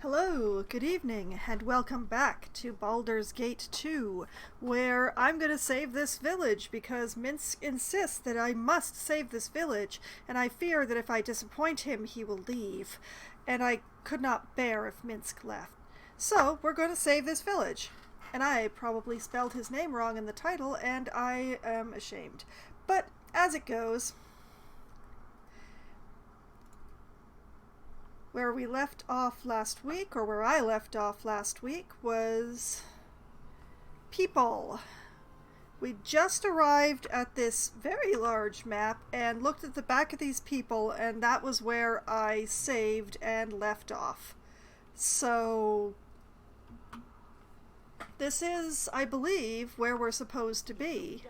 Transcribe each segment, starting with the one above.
Hello, good evening, and welcome back to Baldur's Gate 2, where I'm going to save this village because Minsk insists that I must save this village, and I fear that if I disappoint him, he will leave. And I could not bear if Minsk left. So, we're going to save this village. And I probably spelled his name wrong in the title, and I am ashamed. But, as it goes, where we left off last week, or where I left off last week, was people. We just arrived at this very large map and looked at the back of these people, and that was where I saved and left off. So this is, I believe, where we're supposed to be.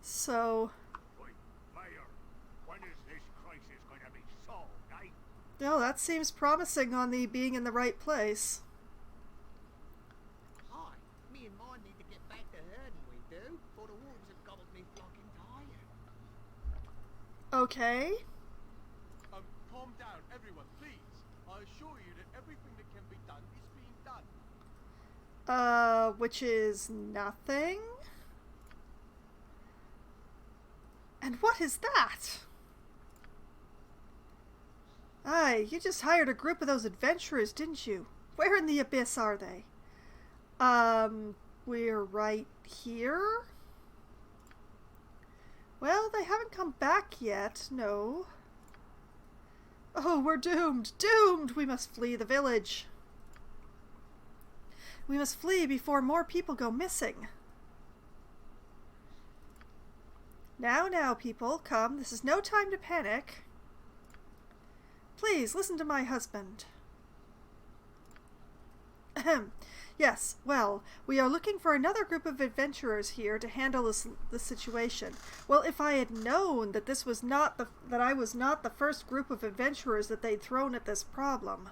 So no, that seems promising on the being in the right place. Hi, me and mine need to get back to herding, we do, for the wolves have gobbled me flocking tired. Okay. Calm down, everyone, please. I assure you that everything that can be done is being done. Which is nothing? And what is that? Aye, you just hired a group of those adventurers, didn't you? Where in the abyss are they? We're right here? Well, they haven't come back yet, no. Oh, we're doomed! Doomed! We must flee the village. We must flee before more people go missing. Now, people, come. This is no time to panic. Please, listen to my husband. Ahem. Yes, well, we are looking for another group of adventurers here to handle this situation. Well, if I had known that that I was not the first group of adventurers that they'd thrown at this problem.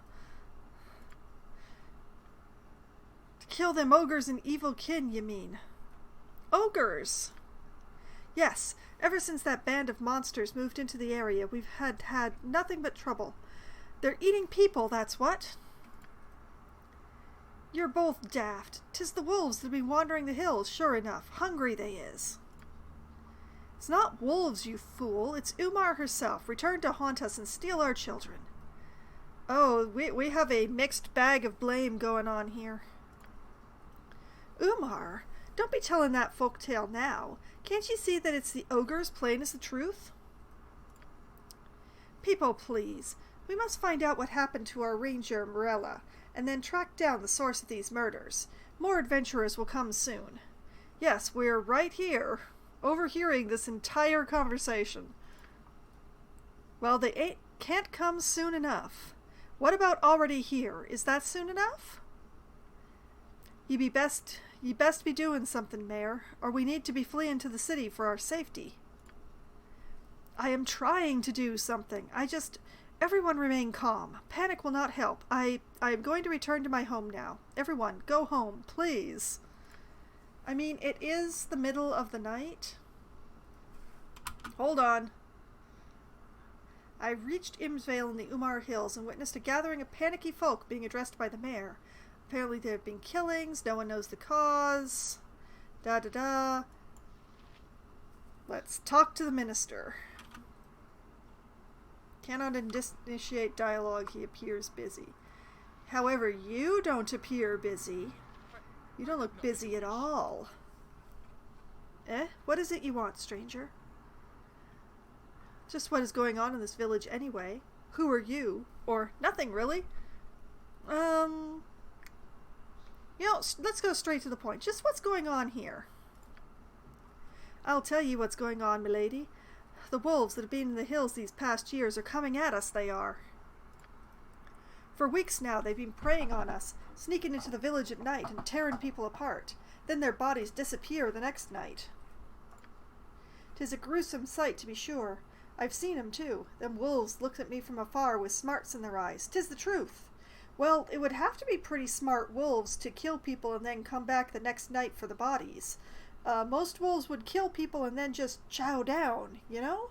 To kill them ogres and evil kin, you mean? Ogres! Yes, ever since that band of monsters moved into the area, we've had nothing but trouble. They're eating people, that's what. You're both daft. 'Tis the wolves that be wandering the hills, sure enough. Hungry they is. It's not wolves, you fool. It's Umar herself, returned to haunt us and steal our children. Oh, we have a mixed bag of blame going on here. Umar? Don't be telling that folktale now. Can't you see that it's the ogres plain as the truth? People, please. We must find out what happened to our ranger, Morella, and then track down the source of these murders. More adventurers will come soon. Yes, we're right here, overhearing this entire conversation. Well, they can't come soon enough. What about already here? Is that soon enough? Ye best be doing something, Mayor, or we need to be fleeing to the city for our safety. I am trying to do something. Everyone remain calm. Panic will not help. I am going to return to my home now. Everyone, go home, please. I mean, it is the middle of the night. Hold on. I reached Imsvale in the Umar Hills and witnessed a gathering of panicky folk being addressed by the mayor. Apparently there have been killings, no one knows the cause. Da-da-da. Let's talk to the minister. Cannot initiate dialogue, he appears busy. However, you don't appear busy. You don't look busy at all. What is it you want, stranger? Just what is going on in this village anyway. Who are you? Or nothing, really. Let's go straight to the point. Just what's going on here? I'll tell you what's going on, milady. The wolves that have been in the hills these past years are coming at us, they are. For weeks now they've been preying on us, sneaking into the village at night and tearing people apart. Then their bodies disappear the next night. 'Tis a gruesome sight, to be sure. I've seen 'em, too. Them wolves looked at me from afar with smarts in their eyes. 'Tis the truth. Well, it would have to be pretty smart wolves to kill people and then come back the next night for the bodies. Most wolves would kill people and then just chow down, you know?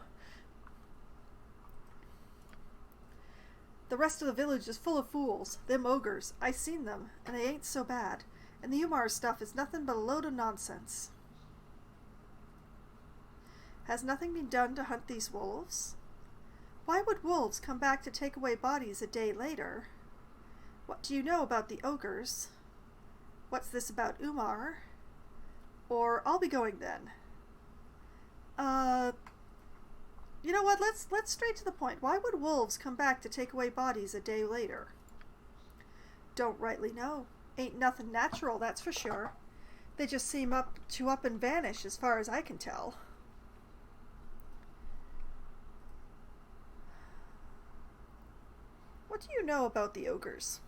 The rest of the village is full of fools. Them ogres. I seen them, and they ain't so bad. And the Umar stuff is nothing but a load of nonsense. Has nothing been done to hunt these wolves? Why would wolves come back to take away bodies a day later? What do you know about the ogres? What's this about Umar? Or I'll be going then. You know what? Let's straight to the point. Why would wolves come back to take away bodies a day later? Don't rightly know. Ain't nothing natural, that's for sure. They just seem up and vanish as far as I can tell. What do you know about the ogres?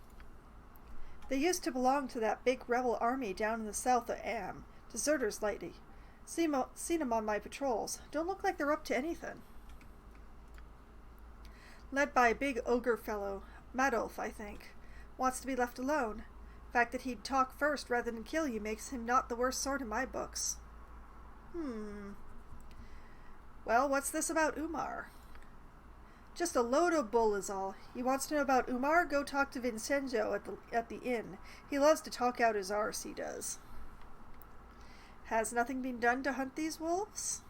They used to belong to that big rebel army down in the south of Am. Deserters lately. Seen 'em on my patrols. Don't look like they're up to anything. Led by a big ogre fellow. Madolf, I think. Wants to be left alone. Fact that he'd talk first rather than kill you makes him not the worst sort in my books. Well, what's this about Umar? Just a load of bull is all. He wants to know about Umar? Go talk to Vincenzo at the inn. He loves to talk out his arse, he does. Has nothing been done to hunt these wolves?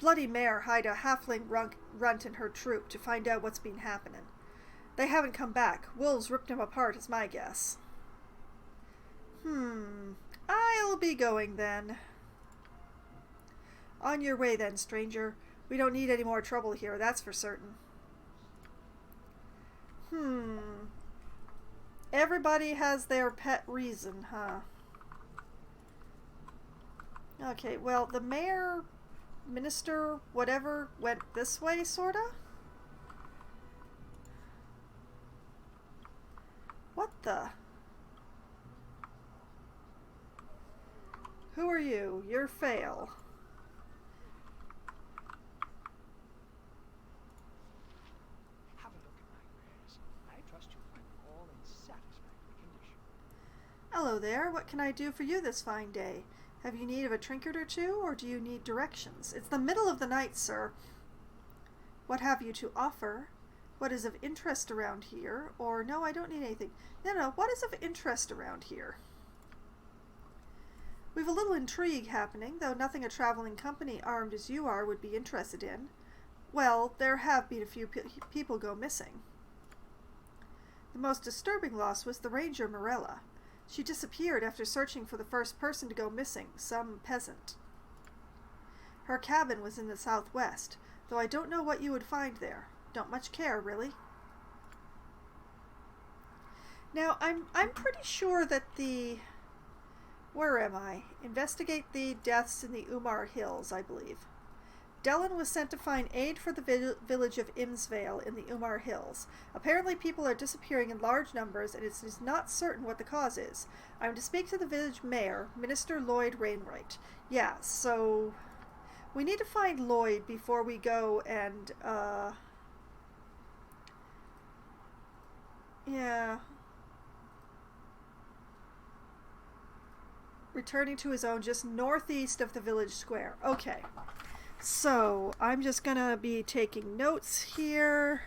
Bloody Mare hired a halfling runt in her troop to find out what's been happening. They haven't come back. Wolves ripped him apart is my guess. I'll be going then. On your way then, stranger. We don't need any more trouble here, that's for certain. Everybody has their pet reason, huh? Okay, well, the mayor, minister, whatever, went this way, sorta? What the? Who are you? You're Fail. Have a look at my wares. I trust you'll find them all in satisfactory condition. Hello there. What can I do for you this fine day? Have you need of a trinket or two, or do you need directions? It's the middle of the night, sir. What have you to offer? What is of interest around here? Or, no, I don't need anything. No, what is of interest around here? We've a little intrigue happening, though nothing a traveling company armed as you are would be interested in. Well, there have been a few people go missing. The most disturbing loss was the ranger Morella. She disappeared after searching for the first person to go missing, some peasant. Her cabin was in the southwest, though I don't know what you would find there. Don't much care, really. Now, I'm pretty sure that where am I? Investigate the deaths in the Umar Hills, I believe. Dellen was sent to find aid for the village of Imsvale in the Umar Hills. Apparently people are disappearing in large numbers, and it is not certain what the cause is. I am to speak to the village mayor, Minister Lloyd Rainwright. Yeah, so we need to find Lloyd before we go and, yeah. Returning to his own just northeast of the village square. Okay. So, I'm just going to be taking notes here.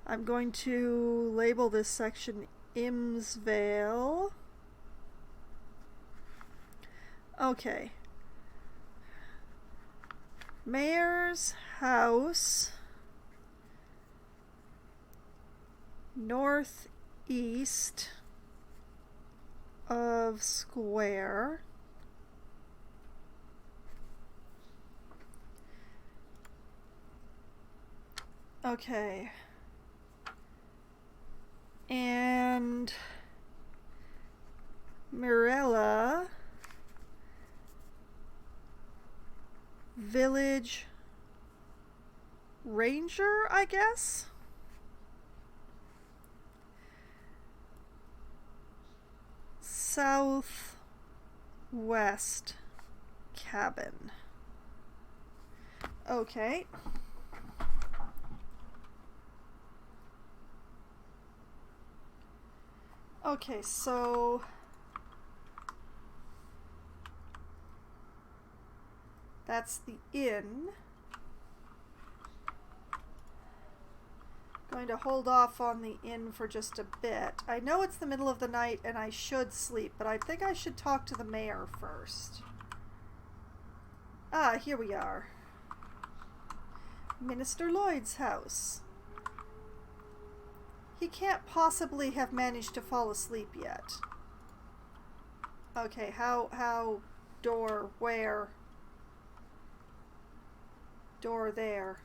I'm going to label this section Imsvale. Okay. Mayor's house. Northeast of square. Okay. And Mirella Village Ranger, I guess? Southwest cabin. Okay. Okay, so that's the inn. Going going to hold off on the inn for just a bit. I know it's the middle of the night and I should sleep, but I think I should talk to the mayor first. Ah, here we are. Minister Lloyd's house. He can't possibly have managed to fall asleep yet. Okay, how, door, where? Door there.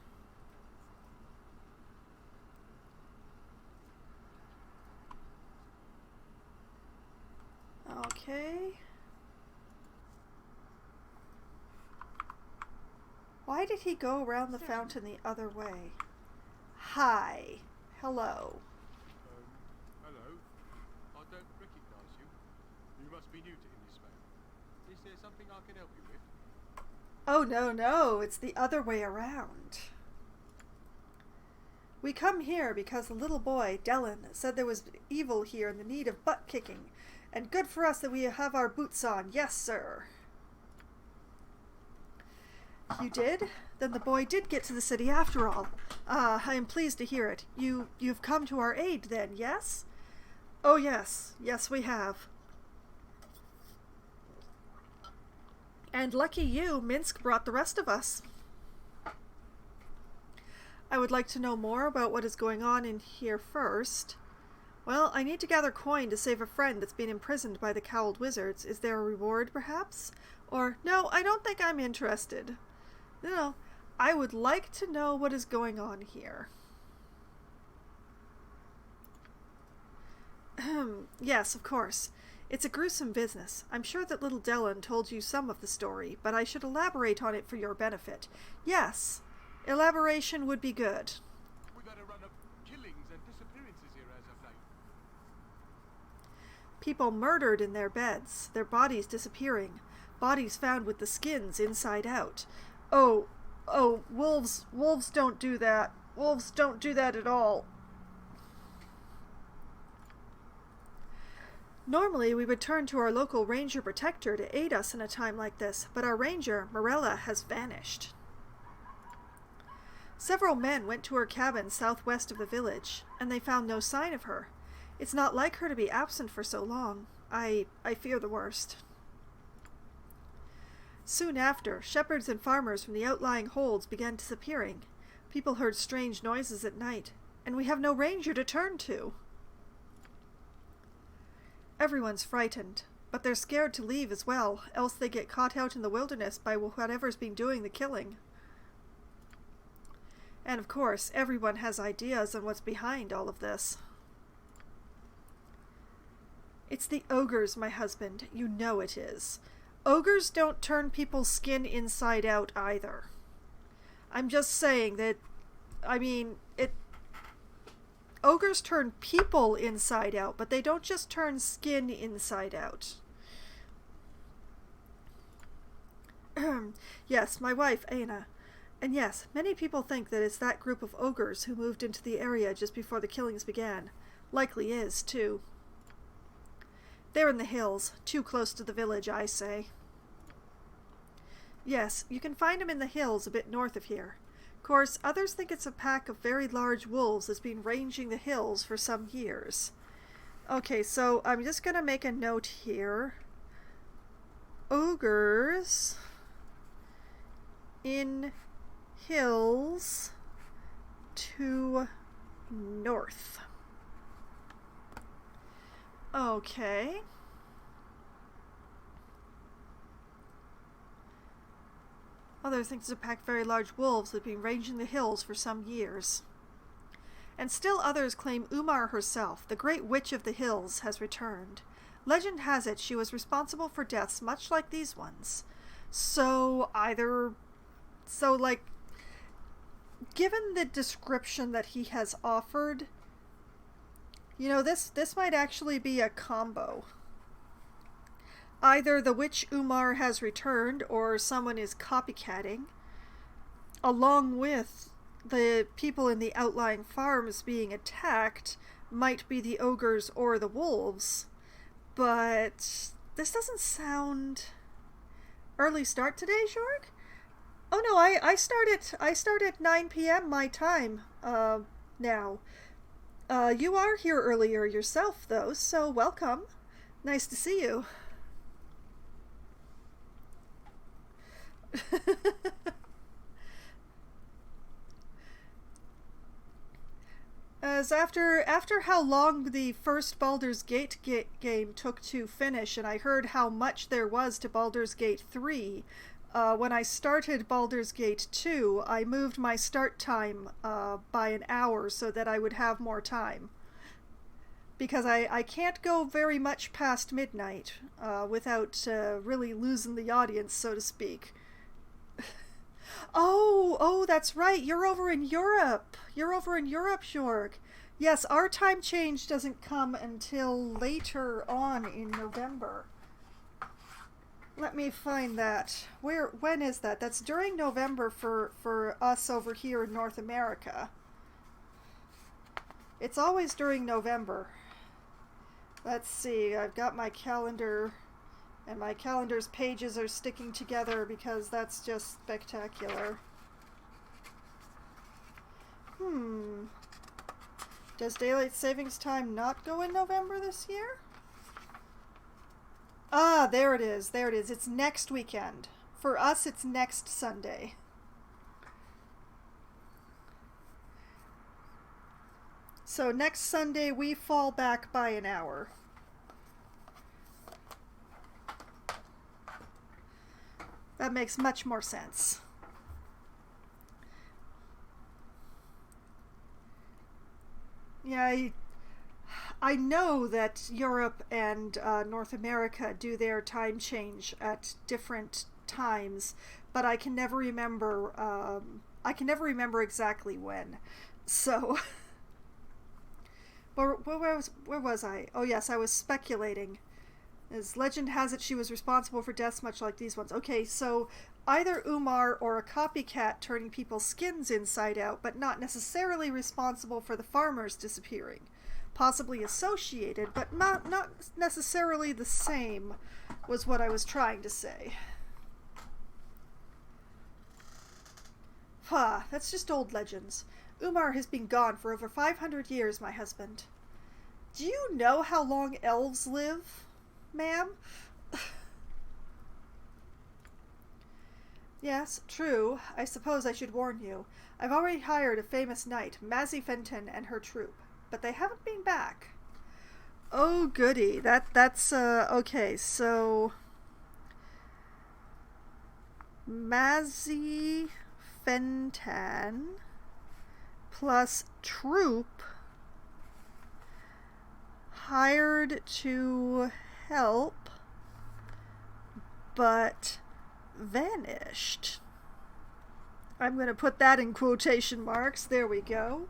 Okay. Why did he go around the fountain the other way? Hi. Hello. Hello. I don't recognize you. You must be new to Innisfail. Is there something I can help you with? Oh, no, it's the other way around. We come here because the little boy, Dellen, said there was evil here in the need of butt-kicking, and good for us that we have our boots on. Yes, sir. You did? Then the boy did get to the city after all. I am pleased to hear it. You've come to our aid then, yes? Oh, yes. Yes, we have. And lucky you, Minsk brought the rest of us. I would like to know more about what is going on in here first. Well, I need to gather coin to save a friend that's been imprisoned by the cowled wizards. Is there a reward, perhaps? Or, no, I don't think I'm interested. No, I would like to know what is going on here. Yes, of course. It's a gruesome business. I'm sure that little Dellen told you some of the story, but I should elaborate on it for your benefit. Yes, elaboration would be good. We've had a run of killings and disappearances here as of late. People murdered in their beds, their bodies disappearing, bodies found with the skins inside out. Oh, wolves don't do that. Wolves don't do that at all. Normally, we would turn to our local ranger protector to aid us in a time like this, but our ranger, Morella, has vanished. Several men went to her cabin southwest of the village, and they found no sign of her. It's not like her to be absent for so long. I fear the worst. Soon after, shepherds and farmers from the outlying holds began disappearing. People heard strange noises at night, and we have no ranger to turn to. Everyone's frightened, but they're scared to leave as well, else they get caught out in the wilderness by whatever's been doing the killing. And of course, everyone has ideas on what's behind all of this. It's the ogres, my husband. You know it is. Ogres don't turn people's skin inside out either. I'm just saying that, ogres turn people inside out, but they don't just turn skin inside out. Yes, my wife, Aina. And yes, many people think that it's that group of ogres who moved into the area just before the killings began. Likely is, too. They're in the hills, too close to the village, I say. Yes, you can find them in the hills a bit north of here. Of course, others think it's a pack of very large wolves that's been ranging the hills for some years. Okay, so I'm just going to make a note here. Ogres in hills to north. Okay. Others think it's a pack of very large wolves that have been ranging the hills for some years. And still others claim Umar herself, the great witch of the hills, has returned. Legend has it she was responsible for deaths much like these ones. Given the description that he has offered, this might actually be a combo. Either the witch Umar has returned, or someone is copycatting, along with the people in the outlying farms being attacked, might be the ogres or the wolves. But this doesn't sound... Early start today, Jorg? Oh no, I start at 9 p.m. my time now. You are here earlier yourself, though, so welcome. Nice to see you. As after how long the first Baldur's Gate game took to finish, and I heard how much there was to Baldur's Gate 3, when I started Baldur's Gate 2, I moved my start time by an hour so that I would have more time. Because I can't go very much past midnight without really losing the audience, so to speak. Oh, that's right. You're over in Europe. You're over in Europe, Jorg. Yes, our time change doesn't come until later on in November. Let me find that. When is that? That's during November for us over here in North America. It's always during November. Let's see. I've got my calendar, and my calendar's pages are sticking together because that's just spectacular. Does daylight savings time not go in November this year? Ah, there it is. There it is. It's next weekend. For us, it's next Sunday. So next Sunday, we fall back by an hour. That makes much more sense. Yeah, I know that Europe and North America do their time change at different times, but I can never remember. I can never remember exactly when. So, where was I? Oh yes, I was speculating. As legend has it, she was responsible for deaths much like these ones. Okay, so either Umar or a copycat turning people's skins inside out, but not necessarily responsible for the farmers disappearing. Possibly associated, but not necessarily the same, was what I was trying to say. That's just old legends. Umar has been gone for over 500 years, my husband. Do you know how long elves live, ma'am? Yes, true. I suppose I should warn you. I've already hired a famous knight, Mazzy Fenton, and her troop, but they haven't been back. Oh, goody. That's okay, so Mazzy Fenton plus troop hired to help, but vanished. I'm going to put that in quotation marks. There we go.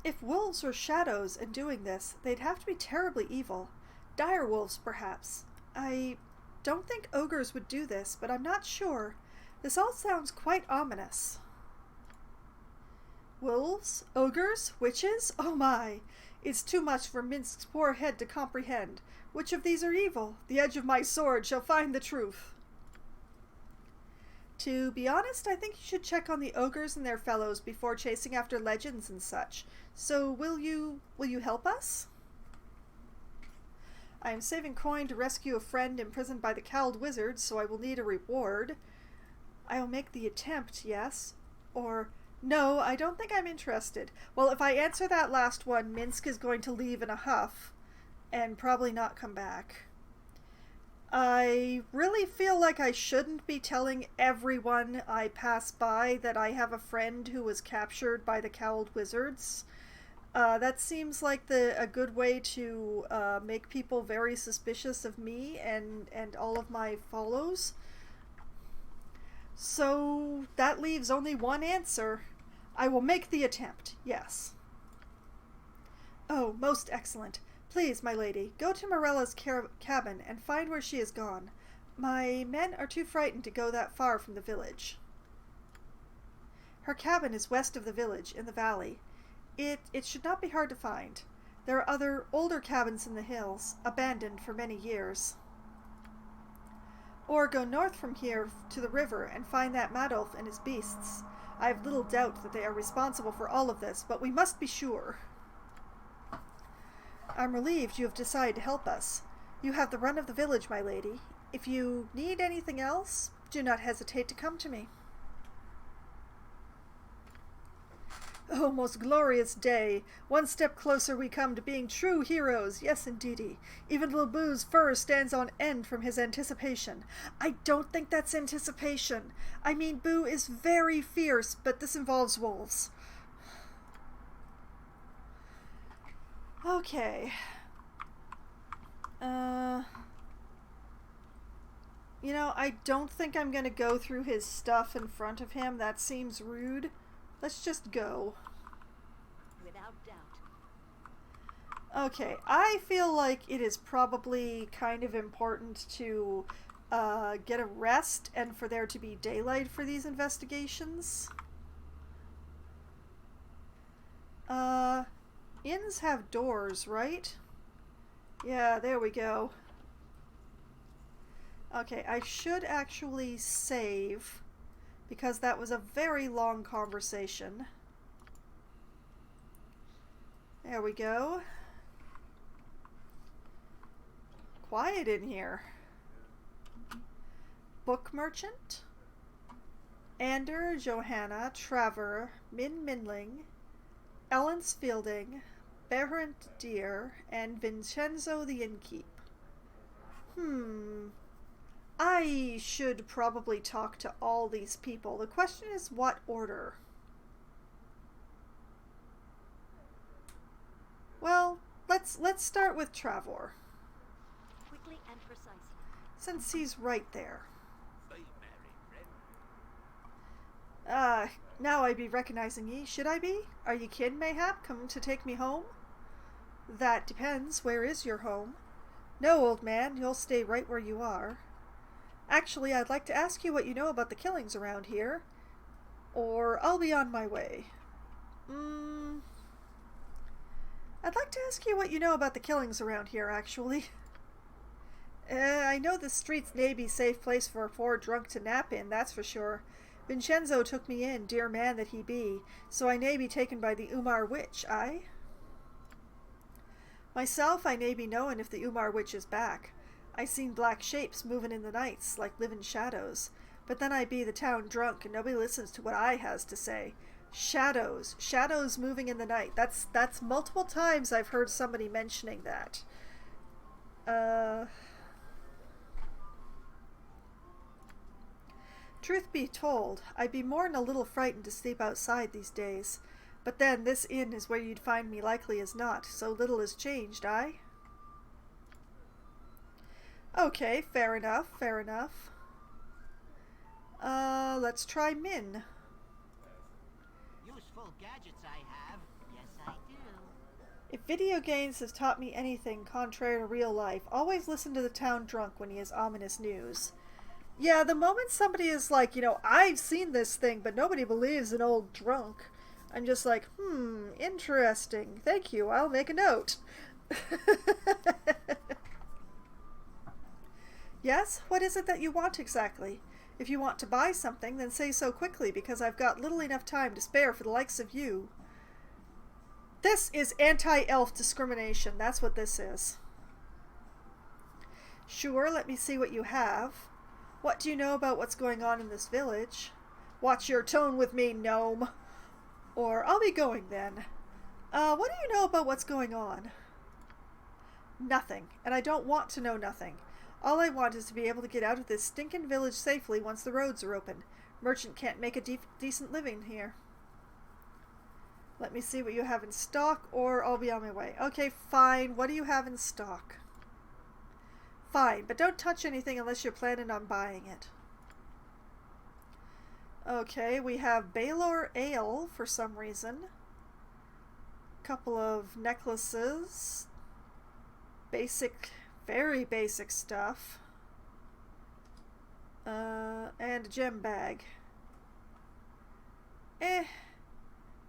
If wolves were shadows in doing this, they'd have to be terribly evil. Dire wolves, perhaps. I don't think ogres would do this, but I'm not sure. This all sounds quite ominous. Wolves? Ogres? Witches? Oh my! It's too much for Minsk's poor head to comprehend. Which of these are evil? The edge of my sword shall find the truth. To be honest, I think you should check on the ogres and their fellows before chasing after legends and such. So will you help us? I am saving coin to rescue a friend imprisoned by the cowled wizards, so I will need a reward. I will make the attempt, yes. Or, no, I don't think I'm interested. Well, if I answer that last one, Minsk is going to leave in a huff, and probably not come back. I really feel like I shouldn't be telling everyone I pass by that I have a friend who was captured by the cowled wizards. That seems like a good way to make people very suspicious of me and all of my follows. So that leaves only one answer. I will make the attempt, yes. Oh, most excellent. Please, my lady, go to Morella's cabin and find where she has gone. My men are too frightened to go that far from the village. Her cabin is west of the village, in the valley. It should not be hard to find. There are other, older cabins in the hills, abandoned for many years. Or go north from here to the river and find that Madolf and his beasts. I have little doubt that they are responsible for all of this, but we must be sure. I'm relieved you have decided to help us. You have the run of the village, my lady. If you need anything else, do not hesitate to come to me. Oh, most glorious day! One step closer we come to being true heroes. Yes, indeedy. Even little Boo's fur stands on end from his anticipation. I don't think that's anticipation. I mean, Boo is very fierce, but this involves wolves. Okay. You know, I don't think I'm going to go through his stuff in front of him. That seems rude. Let's just go. Without doubt. Okay, I feel like it is probably kind of important to get a rest and for there to be daylight for these investigations. Inns have doors, right? Yeah, there we go. Okay, I should actually save because that was a very long conversation. There we go. Quiet in here. Book merchant. Ander, Johanna, Traver, Min Minling, Ellen's Fielding, Berent Deer, and Vincenzo the Innkeep. I should probably talk to all these people. The question is what order? Well, let's start with Travor. Quickly and precisely. Since he's right there. Be merry, friend. Now I be recognizing ye. Should I be? Are ye kin, mayhap, come to take me home? That depends. Where is your home? No, old man, you'll stay right where you are. Actually, I'd like to ask you what you know about the killings around here. Or I'll be on my way. I'd like to ask you what you know about the killings around here, actually. I know the street's nae be safe place for a poor drunk to nap in, that's for sure. Vincenzo took me in, dear man that he be, so I nae be taken by the Umar witch, aye? Myself, I nae be knowin' if the Umar witch is back. I seen black shapes movin' in the nights, like livin' shadows. But then I be the town drunk, and nobody listens to what I has to say. Shadows. Shadows moving in the night. That's multiple times I've heard somebody mentioning that. Truth be told, I'd be more'n a little frightened to sleep outside these days. But then, this inn is where you'd find me likely as not. So little has changed, aye? Okay, fair enough, fair enough. Let's try Min. Useful gadgets I have. Yes, I do. If video games has taught me anything contrary to real life, always listen to the town drunk when he has ominous news. Yeah, the moment somebody is like, I've seen this thing, but nobody believes an old drunk, I'm just like, interesting. Thank you, I'll make a note. Yes, what is it that you want exactly? If you want to buy something, then say so quickly, because I've got little enough time to spare for the likes of you. This is anti-elf discrimination, that's what this is. Sure, let me see what you have. What do you know about what's going on in this village? Watch your tone with me, gnome. Or, I'll be going then. What do you know about what's going on? Nothing, and I don't want to know nothing. All I want is to be able to get out of this stinkin' village safely once the roads are open. Merchant can't make a decent living here. Let me see what you have in stock, or I'll be on my way. Okay, fine. What do you have in stock? Fine, but don't touch anything unless you're planning on buying it. Okay, we have Baldur Ale for some reason. Couple of necklaces. Basic, very basic stuff. And a gem bag.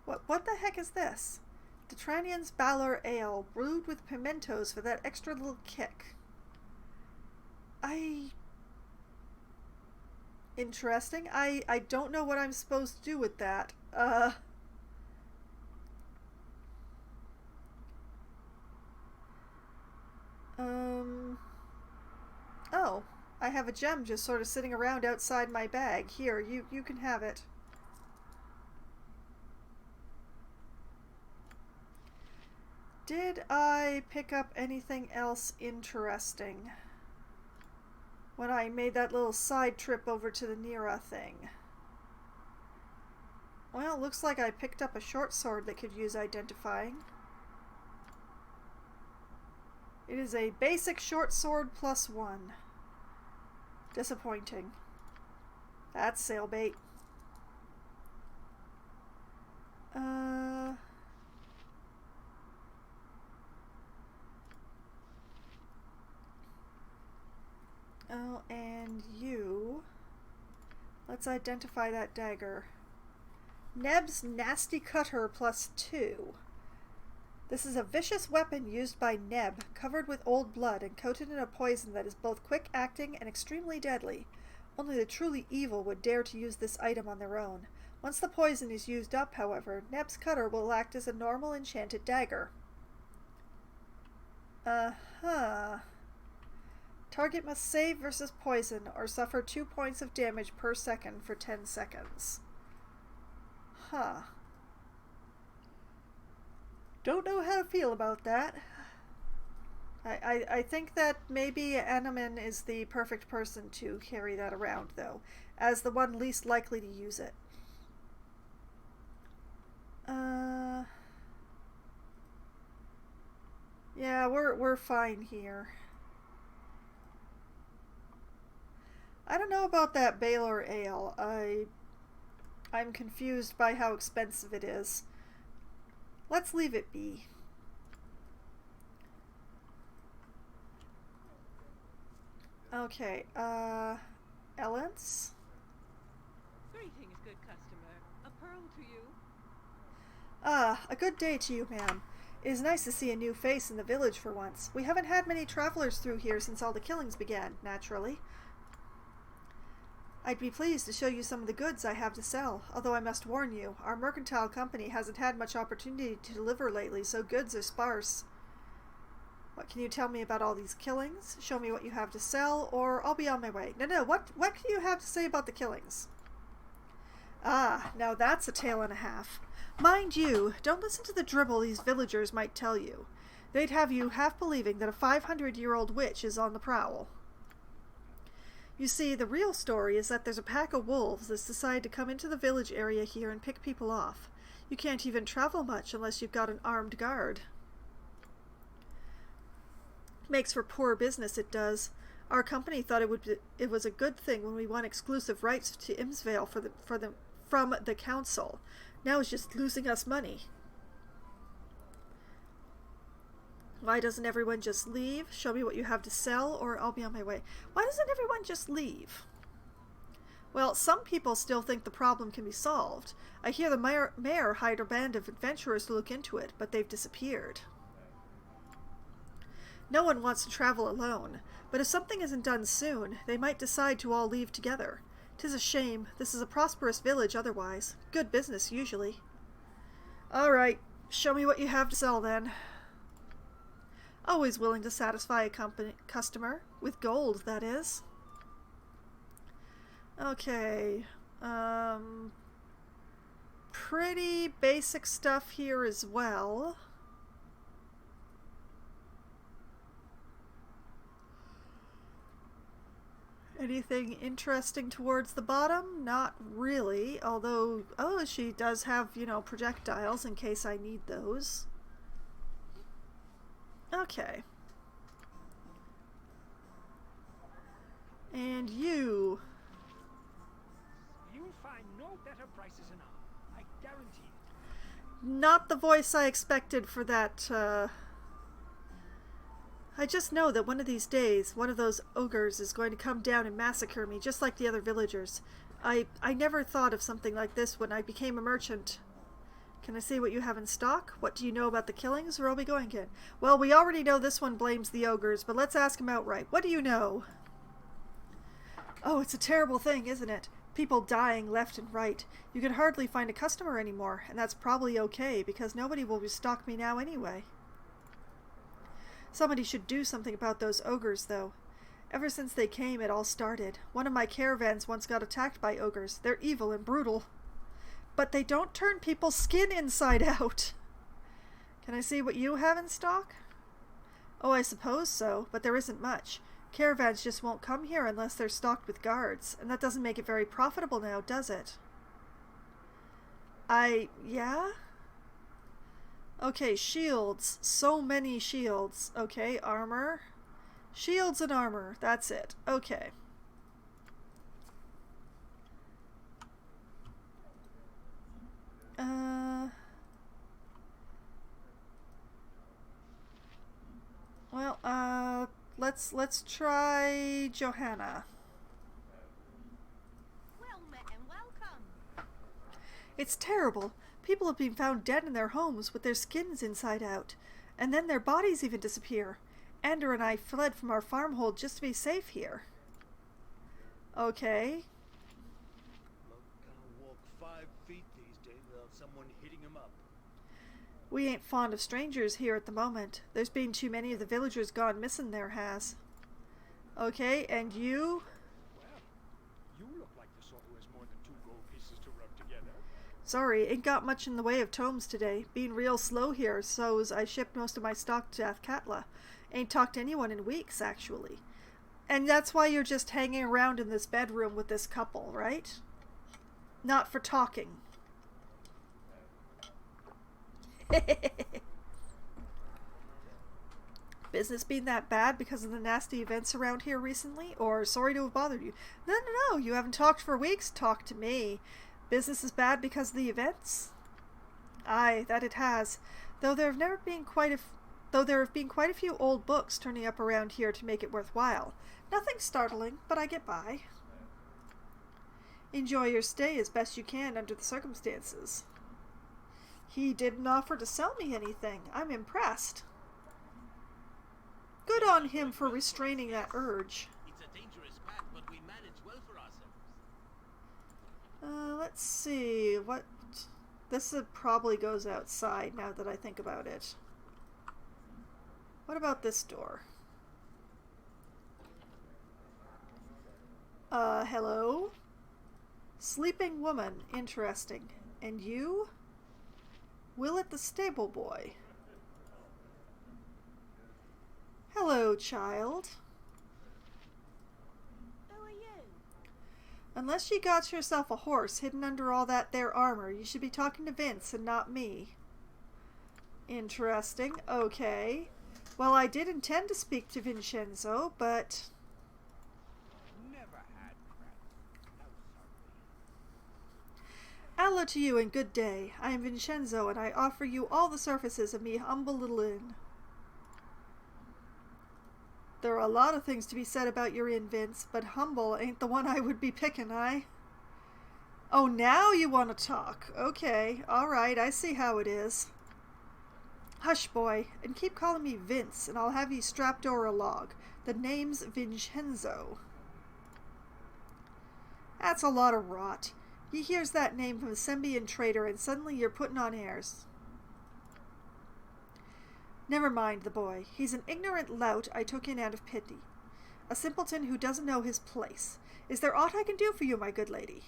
What the heck is this? Detranian's Baldur Ale, brewed with pimentos for that extra little kick. Interesting. I don't know what I'm supposed to do with that. Oh, I have a gem just sort of sitting around outside my bag. Here, you can have it. Did I pick up anything else interesting when I made that little side trip over to the Nira thing? Well, looks like I picked up a short sword that could use identifying. It is a basic short sword +1. Disappointing. That's sailbait. Oh, and you. Let's identify that dagger. Neb's Nasty Cutter +2. This is a vicious weapon used by Neb, covered with old blood and coated in a poison that is both quick-acting and extremely deadly. Only the truly evil would dare to use this item on their own. Once the poison is used up, however, Neb's cutter will act as a normal enchanted dagger. Target must save versus poison or suffer 2 points of damage per second for 10 seconds. Don't know how to feel about that. I think that maybe Anomen is the perfect person to carry that around, though, as the one least likely to use it. Yeah, we're fine here. I don't know about that Baldur ale. I'm confused by how expensive it is. Let's leave it be. Okay, Ellens? Greetings, good customer. A pearl to you? A good day to you, ma'am. It is nice to see a new face in the village for once. We haven't had many travelers through here since all the killings began, naturally. I'd be pleased to show you some of the goods I have to sell, although I must warn you, our mercantile company hasn't had much opportunity to deliver lately, so goods are sparse. What can you tell me about all these killings? Show me what you have to sell, or I'll be on my way. No, what can you have to say about the killings? Ah, now that's a tale and a half. Mind you, don't listen to the dribble these villagers might tell you. They'd have you half believing that a 500-year-old witch is on the prowl. You see, the real story is that there's a pack of wolves that's decided to come into the village area here and pick people off. You can't even travel much unless you've got an armed guard. Makes for poor business, it does. Our company thought it was a good thing when we won exclusive rights to Imsvale from the council. Now it's just losing us money. Why doesn't everyone just leave? Show me what you have to sell, or I'll be on my way. Why doesn't everyone just leave? Well, some people still think the problem can be solved. I hear the mayor hired a band of adventurers to look into it, but they've disappeared. No one wants to travel alone, but if something isn't done soon, they might decide to all leave together. 'Tis a shame. This is a prosperous village otherwise. Good business, usually. All right, show me what you have to sell, then. Always willing to satisfy a customer. With gold, that is. Okay. Pretty basic stuff here as well. Anything interesting towards the bottom? Not really, although, oh, she does have, projectiles in case I need those. Okay. And you. You'll find no better prices in our, I guarantee it. Not the voice I expected for that, I just know that one of these days, one of those ogres is going to come down and massacre me, just like the other villagers. I never thought of something like this when I became a merchant. Can I see what you have in stock? What do you know about the killings, or are we going again? Well, we already know this one blames the ogres, but let's ask him outright. What do you know? Oh, it's a terrible thing, isn't it? People dying left and right. You can hardly find a customer anymore, and that's probably okay, because nobody will restock me now anyway. Somebody should do something about those ogres, though. Ever since they came, it all started. One of my caravans once got attacked by ogres. They're evil and brutal. But they don't turn people's skin inside out. Can I see what you have in stock? Oh, I suppose so, but there isn't much. Caravans just won't come here unless they're stocked with guards, and that doesn't make it very profitable now, does it? Yeah? Okay, shields. So many shields. Okay, armor. Shields and armor. That's it. Okay. Well, let's try Johanna. Well met and welcome. It's terrible. People have been found dead in their homes with their skins inside out, and then their bodies even disappear. Ander and I fled from our farmhold just to be safe here. Okay. Can't walk 5 feet these days without someone hitting him up. We ain't fond of strangers here at the moment. There's been too many of the villagers gone missing, there has. Okay, and you? Well, you look like the sort who has more than 2 gold pieces to rub together. Sorry, ain't got much in the way of tomes today. Being real slow here, so's I shipped most of my stock to Athkatla. Ain't talked to anyone in weeks, actually. And that's why you're just hanging around in this bedroom with this couple, right? Not for talking. Business been that bad because of the nasty events around here recently? Or sorry to have bothered you? No, you haven't talked for weeks. Talk to me. Business is bad because of the events? Aye, that it has. Though there have been quite a few old books turning up around here to make it worthwhile. Nothing startling, but I get by. Enjoy your stay as best you can under the circumstances. He didn't offer to sell me anything. I'm impressed. Good on him for restraining that urge. It's a dangerous path, but we manage well for ourselves. Let's see. What? This probably goes outside now that I think about it. What about this door? Hello? Sleeping woman. Interesting. And you? Willet the stable boy. Hello, child. Who are you? Unless you got yourself a horse hidden under all that there armor, you should be talking to Vince and not me. Interesting. Okay. Well, I did intend to speak to Vincenzo, but... Never had friends. No, sorry. Hello to you and good day. I am Vincenzo, and I offer you all the services of me humble little inn. There are a lot of things to be said about your inn, Vince, but humble ain't the one I would be picking, Oh, now you want to talk. Okay, all right, I see how it is. Hush, boy, and keep calling me Vince, and I'll have you strapped over a log. The name's Vincenzo. That's a lot of rot. You hears that name from a Sembian trader, and suddenly you're putting on airs. Never mind the boy. He's an ignorant lout I took in out of pity. A simpleton who doesn't know his place. Is there aught I can do for you, my good lady?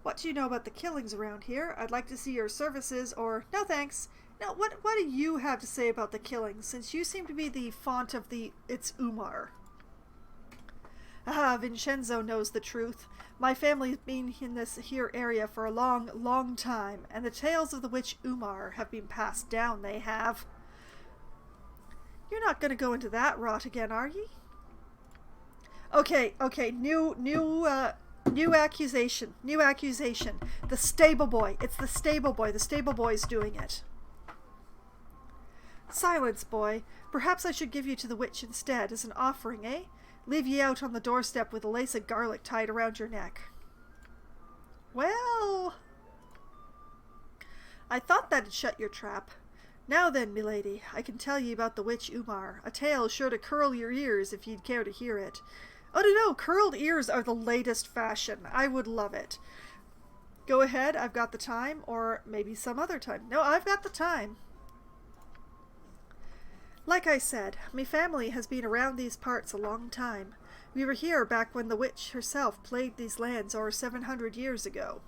What do you know about the killings around here? I'd like to see your services, or... No, thanks. Now, what do you have to say about the killings, since you seem to be the font of the... It's Umar. Ah, Vincenzo knows the truth. My family's been in this here area for a long, long time, and the tales of the witch Umar have been passed down, they have. You're not going to go into that rot again, are ye? Okay, new accusation. The stable boy. It's the stable boy. The stable boy's doing it. Silence, boy. Perhaps I should give you to the witch instead, as an offering, eh? Leave ye out on the doorstep with a lace of garlic tied around your neck. Well... I thought that'd shut your trap. Now then, milady, I can tell ye about the witch Umar, a tale sure to curl your ears if you'd care to hear it. Oh no, curled ears are the latest fashion. I would love it. Go ahead, I've got the time, or maybe some other time. No, I've got the time. Like I said, my family has been around these parts a long time. We were here back when the witch herself plagued these lands over 700 years ago.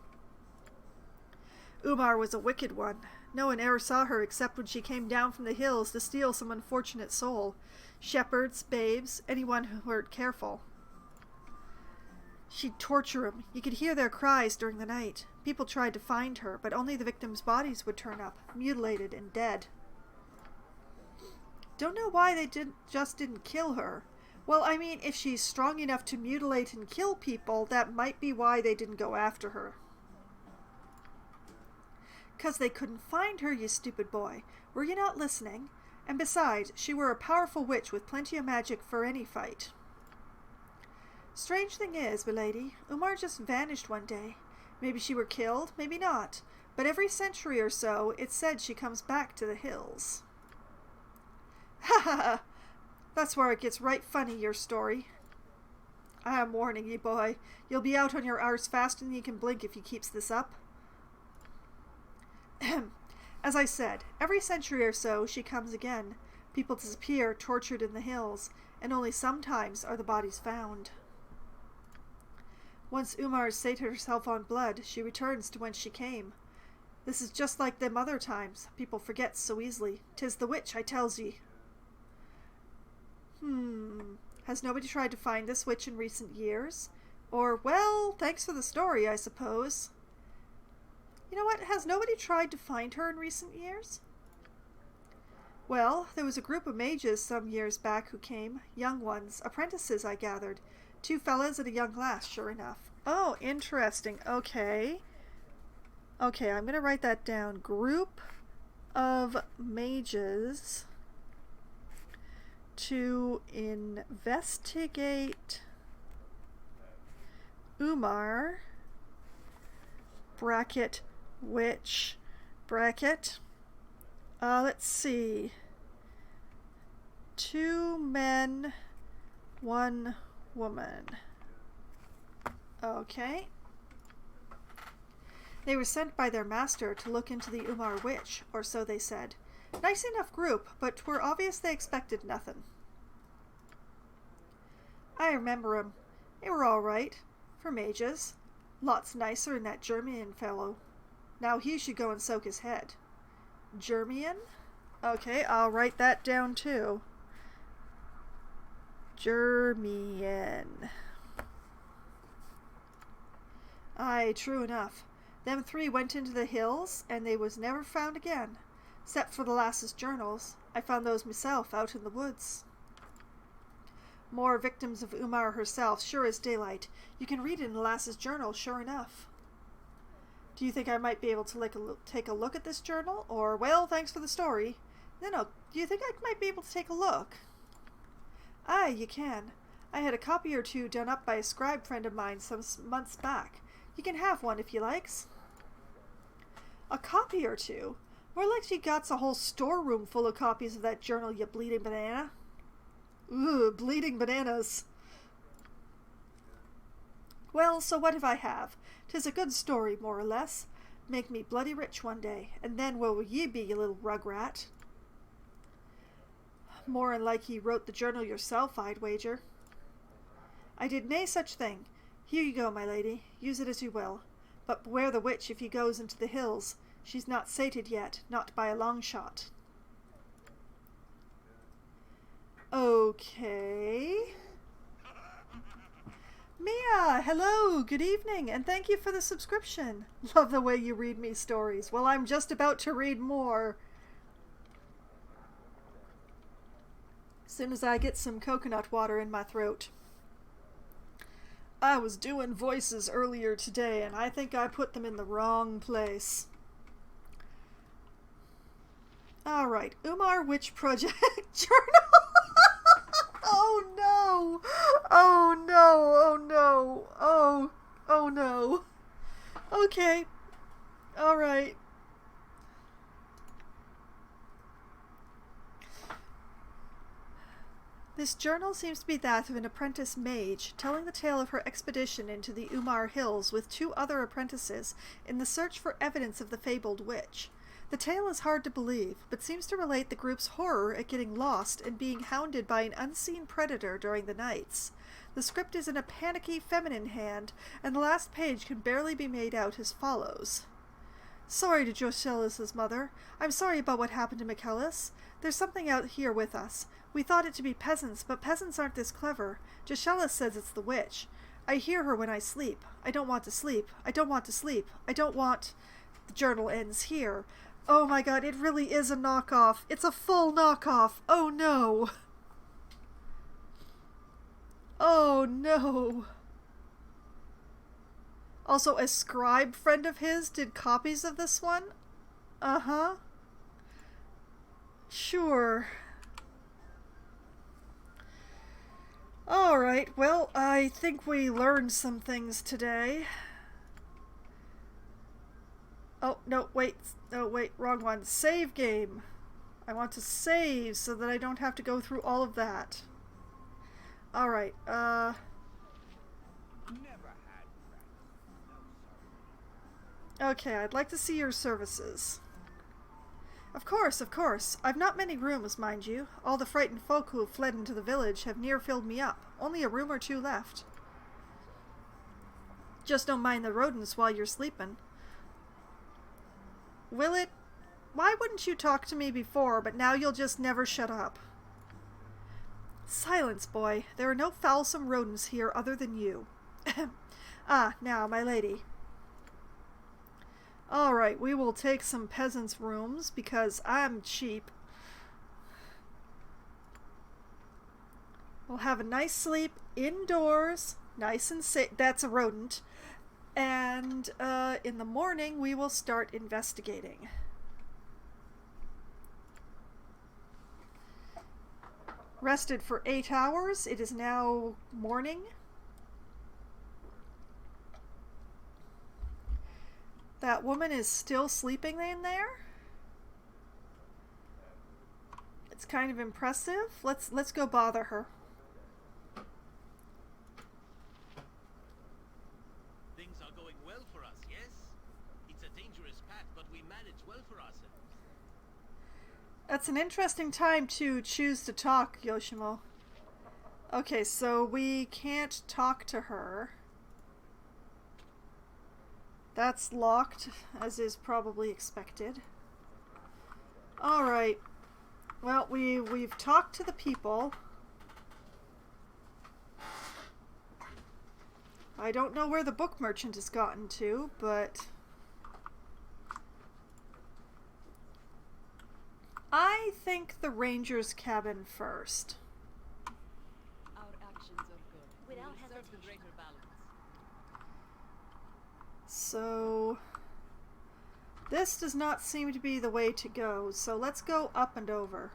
Umar was a wicked one. No one ever saw her except when she came down from the hills to steal some unfortunate soul. Shepherds, babes, anyone who weren't careful. She'd torture 'em. You could hear their cries during the night. People tried to find her, but only the victims' bodies would turn up, mutilated and dead. Don't know why they just didn't kill her. Well, I mean, if she's strong enough to mutilate and kill people, that might be why they didn't go after her. 'Cause they couldn't find her, you stupid boy. Were you not listening? And besides, she were a powerful witch with plenty of magic for any fight. Strange thing is, milady, Umar just vanished one day. Maybe she were killed, maybe not. But every century or so, it's said she comes back to the hills. Ha ha ha! That's where it gets right funny, your story. I'm warning you, boy. You'll be out on your arse faster than you can blink if you keeps this up. As I said, every century or so she comes again. People disappear, tortured in the hills, and only sometimes are the bodies found. Once Umar sated herself on blood, she returns to whence she came. This is just like them other times. People forget so easily. 'Tis the witch, I tells ye. Has nobody tried to find this witch in recent years? Or, well, thanks for the story, I suppose. You know what? Has nobody tried to find her in recent years? Well, there was a group of mages some years back who came. Young ones. Apprentices, I gathered. 2 fellas and a young lass, sure enough. Oh, interesting. Okay. Okay, I'm going to write that down. Group of mages to investigate Umar, bracket, witch, bracket. Let's see. 2 men, 1 woman. Okay. They were sent by their master to look into the Umar witch, or so they said. Nice enough group, but 'twere obvious they expected nothing. I remember 'em. They were all right, for mages. Lots nicer than that German fellow. Now he should go and soak his head. German? Okay, I'll write that down too. German. Aye, true enough. Them 3 went into the hills, and they was never found again. Except for the lass's journals. I found those myself out in the woods. More victims of Umar herself, sure as daylight. You can read it in the lass's journal, sure enough. Do you think I might be able to take a look at this journal? Or, well, thanks for the story. No, do you think I might be able to take a look? Aye, you can. I had a copy or 2 done up by a scribe friend of mine some months back. You can have one if you likes. A copy or 2? More like you got a whole storeroom full of copies of that journal, you bleeding banana. Ooh, bleeding bananas. Well, so what if I have? 'Tis a good story, more or less. Make me bloody rich one day, and then where will ye be, you little rugrat? More'n like ye wrote the journal yourself, I'd wager. I did nae such thing. Here you go, my lady. Use it as you will. But beware the witch if he goes into the hills. She's not sated yet, not by a long shot. Okay. Mia, hello, good evening, and thank you for the subscription. Love the way you read me stories. Well, I'm just about to read more. As soon as I get some coconut water in my throat. I was doing voices earlier today, and I think I put them in the wrong place. Alright, Umar Witch Project Journal. Oh no! Oh no! Oh no! Oh no! Okay. Alright. This This journal seems to be that of an apprentice mage, telling the tale of her expedition into the Umar Hills with 2 other apprentices in the search for evidence of the fabled witch. The tale is hard to believe, but seems to relate the group's horror at getting lost and being hounded by an unseen predator during the nights. The script is in a panicky feminine hand, and the last page can barely be made out as follows. Sorry to Joscellus's mother. I'm sorry about what happened to Michaelis. There's something out here with us. We thought it to be peasants, but peasants aren't this clever. Joscellus says it's the witch. I hear her when I sleep. I don't want to sleep. I don't want to sleep. I don't want... The journal ends here. Oh my god, it really is a knockoff. It's a full knockoff. Oh no. Oh no. Also, a scribe friend of his did copies of this one? Uh-huh. Sure. Alright, well, I think we learned some things today. Oh, no, wait. Oh, wait, wrong one. Save game. I want to save so that I don't have to go through all of that. Alright, Never had friends. No, sorry. Okay, I'd like to see your services. Of course, of course. I've not many rooms, mind you. All the frightened folk who have fled into the village have near filled me up. Only a room or 2 left. Just don't mind the rodents while you're sleeping. Will it? Why wouldn't you talk to me before, but now you'll just never shut up? Silence, boy. There are no foulsome rodents here other than you. Ah, now, my lady. Alright, we will take some peasants' rooms, because I'm cheap. We'll have a nice sleep indoors, nice and safe. That's a rodent. And in the morning, we will start investigating. Rested for 8 hours. It is now morning. That woman is still sleeping in there. It's kind of impressive. Let's go bother her. Things are going well for us, yes? It's a dangerous path, but we manage well for ourselves. That's an interesting time to choose to talk, Yoshimo. Okay, so we can't talk to her. That's locked, as is probably expected. Alright. Well, we've talked to the people. I don't know where the book merchant has gotten to, but... I think the ranger's cabin first. Our actions are good. Without We will serve the hesitation. greater balance. So... this does not seem to be the way to go, so let's go up and over.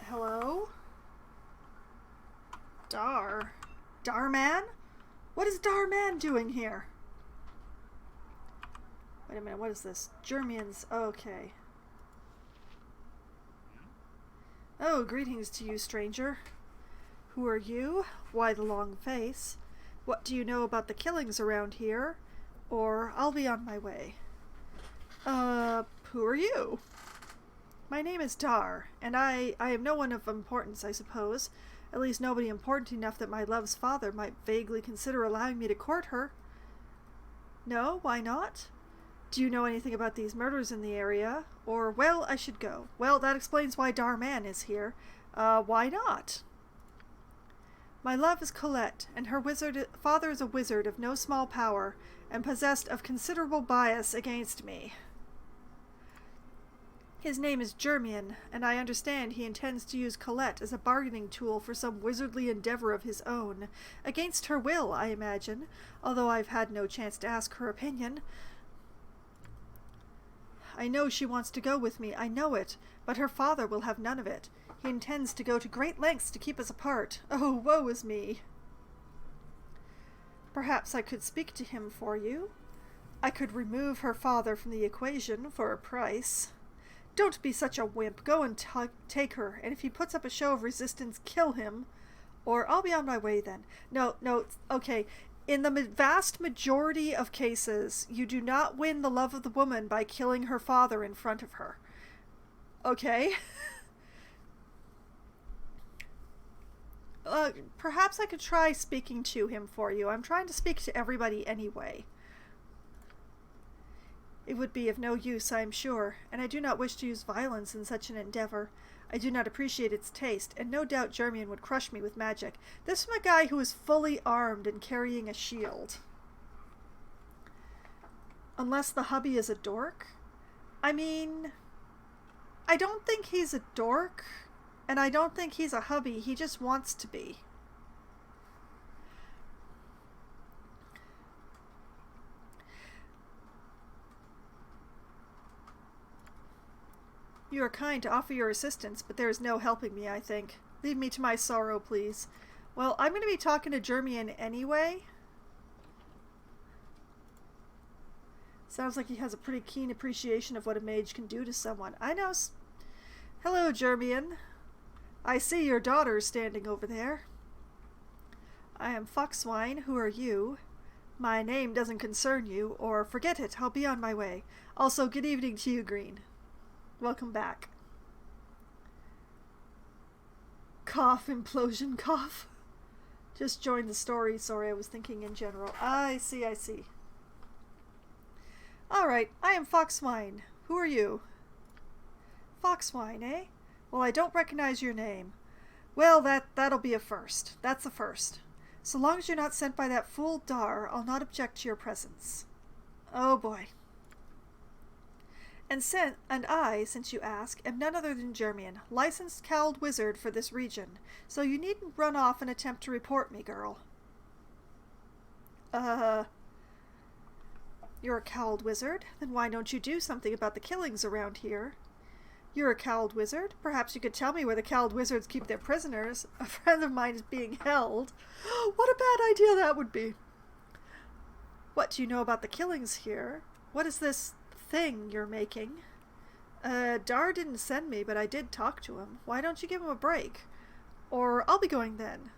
Hello? Darman? What is Darman doing here? Wait a minute, what is this? Germians, okay. Oh, greetings to you, stranger. Who are you? Why the long face? What do you know about the killings around here? Or I'll be on my way. Who are you? My name is Dar, and I am no one of importance, I suppose. At least nobody important enough that my love's father might vaguely consider allowing me to court her. No, why not? Do you know anything about these murders in the area? Or, well, I should go. Well, that explains why Darman is here. Why not? My love is Colette, and her father is a wizard of no small power, and possessed of considerable bias against me. His name is Germian, and I understand he intends to use Colette as a bargaining tool for some wizardly endeavor of his own. Against her will, I imagine, although I've had no chance to ask her opinion. I know she wants to go with me, I know it, but her father will have none of it. He intends to go to great lengths to keep us apart. Oh, woe is me. Perhaps I could speak to him for you. I could remove her father from the equation for a price. Don't be such a wimp. Go and take her, and if he puts up a show of resistance, kill him. Or I'll be on my way then. No, okay. In the vast majority of cases, you do not win the love of the woman by killing her father in front of her. Okay? Perhaps I could try speaking to him for you. I'm trying to speak to everybody anyway. It would be of no use, I am sure, and I do not wish to use violence in such an endeavor. I do not appreciate its taste, and no doubt Germian would crush me with magic. This from a guy who is fully armed and carrying a shield. Unless the hubby is a dork? I mean, I don't think he's a dork, and I don't think he's a hubby. He just wants to be. You are kind to offer your assistance, but there is no helping me, I think. Leave me to my sorrow, please. Well, I'm going to be talking to Germian anyway. Sounds like he has a pretty keen appreciation of what a mage can do to someone. I know. Hello, Germian. I see your daughter standing over there. I am Foxwine. Who are you? My name doesn't concern you, or forget it. I'll be on my way. Also, good evening to you, Green. Welcome back. Cough, implosion, cough. Just joined the story. Sorry, I was thinking in general. I see. Alright, I am Foxwine. Who are you? Foxwine, eh? Well, I don't recognize your name. Well, that'll be a first. That's a first. So long as you're not sent by that fool Dar, I'll not object to your presence. Oh boy. And I, since you ask, am none other than Germian, licensed cowled wizard for this region, so you needn't run off and attempt to report me, girl. You're a cowled wizard? Then why don't you do something about the killings around here? You're a cowled wizard? Perhaps you could tell me where the cowled wizards keep their prisoners. A friend of mine is being held. What a bad idea that would be. What do you know about the killings here? What is this thing you're making? Dar didn't send me, but I did talk to him. Why don't you give him a break? Or I'll be going then.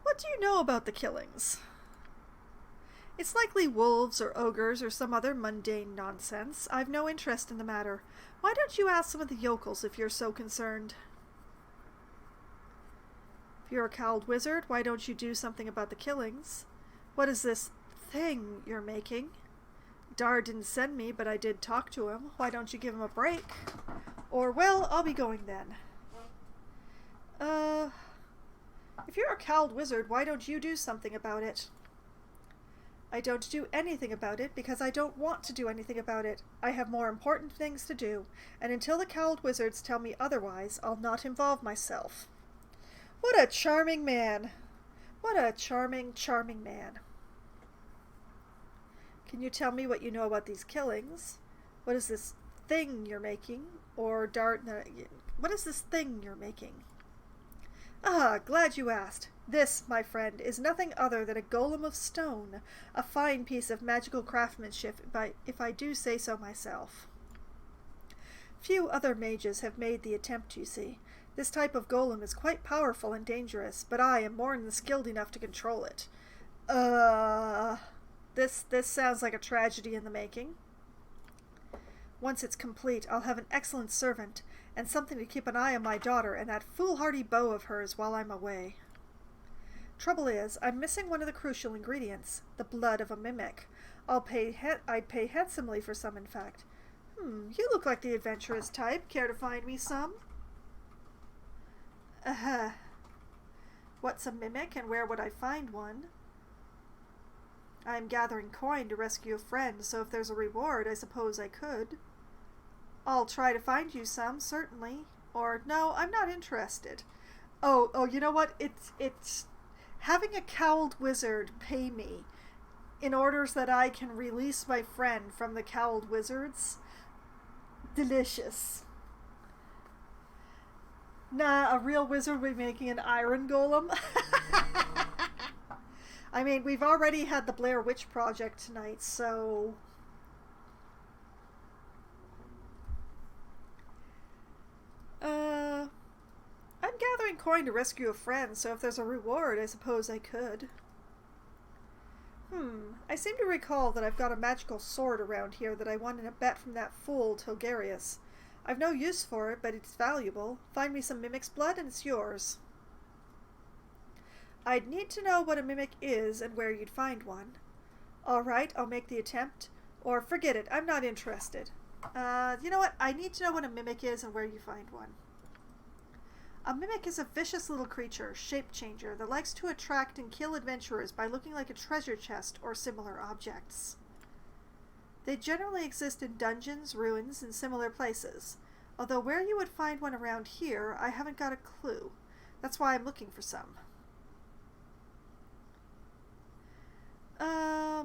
What do you know about the killings? It's likely wolves or ogres or some other mundane nonsense. I've no interest in the matter. Why don't you ask some of the yokels if you're so concerned? If you're a cowled wizard, why don't you do something about the killings? What is this thing you're making? Dar didn't send me, but I did talk to him. Why don't you give him a break? Or, well, I'll be going then. If you're a cowled wizard, why don't you do something about it? I don't do anything about it because I don't want to do anything about it. I have more important things to do, and until the cowled wizards tell me otherwise, I'll not involve myself. What a charming man. What a charming, charming man. Can you tell me what you know about these killings? What is this thing you're making? Or what is this thing you're making? Ah, glad you asked. This, my friend, is nothing other than a golem of stone, a fine piece of magical craftsmanship, if I do say so myself. Few other mages have made the attempt, you see. This type of golem is quite powerful and dangerous, but I am more than skilled enough to control it. This sounds like a tragedy in the making. Once it's complete, I'll have an excellent servant, and something to keep an eye on my daughter and that foolhardy beau of hers while I'm away. Trouble is, I'm missing one of the crucial ingredients, the blood of a mimic. I'd pay handsomely for some, in fact. You look like the adventurous type. Care to find me some? What's a mimic, and where would I find one? I'm gathering coin to rescue a friend, so if there's a reward, I suppose I could. I'll try to find you some, certainly. Or, no, I'm not interested. Oh, you know what? It's having a cowled wizard pay me in order that I can release my friend from the cowled wizards. Delicious. Nah, a real wizard would be making an iron golem. I mean, we've already had the Blair Witch Project tonight, so... I'm gathering coin to rescue a friend, so if there's a reward, I suppose I could. I seem to recall that I've got a magical sword around here that I won in a bet from that fool, Togarius. I've no use for it, but it's valuable. Find me some mimic's blood and it's yours. I'd need to know what a mimic is and where you'd find one. Alright, I'll make the attempt. Or forget it, I'm not interested. You know what? I need to know what a mimic is and where you find one. A mimic is a vicious little creature, shape changer, that likes to attract and kill adventurers by looking like a treasure chest or similar objects. They generally exist in dungeons, ruins, and similar places. Although where you would find one around here, I haven't got a clue. That's why I'm looking for some.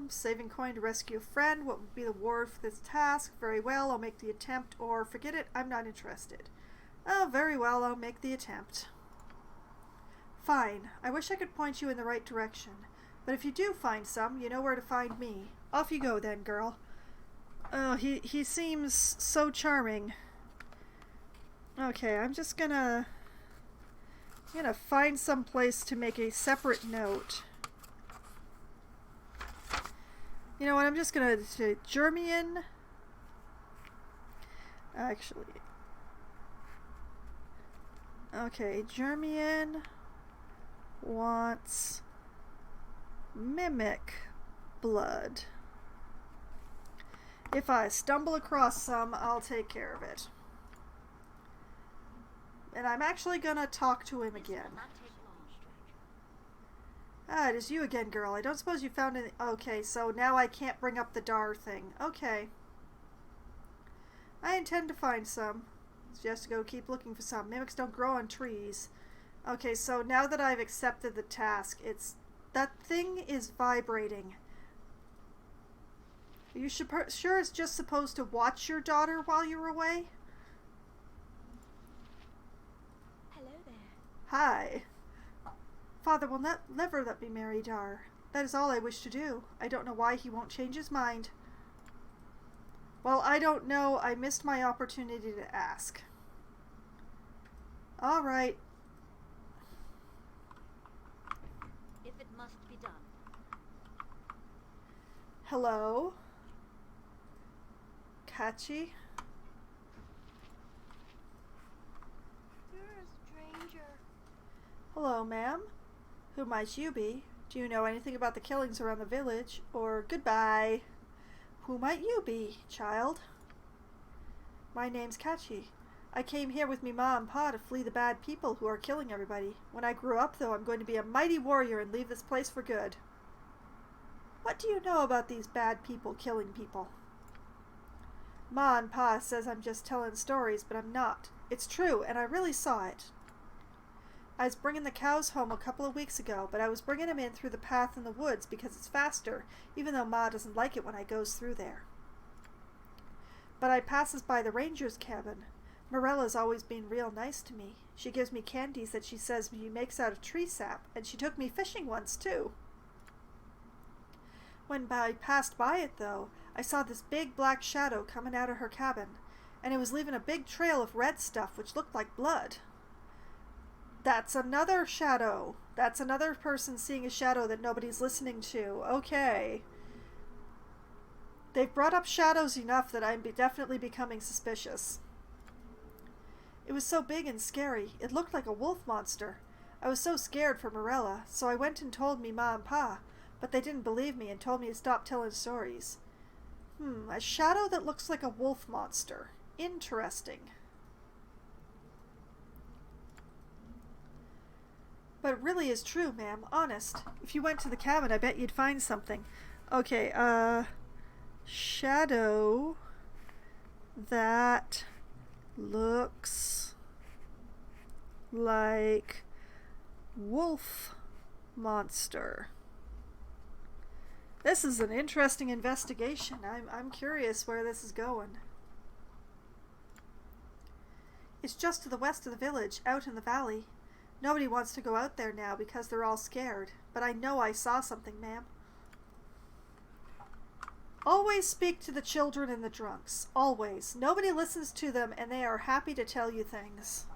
Saving coin to rescue a friend. What would be the reward for this task? Very well, I'll make the attempt, or forget it, I'm not interested. Oh, very well, I'll make the attempt. Fine. I wish I could point you in the right direction. But if you do find some, you know where to find me. Off you go then, girl. Oh, he seems so charming. Okay, I'm just gonna find some place to make a separate note. You know what, I'm just gonna say Germian. Actually. Okay, Germian wants mimic blood. If I stumble across some, I'll take care of it. And I'm actually gonna talk to him again. Ah, it is you again, girl. I don't suppose you found any... Okay, so now I can't bring up the Dar thing. Okay. I intend to find some. Just go keep looking for some. Mimics don't grow on trees. Okay, so now that I've accepted the task, that thing is vibrating. Are you sure it's just supposed to watch your daughter while you're away? Hello there. Hi. Father will never let me marry Dar. That is all I wish to do. I don't know why he won't change his mind. Well, I don't know. I missed my opportunity to ask. All right. If it must be done. Hello? Kachi? You're a stranger. Hello, ma'am. Who might you be? Do you know anything about the killings around the village? Or goodbye. Who might you be, child? My name's Kachi. I came here with me ma and pa to flee the bad people who are killing everybody. When I grow up, though, I'm going to be a mighty warrior and leave this place for good. What do you know about these bad people killing people? Ma and pa says I'm just telling stories, but I'm not. It's true, and I really saw it. I was bringing the cows home a couple of weeks ago, but I was bringing them in through the path in the woods because it's faster, even though Ma doesn't like it when I goes through there. But I passes by the ranger's cabin. Morella's always been real nice to me. She gives me candies that she says she makes out of tree sap, and she took me fishing once, too. When I passed by it, though, I saw this big black shadow coming out of her cabin, and it was leaving a big trail of red stuff which looked like blood. That's another shadow. That's another person seeing a shadow that nobody's listening to. Okay. They've brought up shadows enough that I'm definitely becoming suspicious. It was so big and scary. It looked like a wolf monster. I was so scared for Morella, so I went and told me ma and pa, but they didn't believe me and told me to stop telling stories. A shadow that looks like a wolf monster. Interesting. But it really is true, ma'am. Honest. If you went to the cabin, I bet you'd find something. Okay, shadow that looks like wolf monster. This is an interesting investigation. I'm curious where this is going. It's just to the west of the village, out in the valley. Nobody wants to go out there now because they're all scared. But I know I saw something, ma'am. Always speak to the children and the drunks. Always. Nobody listens to them, and they are happy to tell you things.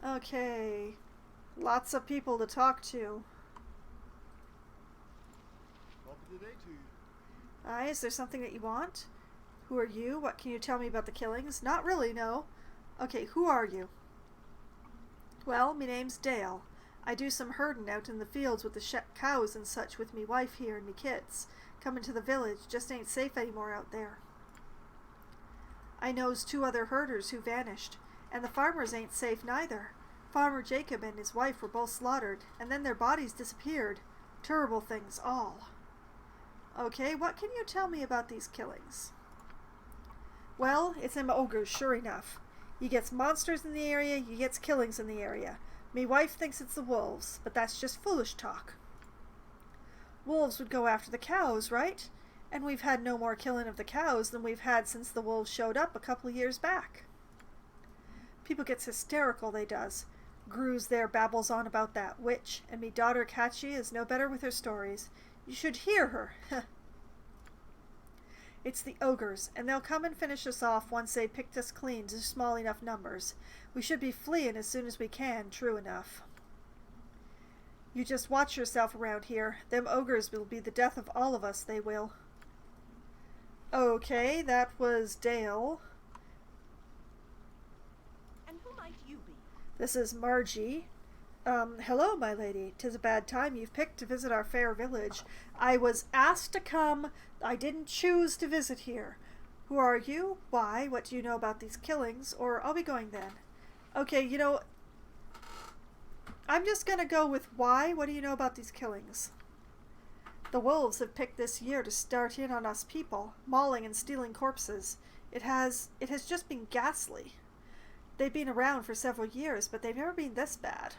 Okay. Lots of people to talk to. Aye, is there something that you want? Who are you? What can you tell me about the killings? Not really, no. Okay, who are you? Well, me name's Dale. I do some herding out in the fields with the cows and such with me wife here and me kids. Coming to the village just ain't safe anymore out there. I knows 2 other herders who vanished, and the farmers ain't safe neither. Farmer Jacob and his wife were both slaughtered, and then their bodies disappeared. Terrible things all. Okay, what can you tell me about these killings? Well, it's them ogres, sure enough. You gets monsters in the area, you gets killings in the area. Me wife thinks it's the wolves, but that's just foolish talk. Wolves would go after the cows, right? And we've had no more killing of the cows than we've had since the wolves showed up a couple of years back. People gets hysterical, they does. Gru's there babbles on about that witch, and me daughter Catchy is no better with her stories. You should hear her. It's the ogres, and they'll come and finish us off once they picked us clean to small enough numbers. We should be fleeing as soon as we can, true enough. You just watch yourself around here. Them ogres will be the death of all of us, they will. Okay, that was Dale. And who might you be? This is Margie. Hello, my lady. 'Tis a bad time you've picked to visit our fair village. I was asked to come. I didn't choose to visit here. Who are you? Why? What do you know about these killings? Or I'll be going then. Okay, you know, I'm just going to go with why. What do you know about these killings? The wolves have picked this year to start in on us people, mauling and stealing corpses. It has just been ghastly. They've been around for several years, but they've never been this bad.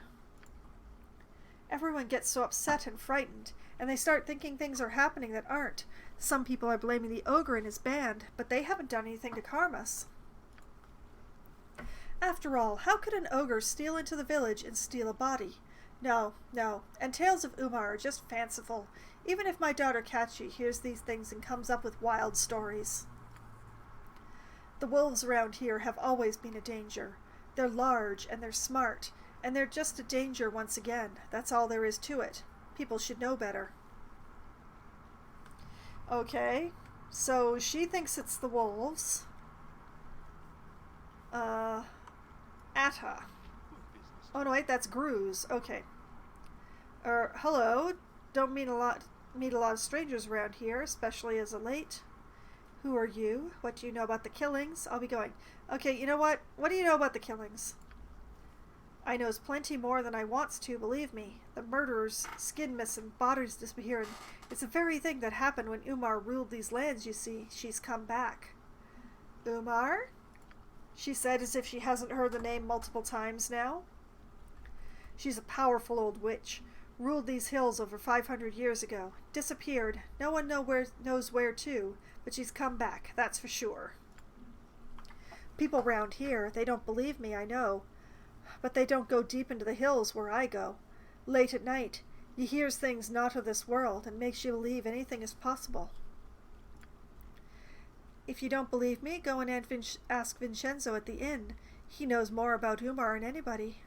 Everyone gets so upset and frightened, and they start thinking things are happening that aren't. Some people are blaming the ogre and his band, but they haven't done anything to harm us. After all, how could an ogre steal into the village and steal a body? No, no, and tales of Umar are just fanciful, even if my daughter Catchy hears these things and comes up with wild stories. The wolves around here have always been a danger. They're large and they're smart, and they're just a danger once again. That's all there is to it. People should know better. Okay, so she thinks it's the wolves. Atta. Oh no, wait, that's Gru's. Okay. Hello. Don't meet a lot of strangers around here, especially as of late. Who are you? What do you know about the killings? I'll be going. Okay, you know what? What do you know about the killings? I knows plenty more than I wants to, believe me. The murderers, skin missing, bodies disappearing. It's the very thing that happened when Umar ruled these lands, you see. She's come back. Umar? She said as if she hasn't heard the name multiple times now. She's a powerful old witch. Ruled these hills over 500 years ago. Disappeared. No one knows where to, but she's come back, that's for sure. People round here, they don't believe me, I know. But they don't go deep into the hills where I go. Late at night, you hears things not of this world and makes you believe anything is possible. If you don't believe me, go and ask Vincenzo at the inn. He knows more about Umar than anybody.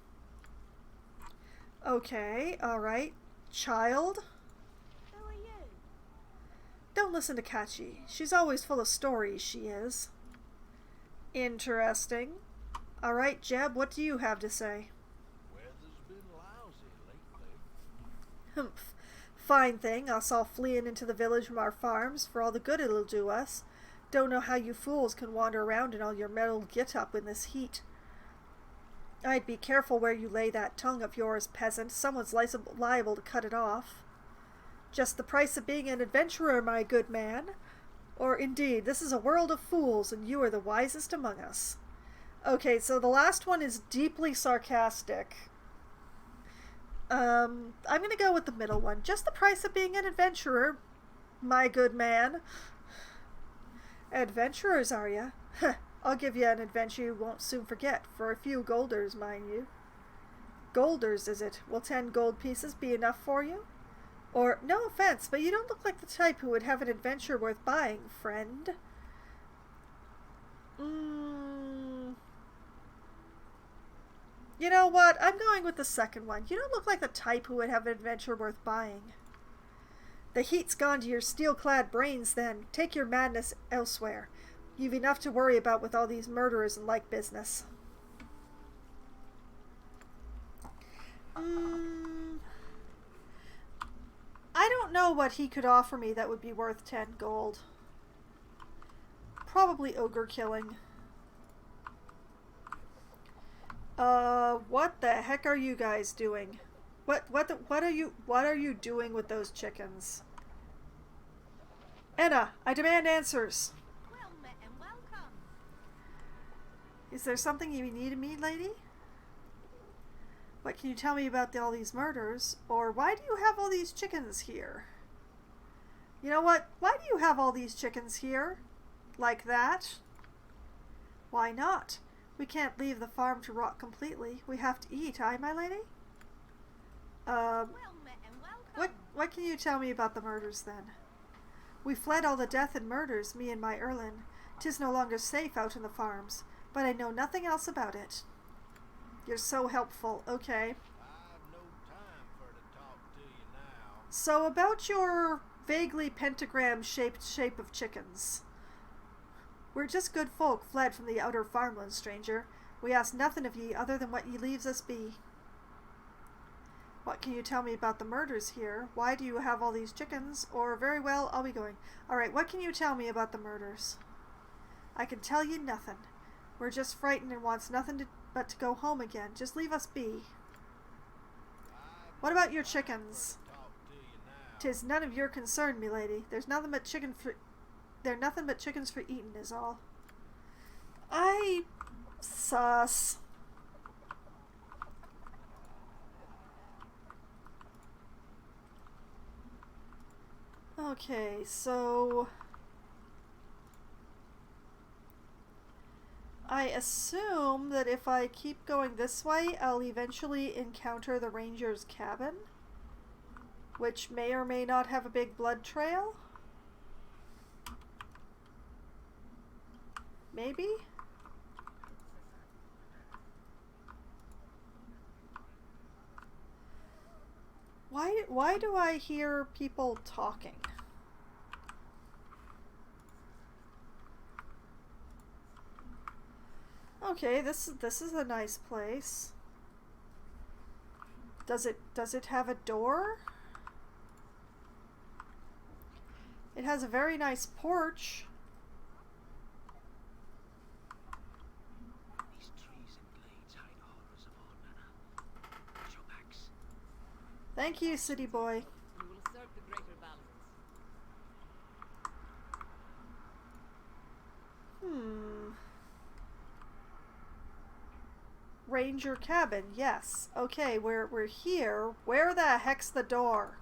Okay, alright. Child? Who are you? Don't listen to Catchy. She's always full of stories, she is. Interesting. Alright, Jeb, what do you have to say? Weather's been lousy lately. Humph. Fine thing, us all fleeing into the village from our farms, for all the good it'll do us. Don't know how you fools can wander around in all your metal get-up in this heat. I'd be careful where you lay that tongue of yours, peasant. Someone's liable to cut it off. Just the price of being an adventurer, my good man. Or indeed, this is a world of fools, and you are the wisest among us. Okay, so the last one is deeply sarcastic. I'm gonna go with the middle one. Just the price of being an adventurer, my good man. Adventurers, are ya? I'll give you an adventure you won't soon forget, for a few golders, mind you. Golders, is it? Will 10 gold pieces be enough for you? Or, no offense, but you don't look like the type who would have an adventure worth buying, friend. You know what? I'm going with the second one. You don't look like the type who would have an adventure worth buying. The heat's gone to your steel-clad brains, then. Take your madness elsewhere. You've enough to worry about with all these murderers and like business. I don't know what he could offer me that would be worth 10 gold. Probably ogre killing. What the heck are you guys doing? What are you doing with those chickens? Anna, I demand answers. Well met and welcome. Is there something you need of me, lady? What can you tell me about all these murders? Or why do you have all these chickens here? You know what? Why do you have all these chickens here? Like that? Why not? We can't leave the farm to rot completely. We have to eat, aye, my lady? Well met and welcome. What can you tell me about the murders, then? We fled all the death and murders, me and my Erlin. 'Tis no longer safe out in the farms, but I know nothing else about it. You're so helpful. Okay. I've no time for to talk to you now. So about your vaguely pentagram-shaped shape of chickens. We're just good folk fled from the outer farmland, stranger. We ask nothing of ye other than what ye leaves us be. What can you tell me about the murders here? Why do you have all these chickens? Or, very well, I'll be going. Alright, what can you tell me about the murders? I can tell you nothing. We're just frightened and wants nothing but to go home again. Just leave us be. What about your chickens? Tis none of your concern, milady. There's nothing but They're nothing but chickens for eating, is all. Sus. Okay, so I assume that if I keep going this way, I'll eventually encounter the ranger's cabin, which may or may not have a big blood trail. Maybe? Why do I hear people talking? Okay, this is a nice place. Does it have a door? It has a very nice porch. These trees and glades hide horrors of all manner. Watch your backs. Thank you, city boy. We will serve the greater Baldurs. Ranger cabin, yes. Okay, we're here. Where the heck's the door?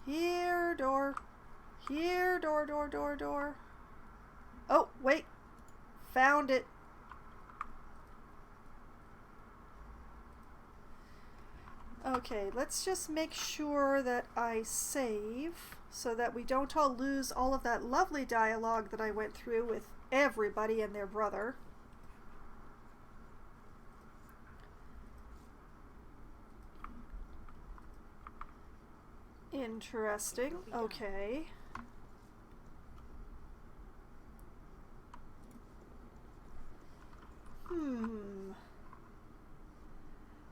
Here, door. Here, door. Oh, wait. Found it. Okay, let's just make sure that I save so that we don't all lose all of that lovely dialogue that I went through with everybody and their brother. Interesting. Okay.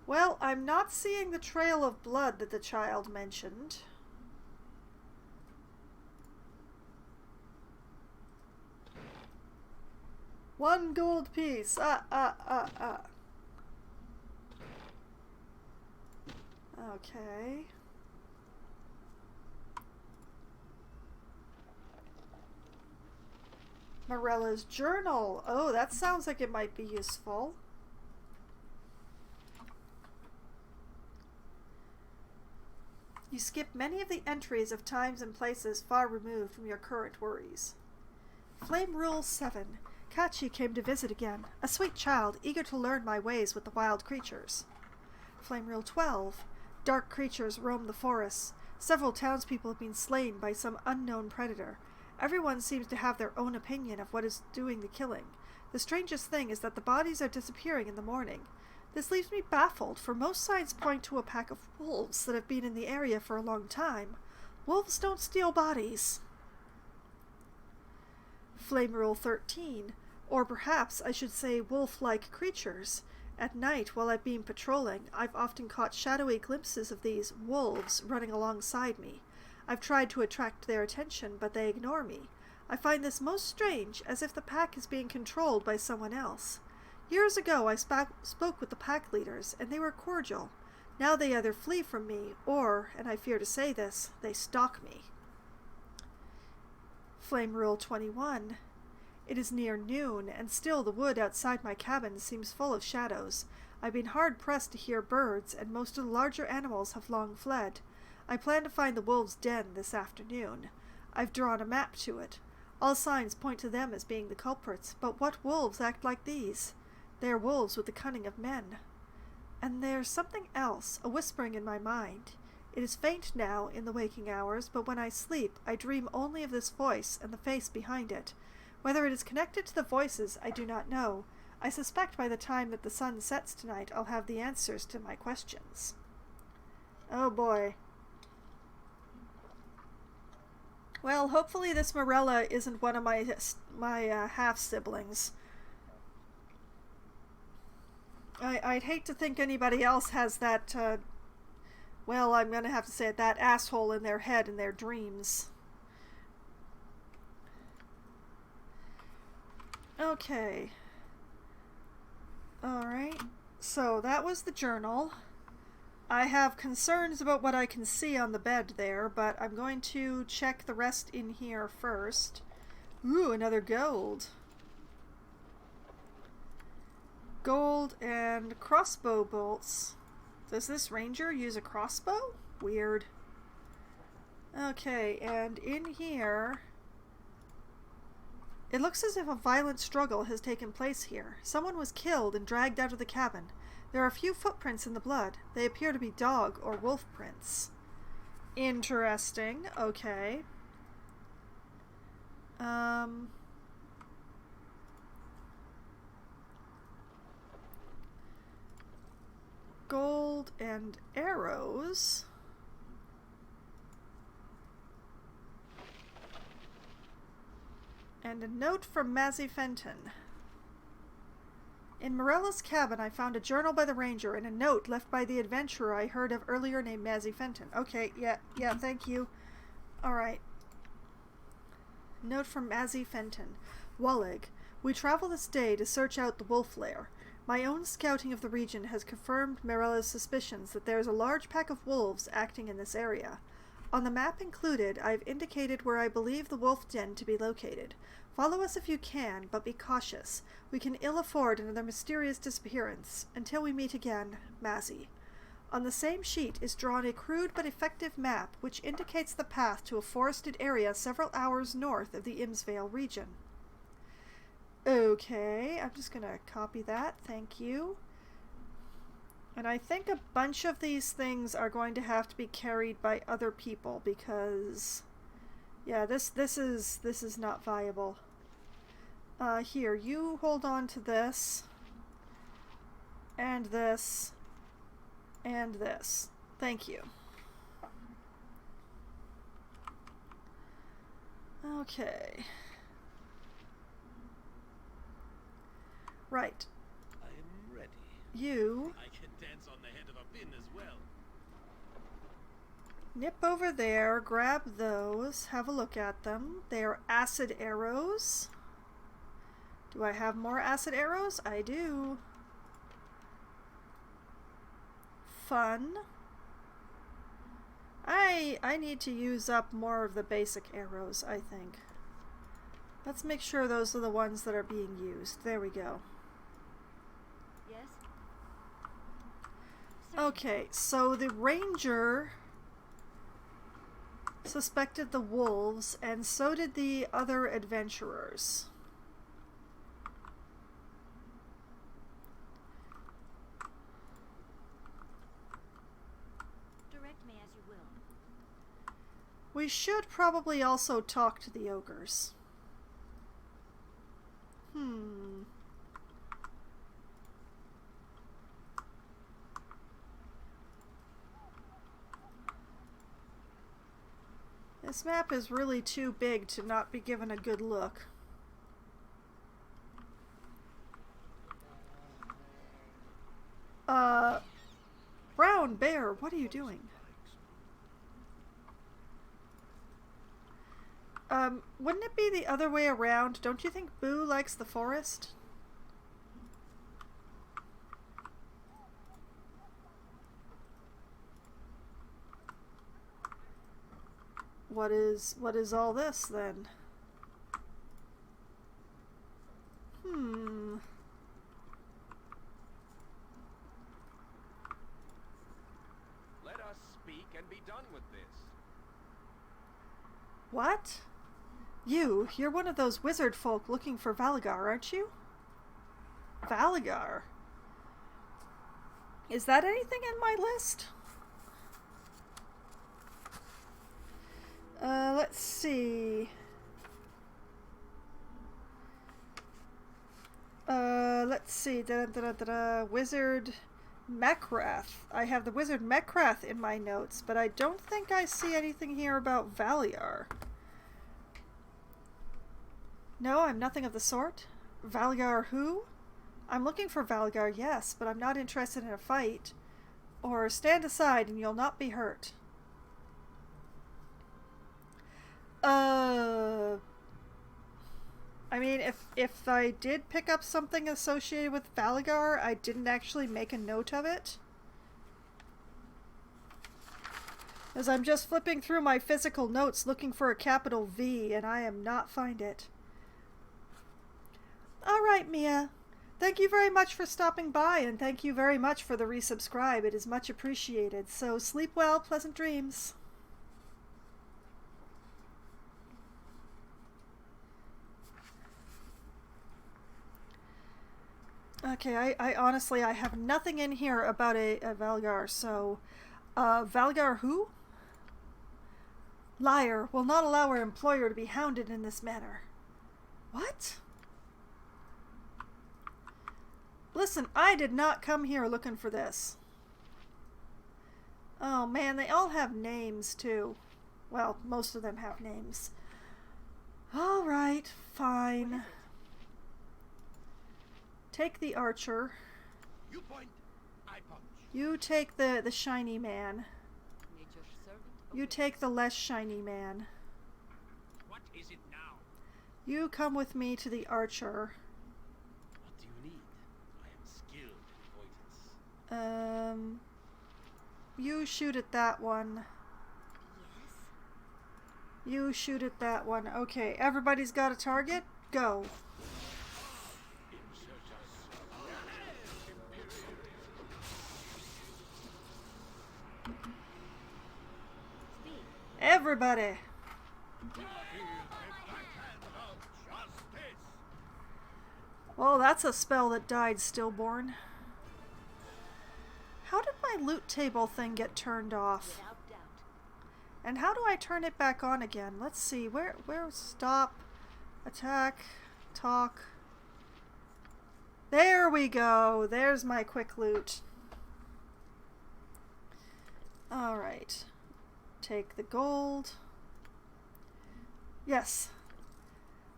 Well, I'm not seeing the trail of blood that the child mentioned. One gold piece. Okay. Morella's journal. Oh, that sounds like it might be useful. You skip many of the entries of times and places far removed from your current worries. Flame Rule 7. Kachi came to visit again, a sweet child eager to learn my ways with the wild creatures. Flame Rule 12. Dark creatures roam the forests. Several townspeople have been slain by some unknown predator. Everyone seems to have their own opinion of what is doing the killing. The strangest thing is that the bodies are disappearing in the morning. This leaves me baffled, for most signs point to a pack of wolves that have been in the area for a long time. Wolves don't steal bodies. Flame Rule 13. Or perhaps I should say wolf-like creatures. At night, while I've been patrolling, I've often caught shadowy glimpses of these wolves running alongside me. I've tried to attract their attention, but they ignore me. I find this most strange, as if the pack is being controlled by someone else. Years ago, I spoke with the pack leaders, and they were cordial. Now they either flee from me, or, and I fear to say this, they stalk me. Flame Rule 21. It is near noon, and still the wood outside my cabin seems full of shadows. I've been hard-pressed to hear birds, and most of the larger animals have long fled. I plan to find the wolves' den this afternoon. I've drawn a map to it. All signs point to them as being the culprits, but what wolves act like these? They are wolves with the cunning of men. And there's something else, a whispering in my mind. It is faint now in the waking hours, but when I sleep, I dream only of this voice and the face behind it. Whether it is connected to the voices, I do not know. I suspect by the time that the sun sets tonight, I'll have the answers to my questions. Oh boy. Well, hopefully this Morella isn't one of my half-siblings. I'd hate to think anybody else has that, well, I'm going to have to say it, that asshole in their head in their dreams. Okay. Alright. So, that was the journal. I have concerns about what I can see on the bed there, but I'm going to check the rest in here first. Ooh, another gold. Gold and crossbow bolts. Does this ranger use a crossbow? Weird. Okay, and in here, it looks as if a violent struggle has taken place here. Someone was killed and dragged out of the cabin. There are a few footprints in the blood. They appear to be dog or wolf prints. Interesting. Okay. Gold and arrows. And a note from Mazzy Fenton. In Morella's cabin, I found a journal by the ranger and a note left by the adventurer I heard of earlier named Mazzy Fenton. Okay, yeah, thank you. Alright. Note from Mazzy Fenton. Wallig. We travel this day to search out the wolf lair. My own scouting of the region has confirmed Morella's suspicions that there is a large pack of wolves acting in this area. On the map included, I have indicated where I believe the wolf den to be located. Follow us if you can, but be cautious. We can ill afford another mysterious disappearance. Until we meet again, Mazzy. On the same sheet is drawn a crude but effective map which indicates the path to a forested area several hours north of the Imsvale region. Okay, I'm just going to copy that. Thank you. And I think a bunch of these things are going to have to be carried by other people because, yeah, this is not viable. Here, you hold on to this, and this, and this. Thank you. Okay. Right. I am ready. You I can dance on the head of a pin as well. nip over there, grab those, have a look at them. They are acid arrows. Do I have more acid arrows? I do. Fun. I need to use up more of the basic arrows, I think. Let's make sure those are the ones that are being used. There we go. Yes? Okay, so the ranger suspected the wolves, and so did the other adventurers. Direct me as you will. We should probably also talk to the ogres. This map is really too big to not be given a good look. Brown Bear, what are you doing? Wouldn't it be the other way around? Don't you think Boo likes the forest? What is all this then? Let us speak and be done with this. What? You're one of those wizard folk looking for Valgar, aren't you? Valgar? Is that anything in my list? Let's see. Let's see. Wizard Mekrath. I have the Wizard Mekrath in my notes, but I don't think I see anything here about Valiar. No, I'm nothing of the sort. Valgar who? I'm looking for Valgar, yes, but I'm not interested in a fight. Or stand aside and you'll not be hurt. I mean, if I did pick up something associated with Valgar, I didn't actually make a note of it. As I'm just flipping through my physical notes looking for a capital V, and I am not find it. Alright, Mia. Thank you very much for stopping by, and thank you very much for the resubscribe. It is much appreciated. So sleep well, pleasant dreams. Okay, I honestly, I have nothing in here about a Valgar, so... Valgar who? Liar, will not allow her employer to be hounded in this manner. What? Listen, I did not come here looking for this. Oh man, they all have names too. Well, most of them have names. Alright, fine. Take the archer. You point, I punch. You take the shiny man. You take the less shiny man. What is it now? You come with me to the archer. What do you need? I am skilled in avoidance. You shoot at that one. Yes. You shoot at that one. Okay, everybody's got a target? Go. Everybody! Well, that's a spell that died stillborn. How did my loot table thing get turned off? Without doubt. And how do I turn it back on again? Let's see. Where stop, attack, talk. There we go. There's my quick loot. Alright. Take the gold. Yes.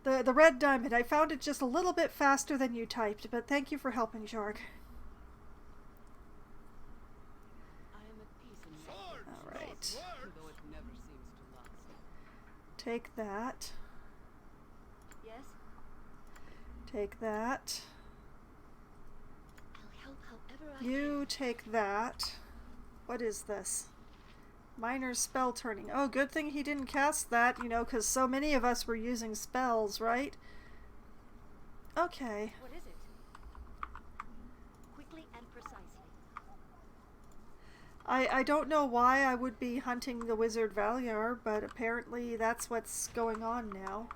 The red diamond. I found it just a little bit faster than you typed, but thank you for helping, Jorg. Alright. Take that. Yes. Take that. I'll help however I You take that. What is this? Minor spell turning. Oh, good thing he didn't cast that, you know, because so many of us were using spells, right? Okay. What is it? Quickly and precisely. I don't know why I would be hunting the wizard Valier, but apparently that's what's going on now.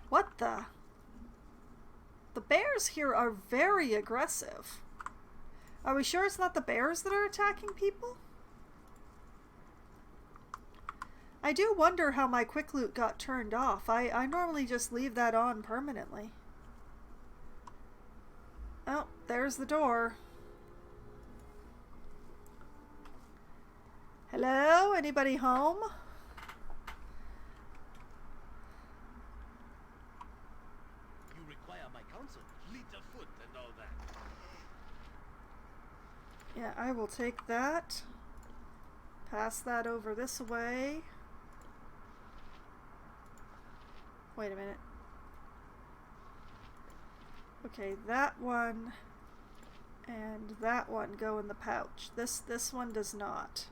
What the? The bears here are very aggressive. Are we sure it's not the bears that are attacking people? I do wonder how my quick loot got turned off. I normally just leave that on permanently. Oh, there's the door. Hello? Anybody home? You require my counsel, fleet of foot and all that. Yeah, I will take that. Pass that over this way. Wait a minute. Okay, that one and that one go in the pouch. This one does not.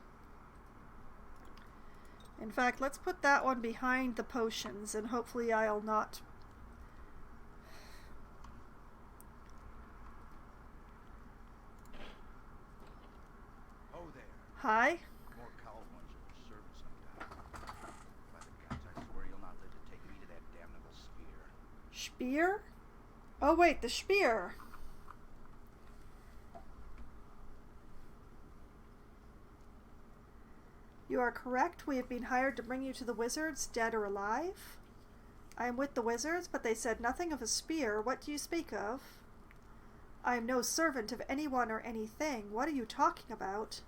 In fact, let's put that one behind the potions and hopefully I'll not... Oh there. Hi? More cowl ones are for service, no doubt. By the gods, I swear you'll not live to take me to that damnable spear. Spear? Oh wait, the spear. You are correct. We have been hired to bring you to the wizards, dead or alive. I am with the wizards, but they said nothing of a spear. What do you speak of? I am no servant of anyone or anything. What are you talking about?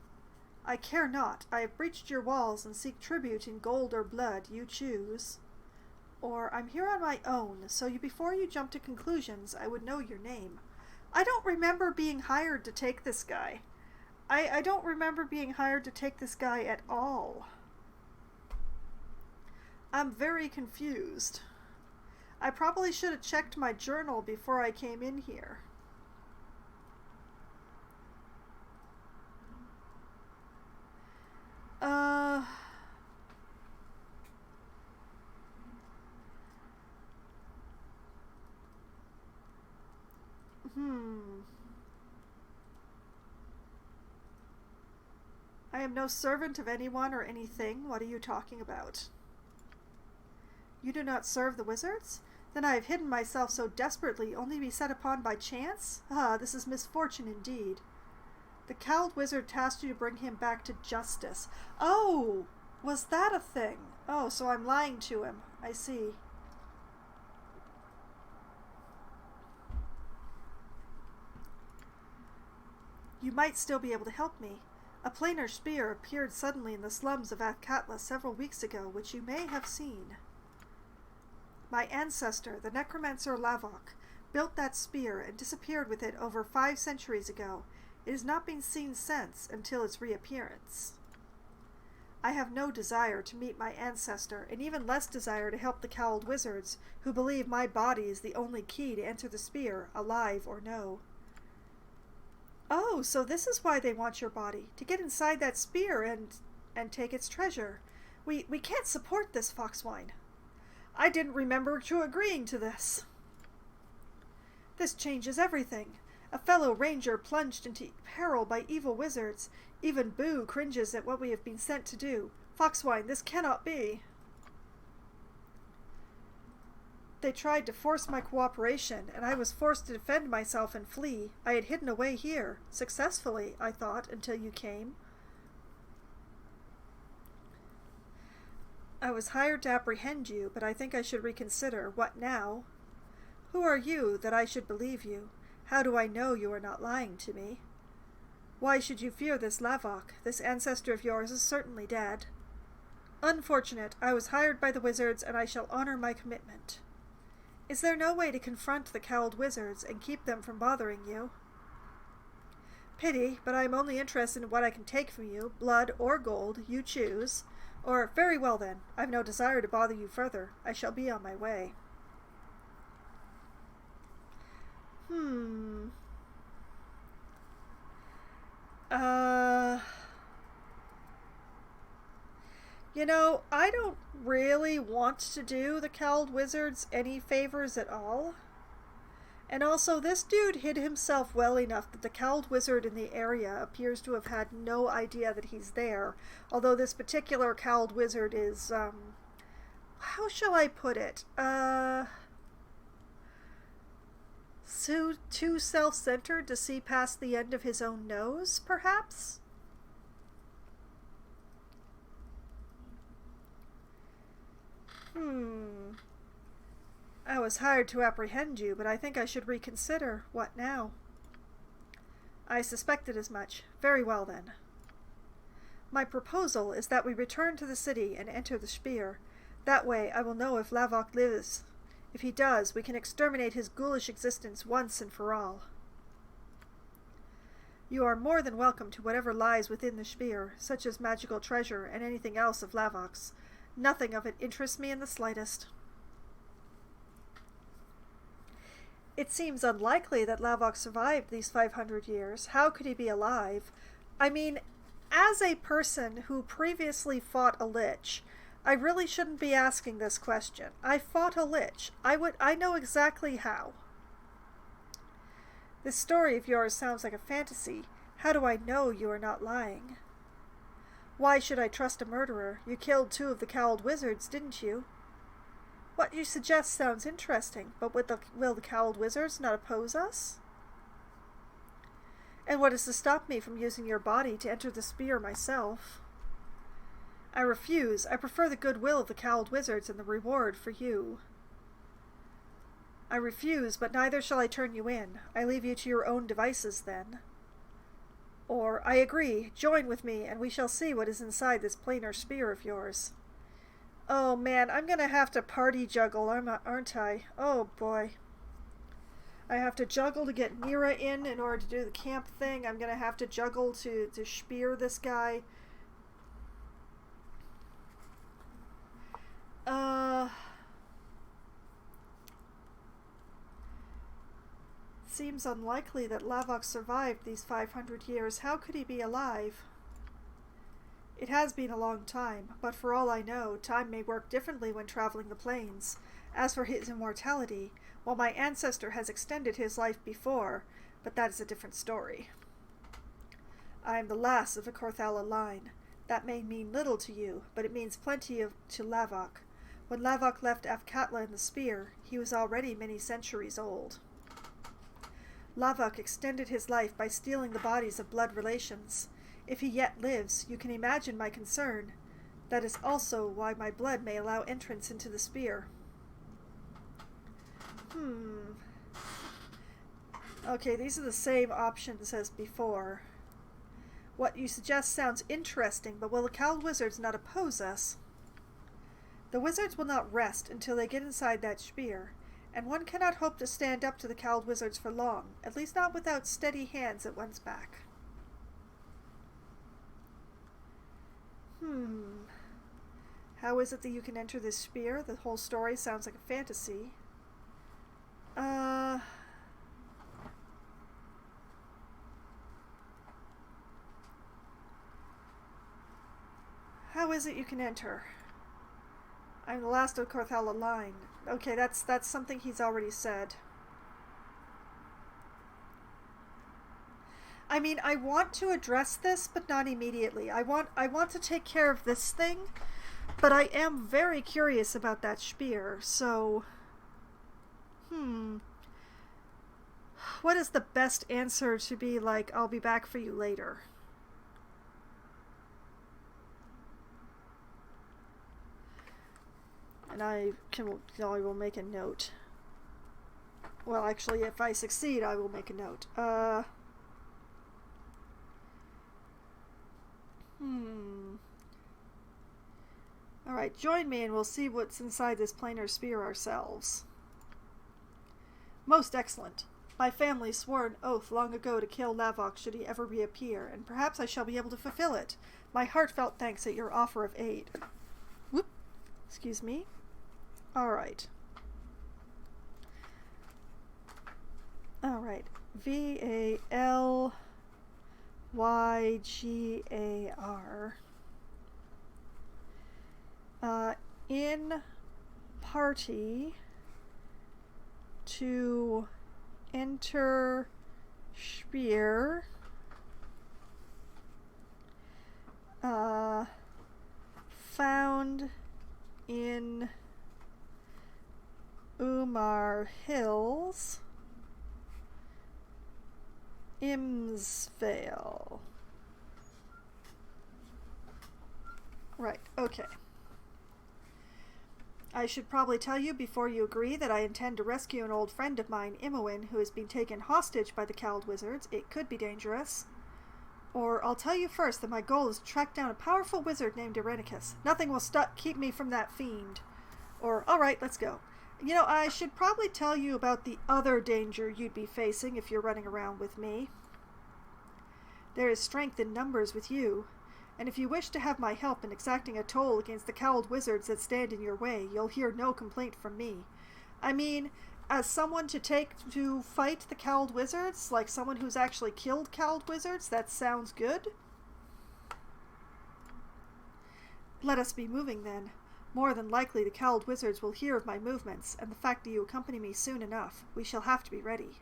I care not. I have breached your walls and seek tribute in gold or blood. You choose. Or, I'm here on my own, so before you jump to conclusions, I would know your name. I don't remember being hired to take this guy. I don't remember being hired to take this guy at all. I'm very confused. I probably should have checked my journal before I came in here. I am no servant of anyone or anything. What are you talking about? You do not serve the wizards? Then I have hidden myself so desperately only to be set upon by chance? Ah, this is misfortune indeed. The cowled wizard tasked you to bring him back to justice. Oh, was that a thing? Oh, so I'm lying to him. I see. You might still be able to help me. A planar spear appeared suddenly in the slums of Athkatla several weeks ago, which you may have seen. My ancestor, the necromancer Lavok, built that spear and disappeared with it over 5 centuries ago. It has not been seen since until its reappearance. I have no desire to meet my ancestor, and even less desire to help the cowled wizards, who believe my body is the only key to enter the spear, alive or no. Oh, so this is why they want your body, to get inside that spear and take its treasure. We can't support this, Foxwine. I didn't remember to agreeing to this. This changes everything. A fellow ranger plunged into peril by evil wizards. Even Boo cringes at what we have been sent to do. Foxwine, this cannot be. They tried to force my cooperation, and I was forced to defend myself and flee. I had hidden away here. Successfully, I thought, until you came. I was hired to apprehend you, but I think I should reconsider. What now? Who are you that I should believe you? How do I know you are not lying to me? Why should you fear this Lavok? This ancestor of yours is certainly dead. Unfortunate, I was hired by the wizards, and I shall honor my commitment. Is there no way to confront the cowled wizards and keep them from bothering you? Pity, but I am only interested in what I can take from you, blood or gold, you choose. Or, very well then, I've no desire to bother you further. I shall be on my way. You know, I don't really want to do the cowled wizards any favors at all. And also, this dude hid himself well enough that the cowled wizard in the area appears to have had no idea that he's there. Although this particular cowled wizard is, how shall I put it? So too self-centered to see past the end of his own nose, perhaps? I was hired to apprehend you, but I think I should reconsider. What now? I suspected as much. Very well, then. My proposal is that we return to the city and enter the Spear. That way I will know if Lavok lives. If he does, we can exterminate his ghoulish existence once and for all. You are more than welcome to whatever lies within the Spear, such as magical treasure and anything else of Lavok's. Nothing of it interests me in the slightest. It seems unlikely that Lavok survived these 500 years. How could he be alive? I mean, as a person who previously fought a lich, I really shouldn't be asking this question. I fought a lich. I know exactly how. This story of yours sounds like a fantasy. How do I know you are not lying? Why should I trust a murderer? You killed 2 of the cowled wizards, didn't you? What you suggest sounds interesting, but will the cowled wizards not oppose us? And what is to stop me from using your body to enter the Spear myself? I refuse. I prefer the goodwill of the cowled wizards and the reward for you. I refuse, but neither shall I turn you in. I leave you to your own devices, then. Or, I agree. Join with me, and we shall see what is inside this planar spear of yours. Oh, man, I'm gonna have to party juggle, aren't I? Oh, boy. I have to juggle to get Nira in order to do the camp thing. I'm gonna have to juggle to spear this guy. Seems unlikely that Lavok survived these 500 years. How could he be alive? It has been a long time, but for all I know, time may work differently when traveling the plains. As for his immortality, well, my ancestor has extended his life before, but that is a different story. I am the last of the Korthala line. That may mean little to you, but it means plenty to Lavok. When Lavok left Afkatla in the Spear, he was already many centuries old. Lavok extended his life by stealing the bodies of blood relations. If he yet lives, you can imagine my concern. That is also why my blood may allow entrance into the Spear. Okay, these are the same options as before. What you suggest sounds interesting, but will the cowled wizards not oppose us? The wizards will not rest until they get inside that Spear, and one cannot hope to stand up to the cowled wizards for long, at least not without steady hands at one's back. How is it that you can enter this Spear? The whole story sounds like a fantasy. How is it you can enter? I'm the last of Korthala line. Okay, that's something he's already said. I mean, I want to address this, but not immediately. I want to take care of this thing, but I am very curious about that Spear, so... What is the best answer to be like, I'll be back for you later? And I will make a note. Well, actually, if I succeed, I will make a note. Alright, join me and we'll see what's inside this planar spear ourselves. Most excellent. My family swore an oath long ago to kill Lavok should he ever reappear, and perhaps I shall be able to fulfill it. My heartfelt thanks at your offer of aid. Whoop. Excuse me. Alright. Alright. VALYGAR. In party to enter Spear. Found in Umar Hills, Imsvale. Right, okay. I should probably tell you before you agree that I intend to rescue an old friend of mine, Imoen, who has been taken hostage by the Cowled Wizards. It could be dangerous. Or I'll tell you first that my goal is to track down a powerful wizard named Irenicus. Nothing will keep me from that fiend. Or, alright, let's go. You know, I should probably tell you about the other danger you'd be facing if you're running around with me. There is strength in numbers with you, and if you wish to have my help in exacting a toll against the Cowled Wizards that stand in your way, you'll hear no complaint from me. I mean, as someone to fight the Cowled Wizards, like someone who's actually killed Cowled Wizards, that sounds good. Let us be moving then. More than likely the Cowled Wizards will hear of my movements, and the fact that you accompany me soon enough. We shall have to be ready.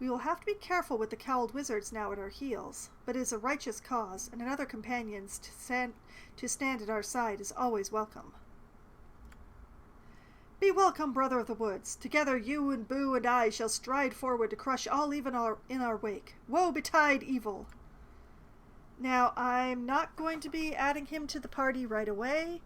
We will have to be careful with the Cowled Wizards now at our heels, but it is a righteous cause, and another companion to stand at our side is always welcome. Be welcome, brother of the woods. Together you and Boo and I shall stride forward to crush all evil in our wake. Woe betide evil! Now, I'm not going to be adding him to the party right away.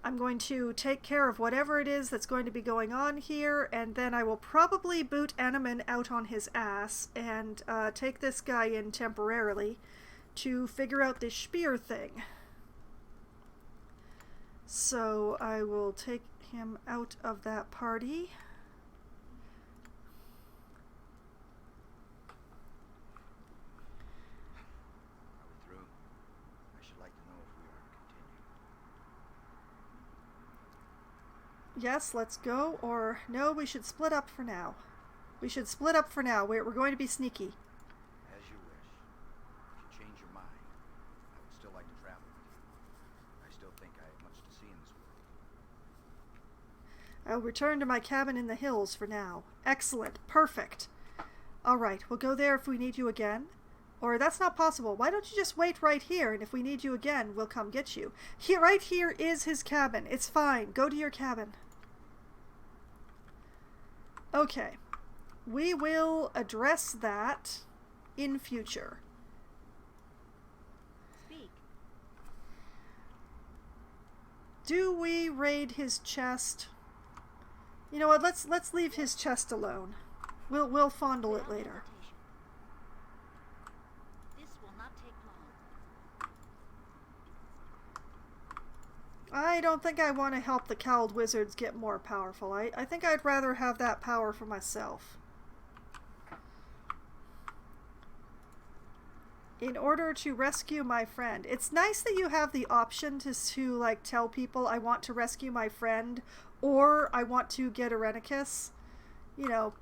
I'm going to take care of whatever it is that's going to be going on here, and then I will probably boot Animan out on his ass and take this guy in temporarily to figure out this spear thing. So I will take him out of that party. Are we through? I should like to know if we are continuing. Yes, let's go, or no, we should split up for now. We should split up for now. We're going to be sneaky. As you wish. If you change your mind, I would still like to travel with you. I still think I have much to see in this world. I'll return to my cabin in the hills for now. Excellent. Perfect. All right, we'll go there if we need you again. Or that's not possible. Why don't you just wait right here, and if we need you again, we'll come get you. Right here is his cabin. It's fine. Go to your cabin. Okay. We will address that in future. Speak. Do we raid his chest? You know what? Let's leave his chest alone. We'll fondle it later. This will not take long. I don't think I want to help the Cowled Wizards get more powerful. I think I'd rather have that power for myself. In order to rescue my friend. It's nice that you have the option to like tell people I want to rescue my friend or I want to get Irenicus. You know,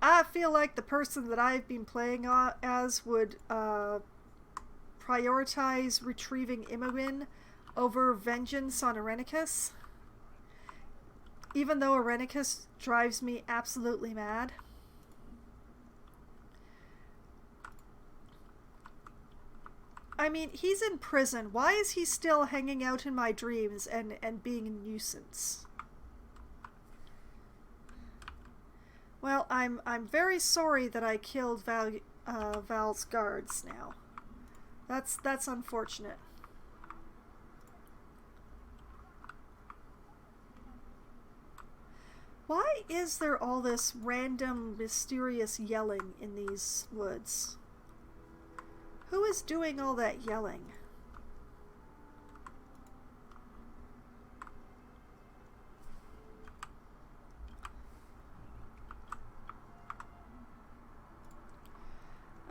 I feel like the person that I've been playing as would prioritize retrieving Imoen over vengeance on Irenicus. Even though Irenicus drives me absolutely mad. I mean, he's in prison. Why is he still hanging out in my dreams and being a nuisance? Well, I'm very sorry that I killed Val's guards now. That's unfortunate. Why is there all this random, mysterious yelling in these woods? Who is doing all that yelling?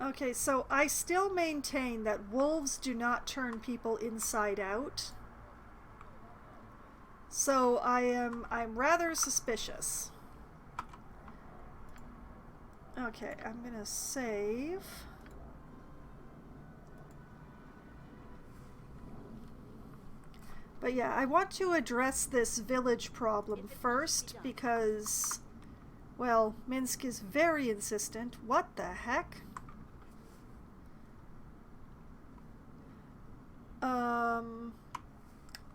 Okay, so I still maintain that wolves do not turn people inside out. So I'm rather suspicious. Okay, I'm gonna save. But yeah, I want to address this village problem first because, well, Minsk is very insistent. What the heck?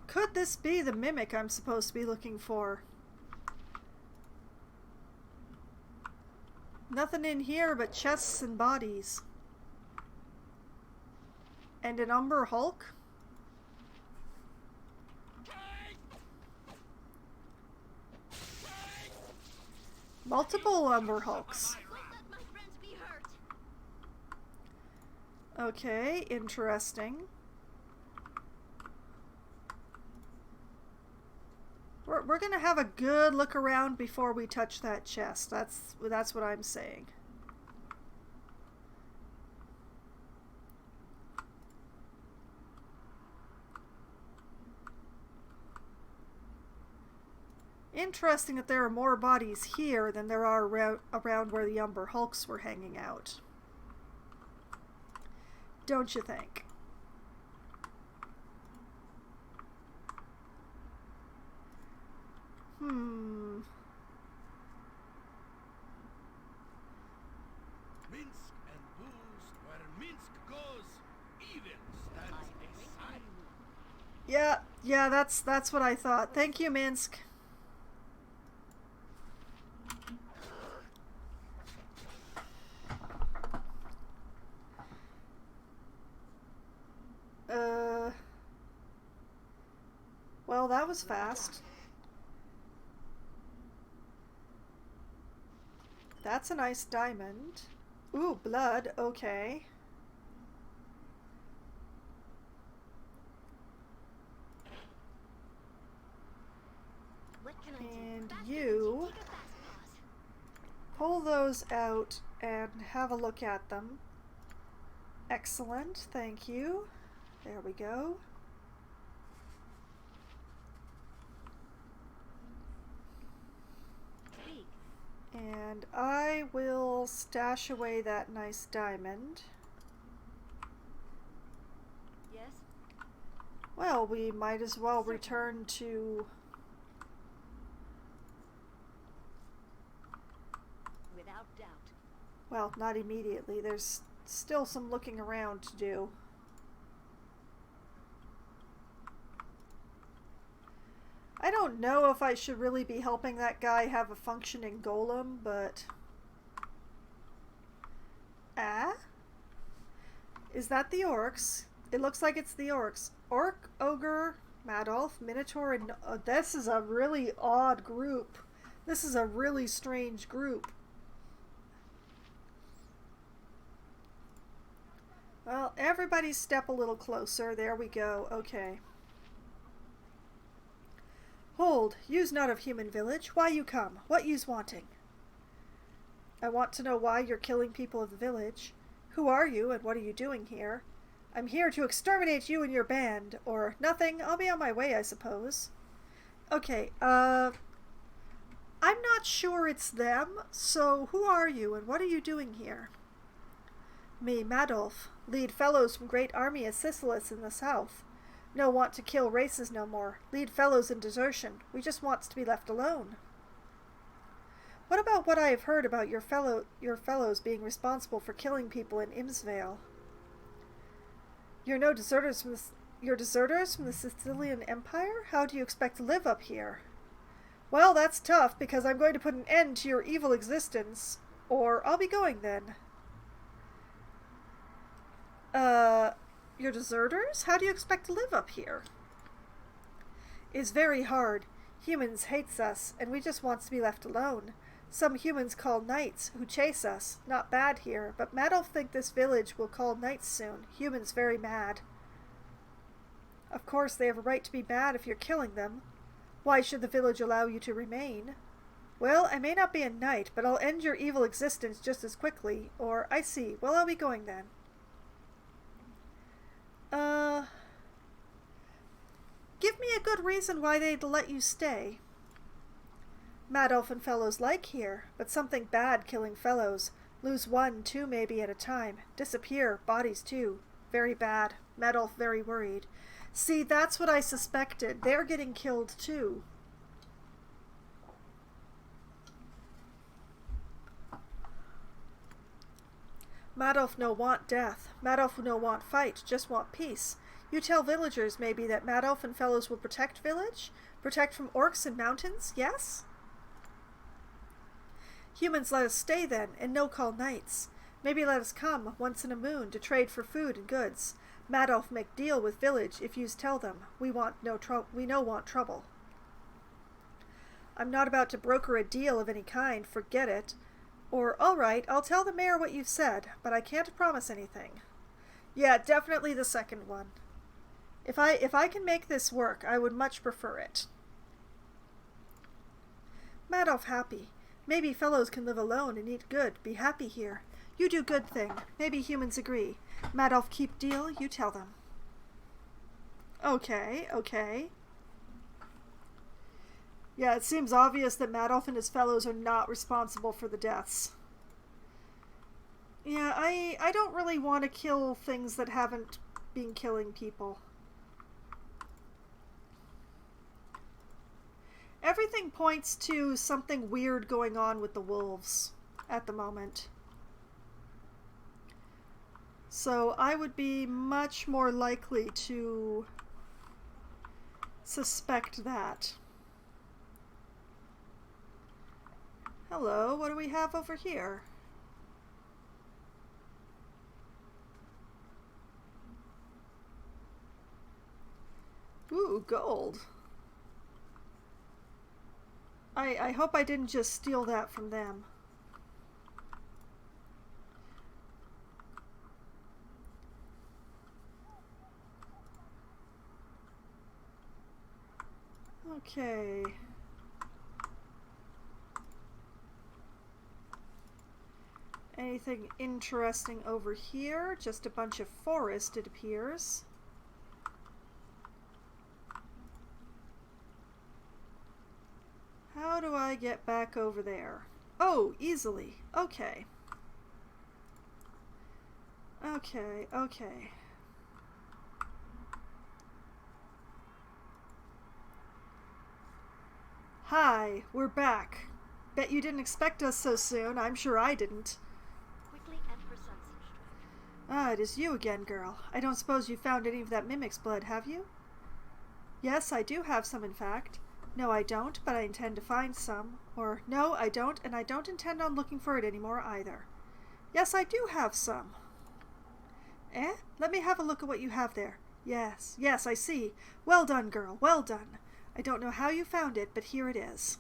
Could this be the mimic I'm supposed to be looking for? Nothing in here but chests and bodies. And an Umber Hulk? Multiple Umber Hulks. Okay, interesting. We're gonna have a good look around before we touch that chest. That's what I'm saying. Interesting that there are more bodies here than there are around where the Umber Hulks were hanging out. Don't you think? Minsk and booze, where Minsk goes, evil stands aside. Yeah, that's what I thought. Thank you, Minsk. Well, that was fast. That's a nice diamond. Ooh, blood, okay. And you pull those out and have a look at them. Excellent, thank you. There we go. And I will stash away that nice diamond. Yes? Well, we might as well return to... Without doubt. Well, not immediately. There's still some looking around to do. I don't know if I should really be helping that guy have a functioning golem, but... Is that the orcs? It looks like it's the orcs. Orc, ogre, Madolf, Minotaur, and... this is a really odd group. This is a really strange group. Well, everybody step a little closer. There we go. Okay. Hold, you's not of human village. Why you come? What you's wanting? I want to know why you're killing people of the village. Who are you and what are you doing here? I'm here to exterminate you and your band. Or nothing, I'll be on my way, I suppose. Okay, I'm not sure it's them, so who are you and what are you doing here? Me, Madolf, lead fellows from great army of Sicilis in the south. No want to kill races no more. Lead fellows in desertion. We just wants to be left alone. What about what I have heard about your fellows being responsible for killing people in Imsvale? You're deserters from the Sicilian Empire? How do you expect to live up here? Well, that's tough because I'm going to put an end to your evil existence, or I'll be going then. You're deserters? How do you expect to live up here? It's very hard. Humans hates us, and we just wants to be left alone. Some humans call knights, who chase us. Not bad here, but Madolf think this village will call knights soon. Humans very mad. Of course, they have a right to be mad if you're killing them. Why should the village allow you to remain? Well, I may not be a knight, but I'll end your evil existence just as quickly. Or, I see. Well, I'll be going then. Give me a good reason why they'd let you stay. Madolf and fellows like here, but something bad killing fellows. Lose one, two maybe at a time. Disappear, bodies too. Very bad. Madolf very worried. See, that's what I suspected. They're getting killed too. Madolf no want death. Madolf no want fight, just want peace. You tell villagers, maybe, that Madolf and fellows will protect village? Protect from orcs and mountains, yes? Humans let us stay then, and no call nights. Maybe let us come, once in a moon, to trade for food and goods. Madolf make deal with village, if yous tell them. We no want trouble. I'm not about to broker a deal of any kind, forget it. Or, all right, I'll tell the mayor what you've said, but I can't promise anything. Yeah, definitely the second one. If I can make this work, I would much prefer it. Madolf happy. Maybe fellows can live alone and eat good, be happy here. You do good thing. Maybe humans agree. Madolf keep deal, you tell them. Okay, okay. Yeah, it seems obvious that Madolf and his fellows are not responsible for the deaths. Yeah, I don't really want to kill things that haven't been killing people. Everything points to something weird going on with the wolves at the moment. So I would be much more likely to suspect that. Hello, what do we have over here? Ooh, gold. I hope I didn't just steal that from them. Okay. Anything interesting over here? Just a bunch of forest, it appears. How do I get back over there? Oh, easily. Okay. Okay, okay. Hi, we're back. Bet you didn't expect us so soon. I'm sure I didn't. Quickly and for Sunset Strike. Ah, it is you again, girl. I don't suppose you found any of that mimic's blood, have you? Yes, I do have some, in fact. No, I don't, but I intend to find some. Or, no, I don't, and I don't intend on looking for it anymore either. Yes, I do have some. Eh? Let me have a look at what you have there. Yes, yes, I see. Well done, girl, well done. I don't know how you found it, but here it is.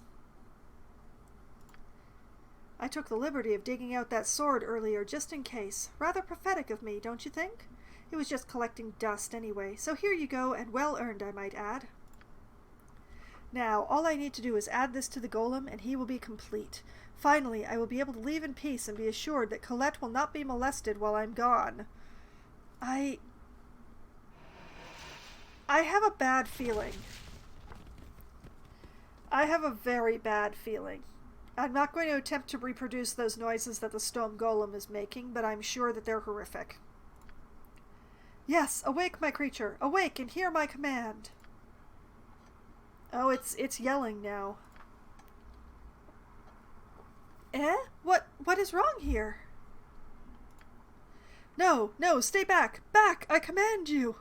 I took the liberty of digging out that sword earlier just in case. Rather prophetic of me, don't you think? It was just collecting dust anyway, so here you go, and well earned, I might add. Now, all I need to do is add this to the golem, and he will be complete. Finally, I will be able to leave in peace and be assured that Colette will not be molested while I'm gone. I have a bad feeling. I have a very bad feeling. I'm not going to attempt to reproduce those noises that the stone golem is making, but I'm sure that they're horrific. Yes, awake, my creature! Awake and hear my command! Oh, it's yelling now. Eh? What is wrong here? No, no, stay back! Back! I command you!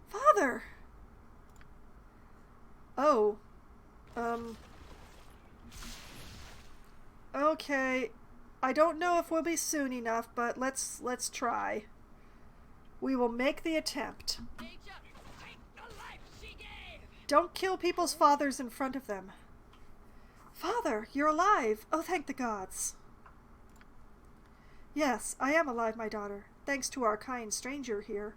Father! Oh. Okay. I don't know if we'll be soon enough, but let's try. We will make the attempt. Don't kill people's fathers in front of them. Father, you're alive! Oh, thank the gods. Yes, I am alive, my daughter, thanks to our kind stranger here.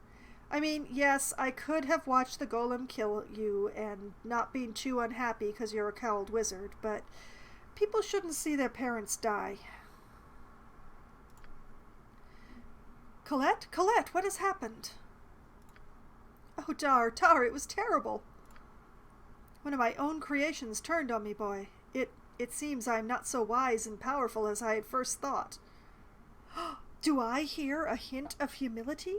I mean, yes, I could have watched the golem kill you and not been too unhappy because you're a cowled wizard, but people shouldn't see their parents die. Colette? Colette, what has happened? Oh, Dar, it was terrible. One of my own creations turned on me, boy. It seems I am not so wise and powerful as I had first thought. Do I hear a hint of humility?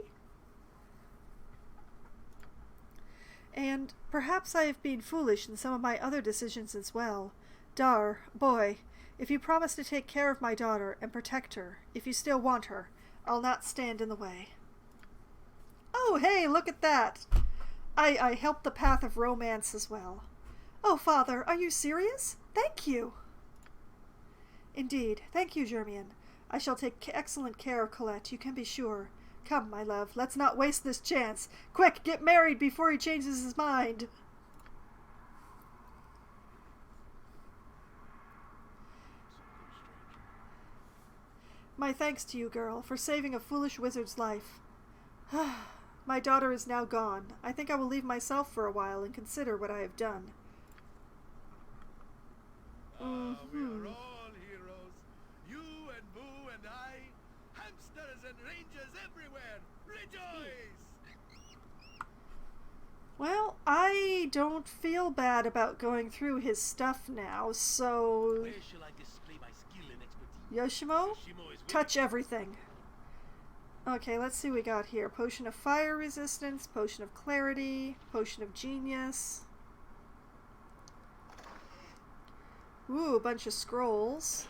And perhaps I have been foolish in some of my other decisions as well. Dar, boy, if you promise to take care of my daughter and protect her, if you still want her, I'll not stand in the way. Oh, hey, look at that! I helped the path of romance as well. Oh, Father, are you serious? Thank you! Indeed, thank you, Germian. I shall take excellent care of Colette, you can be sure. Come, my love, let's not waste this chance. Quick, get married before he changes his mind. My thanks to you, girl, for saving a foolish wizard's life. My daughter is now gone. I think I will leave myself for a while and consider what I have done. We are all heroes. You and Boo and I. Hamsters and rangers everywhere. Rejoice! Well, I don't feel bad about going through his stuff now, so... Where shall I display my skill and expertise? Yoshimo? Yoshimo is Touch everything. Okay, let's see what we got here. Potion of Fire Resistance, Potion of Clarity, Potion of Genius. Ooh, a bunch of scrolls.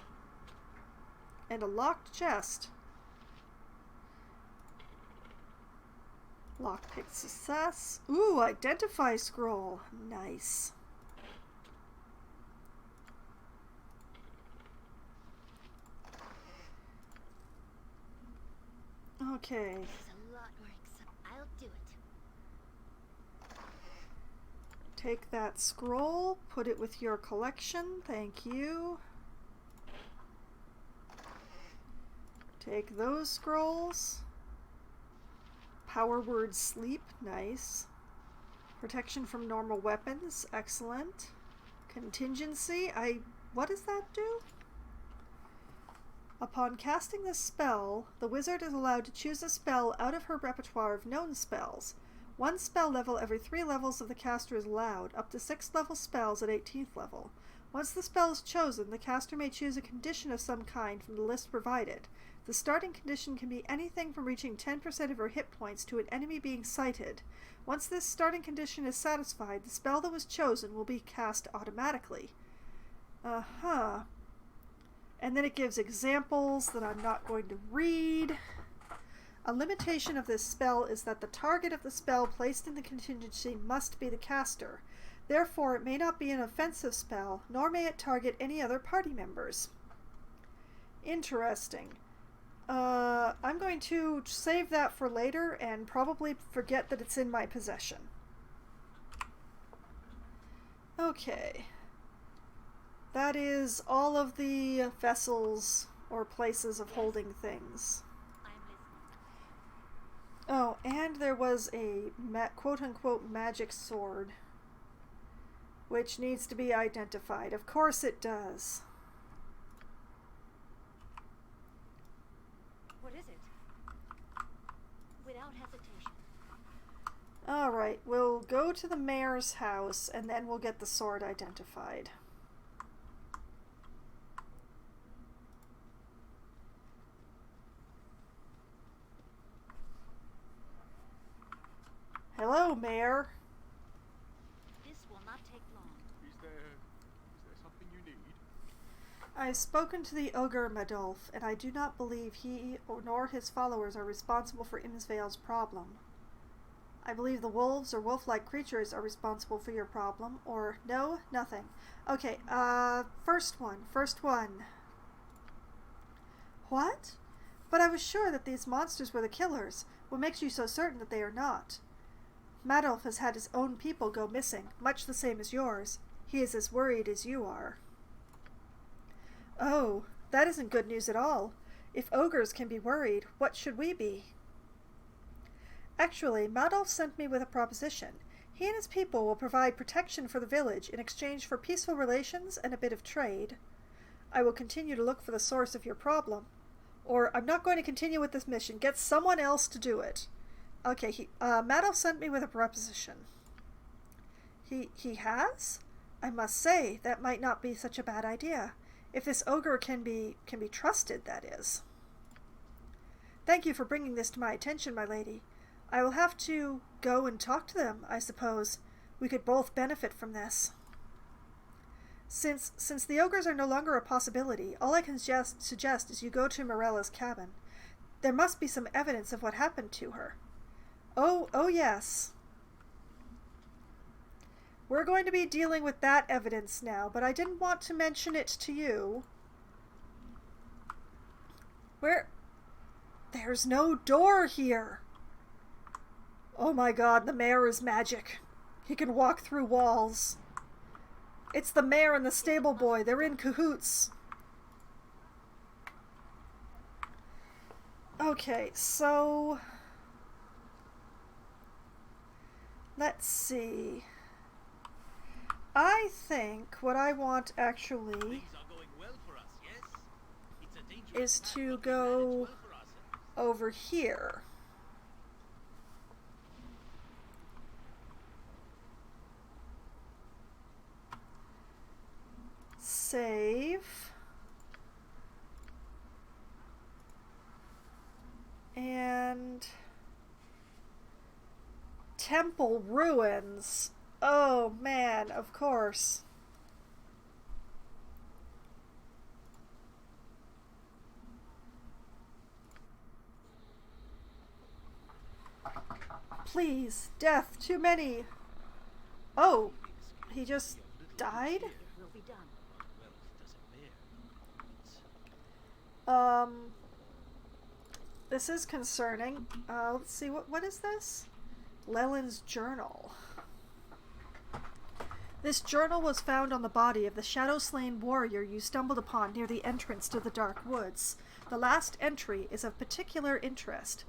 And a locked chest. Lockpick success. Ooh, Identify scroll. Nice. Okay. This is a lot more I'll do it. Take that scroll, put it with your collection. Thank you. Take those scrolls. Power word sleep. Nice. Protection from normal weapons. Excellent. Contingency. What does that do? Upon casting this spell, the wizard is allowed to choose a spell out of her repertoire of known spells. One spell level every 3 levels of the caster is allowed, up to 6 level spells at 18th level. Once the spell is chosen, the caster may choose a condition of some kind from the list provided. The starting condition can be anything from reaching 10% of her hit points to an enemy being sighted. Once this starting condition is satisfied, the spell that was chosen will be cast automatically. And then it gives examples that I'm not going to read. A limitation of this spell is that the target of the spell placed in the contingency must be the caster. Therefore, it may not be an offensive spell, nor may it target any other party members. Interesting. I'm going to save that for later and probably forget that it's in my possession. Okay. That is all of the vessels or places of holding things. I'm listening. Oh, and there was a quote-unquote magic sword, which needs to be identified. Of course it does. What is it? Without hesitation. Alright, we'll go to the mayor's house and then we'll get the sword identified. Hello, Mayor. This will not take long. Is there something you need? I've spoken to the ogre Madolf, and I do not believe he nor his followers are responsible for Imsvale's problem. I believe the wolves or wolf-like creatures are responsible for your problem, or no, nothing. Okay, first one. What? But I was sure that these monsters were the killers. What makes you so certain that they are not? Madolf has had his own people go missing, much the same as yours. He is as worried as you are. Oh, that isn't good news at all. If ogres can be worried, what should we be? Actually, Madolf sent me with a proposition. He and his people will provide protection for the village in exchange for peaceful relations and a bit of trade. I will continue to look for the source of your problem. Or, I'm not going to continue with this mission. Get someone else to do it. Okay, Madolf sent me with a proposition. He has? I must say, that might not be such a bad idea. If this ogre can be trusted, that is. Thank you for bringing this to my attention, my lady. I will have to go and talk to them, I suppose. We could both benefit from this. Since the ogres are no longer a possibility, all I can suggest is you go to Morella's cabin. There must be some evidence of what happened to her. Oh yes. We're going to be dealing with that evidence now, but I didn't want to mention it to you. There's no door here. Oh my god, the mayor is magic. He can walk through walls. It's the mayor and the stable boy. They're in cahoots. Okay, so let's see. I think what I want actually is to go over here. Save. And temple ruins. Oh man, of course. Please, death, too many. Oh, he just died? Will be done. This is concerning. Let's see, what is this? Leland's journal. This journal was found on the body of the shadow-slain warrior you stumbled upon near the entrance to the dark woods. The last entry is of particular interest.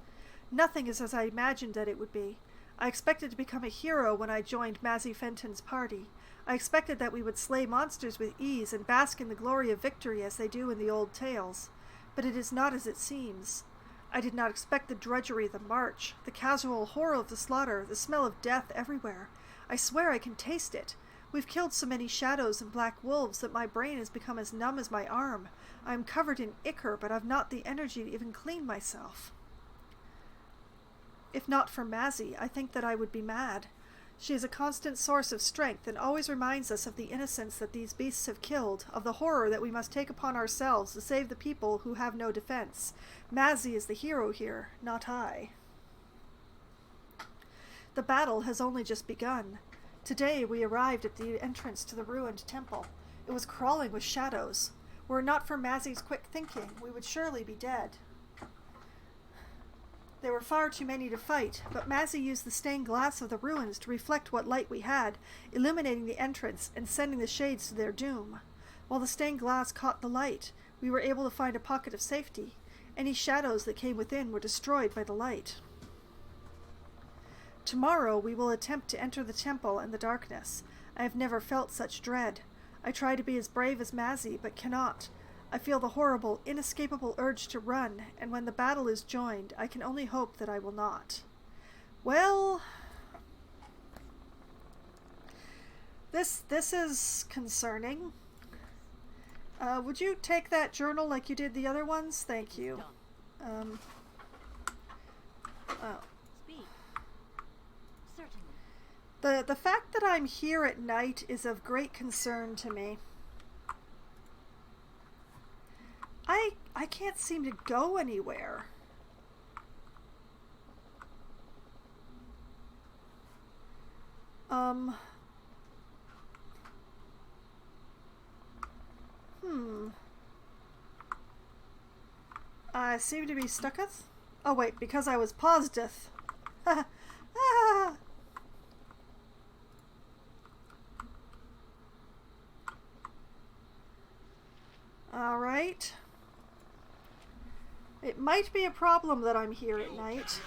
Nothing is as I imagined that it would be. I expected to become a hero when I joined Mazzy Fenton's party. I expected that we would slay monsters with ease and bask in the glory of victory as they do in the old tales. But it is not as it seems. I did not expect the drudgery of the march, the casual horror of the slaughter, the smell of death everywhere. I swear I can taste it. We've killed so many shadows and black wolves that my brain has become as numb as my arm. I am covered in ichor, but I've not the energy to even clean myself. If not for Mazzy, I think that I would be mad. She is a constant source of strength and always reminds us of the innocents that these beasts have killed, of the horror that we must take upon ourselves to save the people who have no defense. Mazzy is the hero here, not I. The battle has only just begun. Today we arrived at the entrance to the ruined temple. It was crawling with shadows. Were it not for Mazzy's quick thinking, we would surely be dead. There were far too many to fight, but Mazzy used the stained glass of the ruins to reflect what light we had, illuminating the entrance and sending the shades to their doom. While the stained glass caught the light, we were able to find a pocket of safety. Any shadows that came within were destroyed by the light. Tomorrow we will attempt to enter the temple in the darkness. I have never felt such dread. I try to be as brave as Mazzy, but cannot. I feel the horrible, inescapable urge to run, and when the battle is joined, I can only hope that I will not. Well, this is concerning. Would you take that journal like you did the other ones? Thank you. Oh. Speak. Certainly. The fact that I'm here at night is of great concern to me. I can't seem to go anywhere. I seem to be stucketh. Oh wait, because I was pausedeth. Alright. It might be a problem that I'm here at night.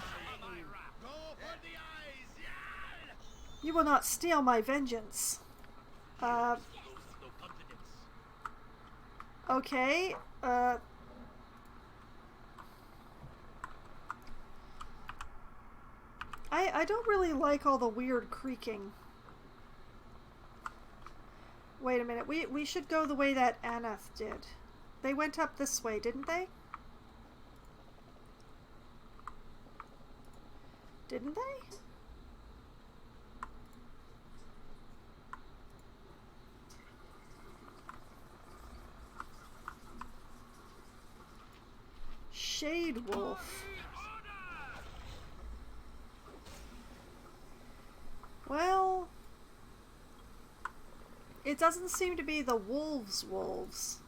You will not steal my vengeance. Okay. I don't really like all the weird creaking. Wait a minute. We should go the way that Anath did. They went up this way, didn't they? Didn't they? Shade wolf. Well, it doesn't seem to be the wolves.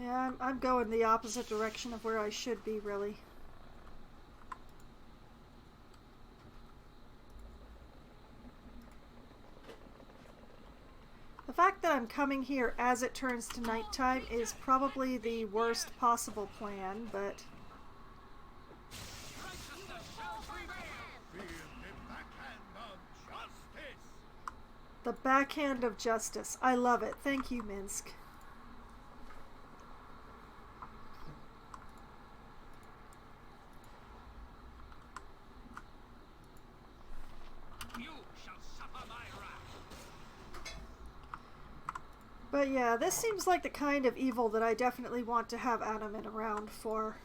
Yeah, I'm going the opposite direction of where I should be, really. The fact that I'm coming here as it turns to nighttime is probably the worst possible plan, but... The backhand of justice. I love it. Thank you, Minsk. But yeah, this seems like the kind of evil that I definitely want to have Animate around for.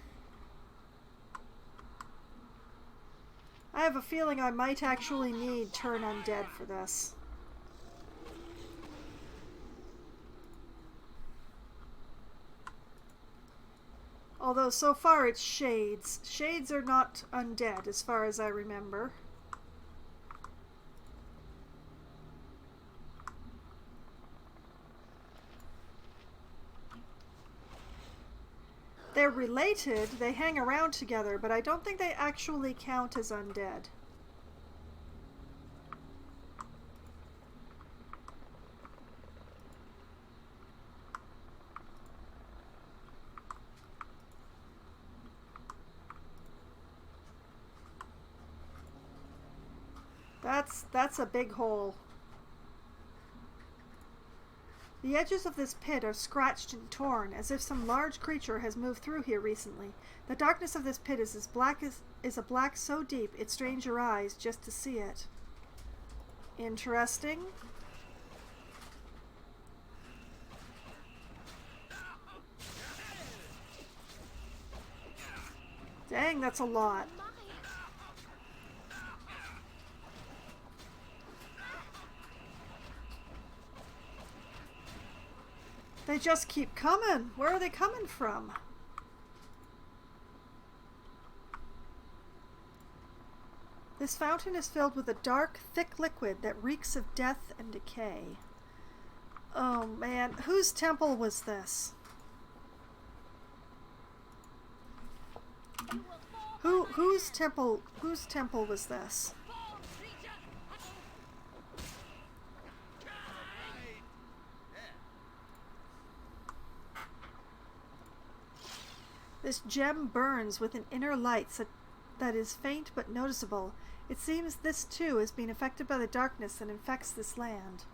I have a feeling I might actually need Turn Undead for this. Although so far it's Shades. Shades are not undead as far as I remember. They're related, they hang around together, but I don't think they actually count as undead. That's a big hole. The edges of this pit are scratched and torn, as if some large creature has moved through here recently. The darkness of this pit is a black so deep it strains your eyes just to see it. Interesting. Dang, that's a lot. They just keep coming. Where are they coming from? This fountain is filled with a dark, thick liquid that reeks of death and decay. Oh man, whose temple was this? Whose temple was this? This gem burns with an inner light that is faint but noticeable. It seems this too is being affected by the darkness that infects this land.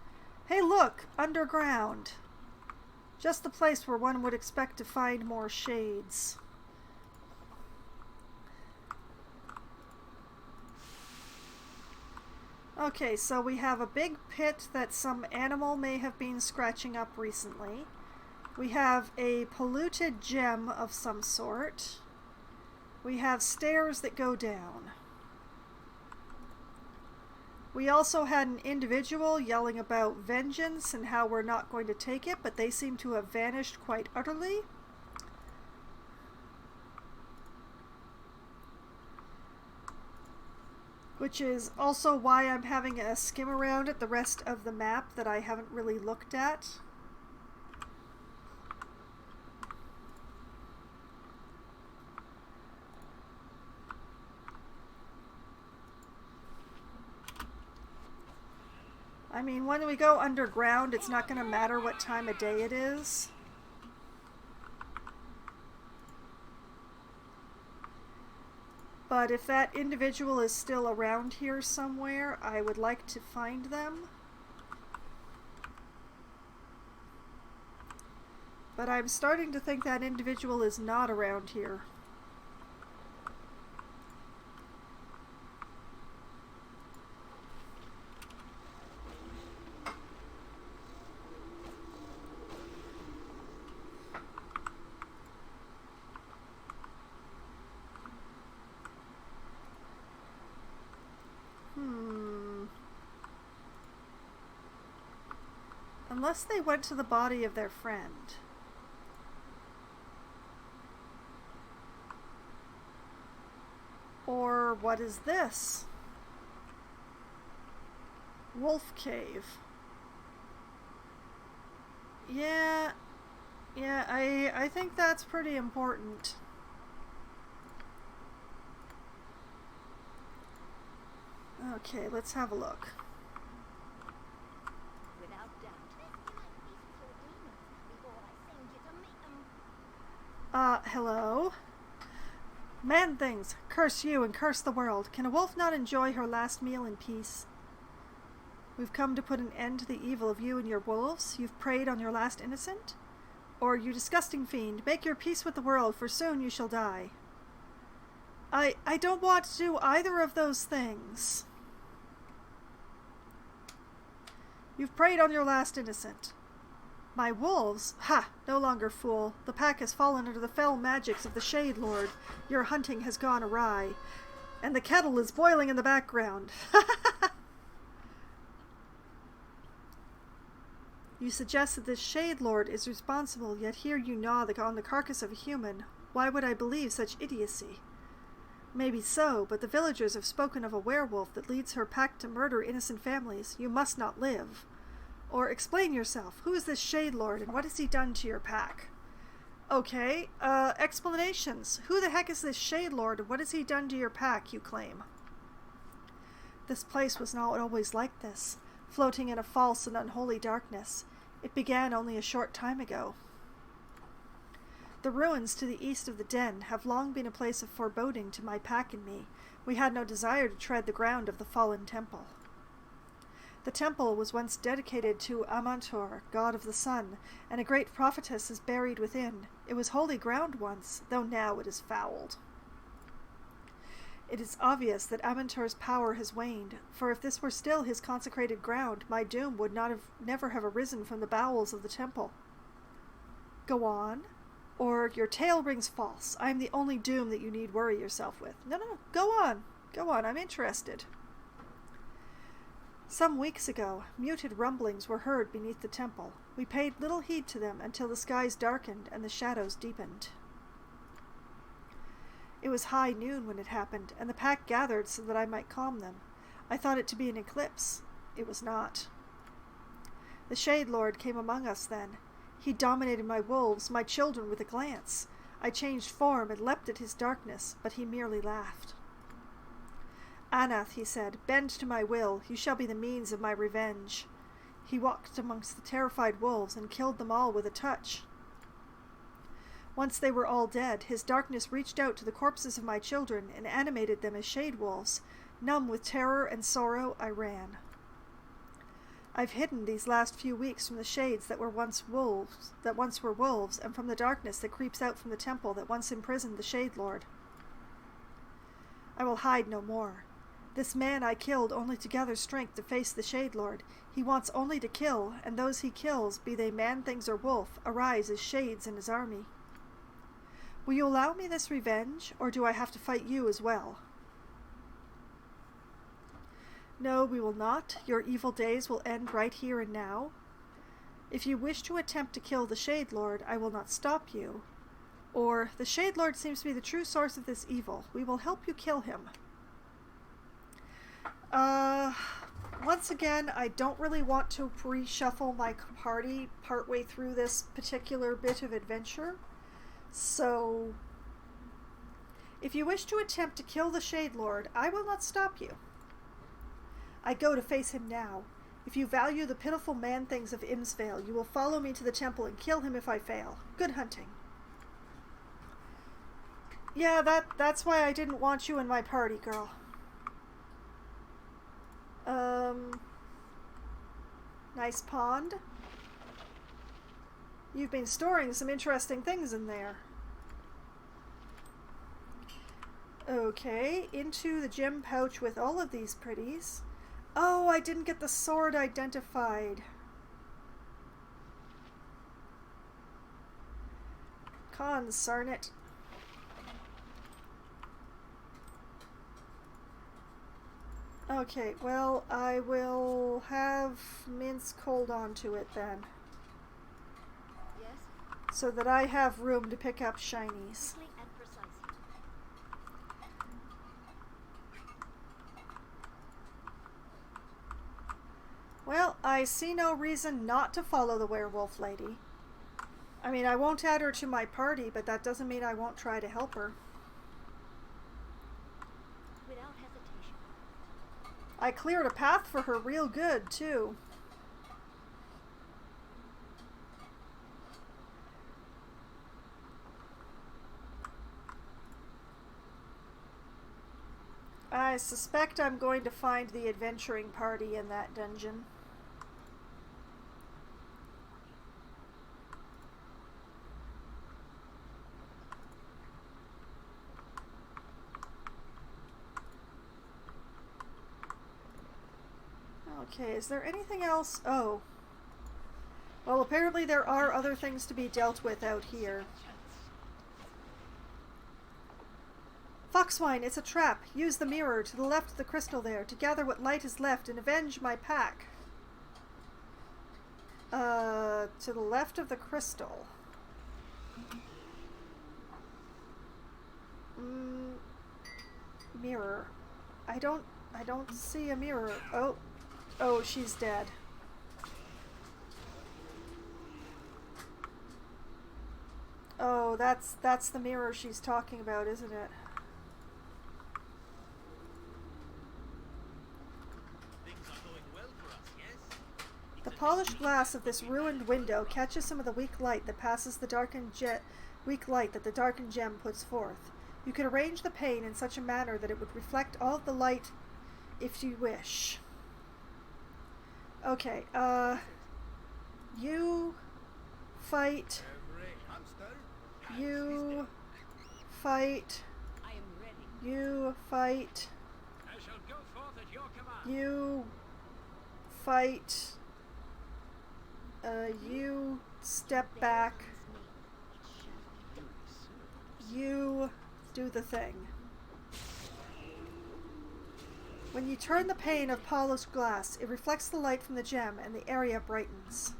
Hey look! Underground! Just the place where one would expect to find more shades. Okay, so we have a big pit that some animal may have been scratching up recently. We have a polluted gem of some sort. We have stairs that go down. We also had an individual yelling about vengeance and how we're not going to take it, but they seem to have vanished quite utterly. Which is also why I'm having a skim around at the rest of the map that I haven't really looked at. I mean, when we go underground, it's not going to matter what time of day it is. But if that individual is still around here somewhere, I would like to find them. But I'm starting to think that individual is not around here. Unless they went to the body of their friend. Or what is this? Wolf Cave. Yeah, I think that's pretty important. Okay, let's have a look. Without doubt. Before I send you to meet 'em. Hello? Man things, curse you and curse the world. Can a wolf not enjoy her last meal in peace? We've come to put an end to the evil of you and your wolves. You've preyed on your last innocent? Or, you disgusting fiend, make your peace with the world, for soon you shall die. I don't want to do either of those things. You've preyed on your last innocent. My wolves? Ha! No longer fool. The pack has fallen under the fell magics of the Shade Lord. Your hunting has gone awry. And the kettle is boiling in the background. You suggest that this Shade Lord is responsible, yet here you gnaw on the carcass of a human. Why would I believe such idiocy? Maybe so, but the villagers have spoken of a werewolf that leads her pack to murder innocent families. You must not live. Or explain yourself. Who is this Shade Lord, and what has he done to your pack? Okay, explanations. Who the heck is this Shade Lord, and what has he done to your pack, you claim? This place was not always like this, floating in a false and unholy darkness. It began only a short time ago. The ruins to the east of the den have long been a place of foreboding to my pack and me. We had no desire to tread the ground of the fallen temple. The temple was once dedicated to Amantur, god of the sun, and a great prophetess is buried within. It was holy ground once, though now it is fouled. It is obvious that Amantur's power has waned, for if this were still his consecrated ground, my doom would never have arisen from the bowels of the temple. Go on. Or your tale rings false. I am the only doom that you need worry yourself with. No, go on. Go on, I'm interested. Some weeks ago, muted rumblings were heard beneath the temple. We paid little heed to them until the skies darkened and the shadows deepened. It was high noon when it happened, and the pack gathered so that I might calm them. I thought it to be an eclipse. It was not. The Shade Lord came among us then. He dominated my wolves, my children, with a glance. I changed form and leapt at his darkness, but he merely laughed. Anath, he said, bend to my will. You shall be the means of my revenge. He walked amongst the terrified wolves and killed them all with a touch. Once they were all dead, his darkness reached out to the corpses of my children and animated them as shade wolves. Numb with terror and sorrow, I ran. I've hidden these last few weeks from the shades that once were wolves, and from the darkness that creeps out from the temple that once imprisoned the Shade Lord. I will hide no more. This man I killed only to gather strength to face the Shade Lord. He wants only to kill, and those he kills, be they man-things or wolf, arise as shades in his army. Will you allow me this revenge, or do I have to fight you as well? No, we will not. Your evil days will end right here and now. If you wish to attempt to kill the Shade Lord, I will not stop you. Or, the Shade Lord seems to be the true source of this evil. We will help you kill him. Once again, I don't really want to reshuffle my party partway through this particular bit of adventure. So, if you wish to attempt to kill the Shade Lord, I will not stop you. I go to face him now. If you value the pitiful man-things of Imsvale, you will follow me to the temple and kill him if I fail. Good hunting. Yeah, that's why I didn't want you in my party, girl. Nice pond. You've been storing some interesting things in there. Okay, into the gem pouch with all of these pretties. Oh, I didn't get the sword identified. Concern it. Okay, well, I will have Minsk hold on to it then, Yes? so that I have room to pick up shinies. Quickly and precisely. Well, I see no reason not to follow the werewolf lady. I mean, I won't add her to my party, but that doesn't mean I won't try to help her. Without hesitation. I cleared a path for her real good, too. I suspect I'm going to find the adventuring party in that dungeon. Okay, is there anything else? Oh. Well, apparently there are other things to be dealt with out here. Foxwine, it's a trap. Use the mirror to the left of the crystal there to gather what light is left and avenge my pack. To the left of the crystal. Mirror. I don't see a mirror. Oh, she's dead. Oh, that's the mirror she's talking about, isn't it? Things are going well for us, yes? The polished glass of this ruined window catches some of the weak light that passes the darkened the darkened gem puts forth. You can arrange the pane in such a manner that it would reflect all of the light if you wish. Okay, you fight. You fight. I am ready. You fight. I shall go forth at your command. You fight. You step back. You do the thing. When you turn the pane of polished glass, it reflects the light from the gem and the area brightens.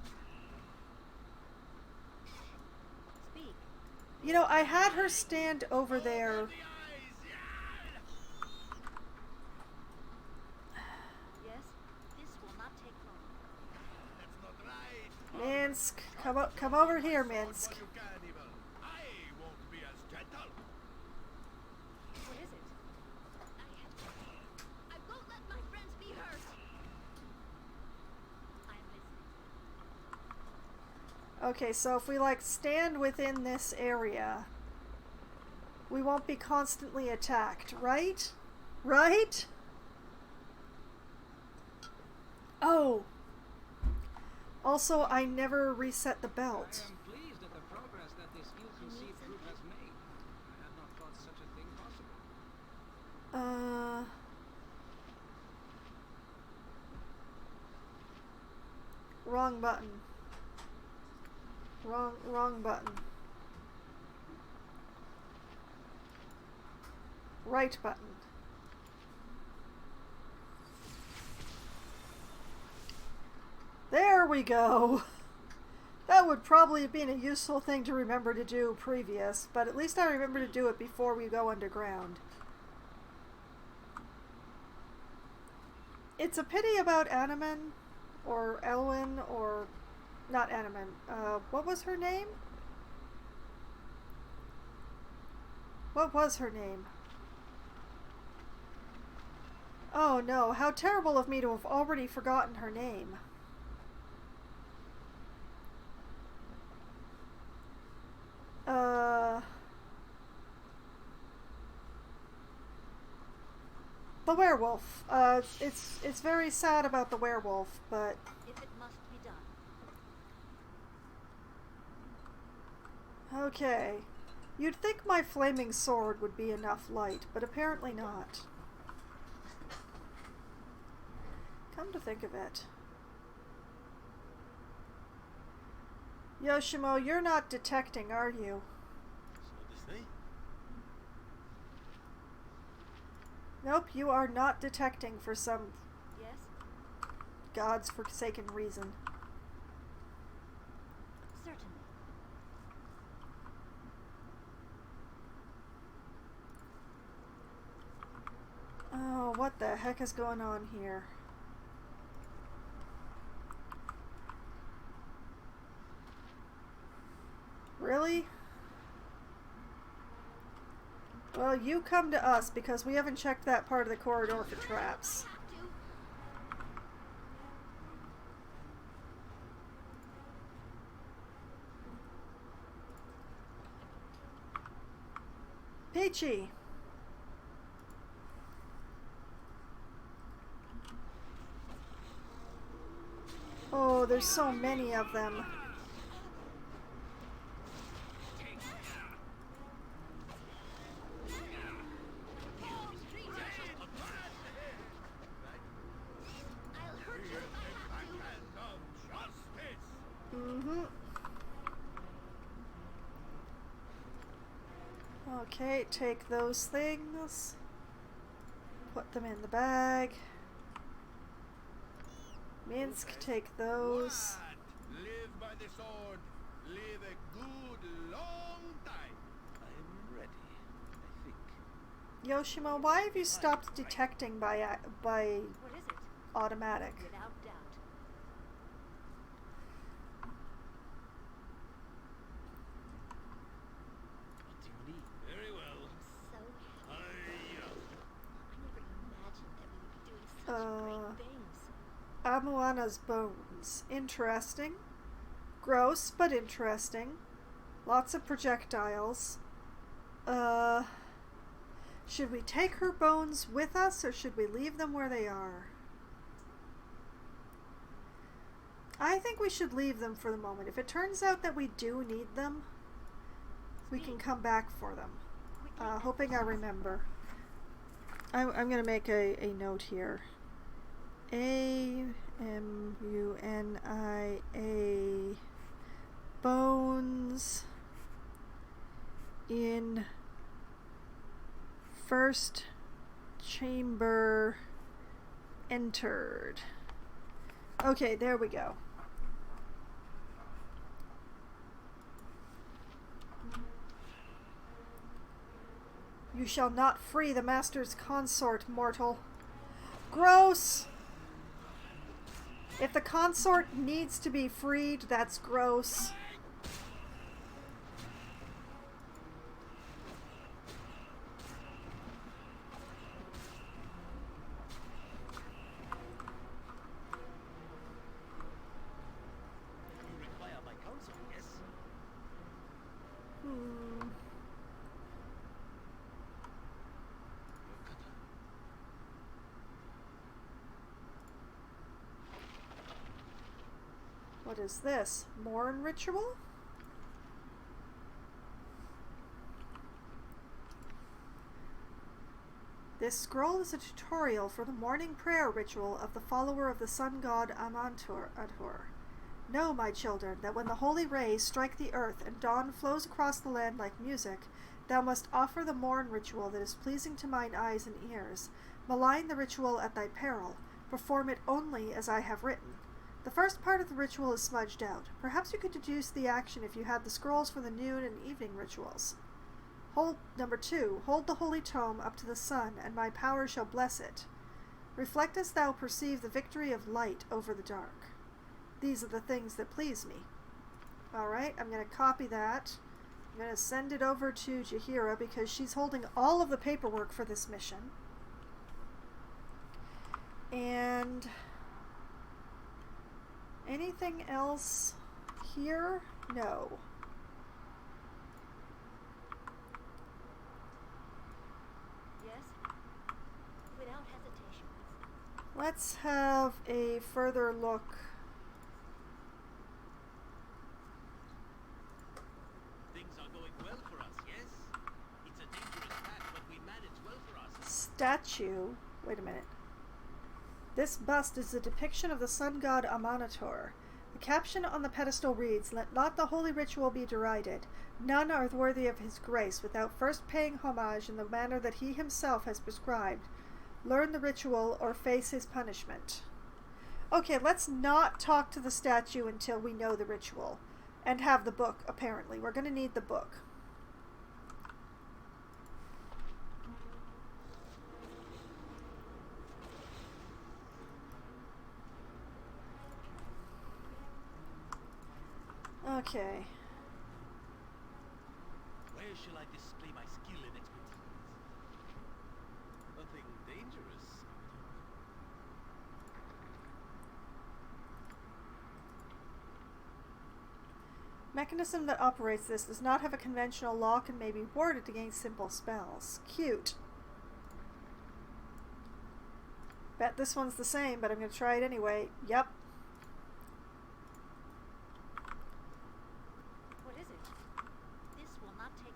Speak. You know, I had her stand over there. Yes? This will not take long. That's not right. Minsk, come over here, Minsk. You cannibal. I won't be as gentle. What is it? I won't let my friends be hurt. I'm listening. Okay, so if we like stand within this area, we won't be constantly attacked, right? Right? Oh. Also, I never reset the belt. I am pleased at the progress that this ill-conceived group has made. I had not thought such a thing possible. Wrong button. Wrong button. Right button. There we go. That would probably have been a useful thing to remember to do previous, but at least I remember to do it before we go underground. It's a pity about Animan, or Elwyn, or not Animan. What was her name? What was her name? Oh no, how terrible of me to have already forgotten her name. The werewolf. It's very sad about the werewolf, but If it must be done. okay. You'd think my flaming sword would be enough light, but apparently not. Come to think of it. Yoshimo, you're not detecting, are you? So to say. Nope, you are not detecting for some Yes? God's forsaken reason. Certainly. Oh, what the heck is going on here? Really? Well, you come to us because we haven't checked that part of the corridor for traps. Peachy! Oh, there's so many of them. Mm-hmm. Okay, take those things. Put them in the bag. Minsk, take those. Live by the sword. Live a good long time. I'm ready, I think. Yoshimo, why have you stopped detecting by What is it? automatic? Without doubt. What do you need? Very well. So I, I never imagined that we would be doing such great things. Amuana's bones. Interesting. Gross, but interesting. Lots of projectiles. Should we take her bones with us or should we leave them where they are? I think we should leave them for the moment. If it turns out that we do need them, we can come back for them. Hoping I remember. I'm going to make a note here. Amunia bones in first chamber entered. Okay, there we go. You shall not free the master's consort, mortal. Gross! If the consort needs to be freed, that's gross. you require my counsel, yes? What is this? Morn ritual? This scroll is a tutorial for the morning prayer ritual of the follower of the sun god Amantur. Know, my children, that when the holy rays strike the earth and dawn flows across the land like music, thou must offer the morn ritual that is pleasing to mine eyes and ears. Malign the ritual at thy peril. Perform it only as I have written. The first part of the ritual is smudged out. Perhaps you could deduce the action if you had the scrolls for the noon and evening rituals. Number 2. Hold the holy tome up to the sun, and my power shall bless it. Reflect as thou perceive the victory of light over the dark. These are the things that please me. Alright, I'm going to copy that. I'm going to send it over to Jaheira because she's holding all of the paperwork for this mission. And anything else here? No. Yes? Without hesitation. Let's have a further look. Things are going well for us, yes? It's a dangerous path, but we manage well for us. Statue. Wait a minute. This bust is a depiction of the sun god Amanator. The caption on the pedestal reads, "Let not the holy ritual be derided. None are worthy of his grace without first paying homage in the manner that he himself has prescribed. Learn the ritual or face his punishment. Okay, let's not talk to the statue until we know the ritual. And have the book, apparently. We're going to need the book. Okay. Where shall I display my skill and expertise? Nothing dangerous. Mechanism that operates this does not have a conventional lock and may be warded against simple spells. Cute. Bet this one's the same, but I'm going to try it anyway. Yep. What is it? This will not take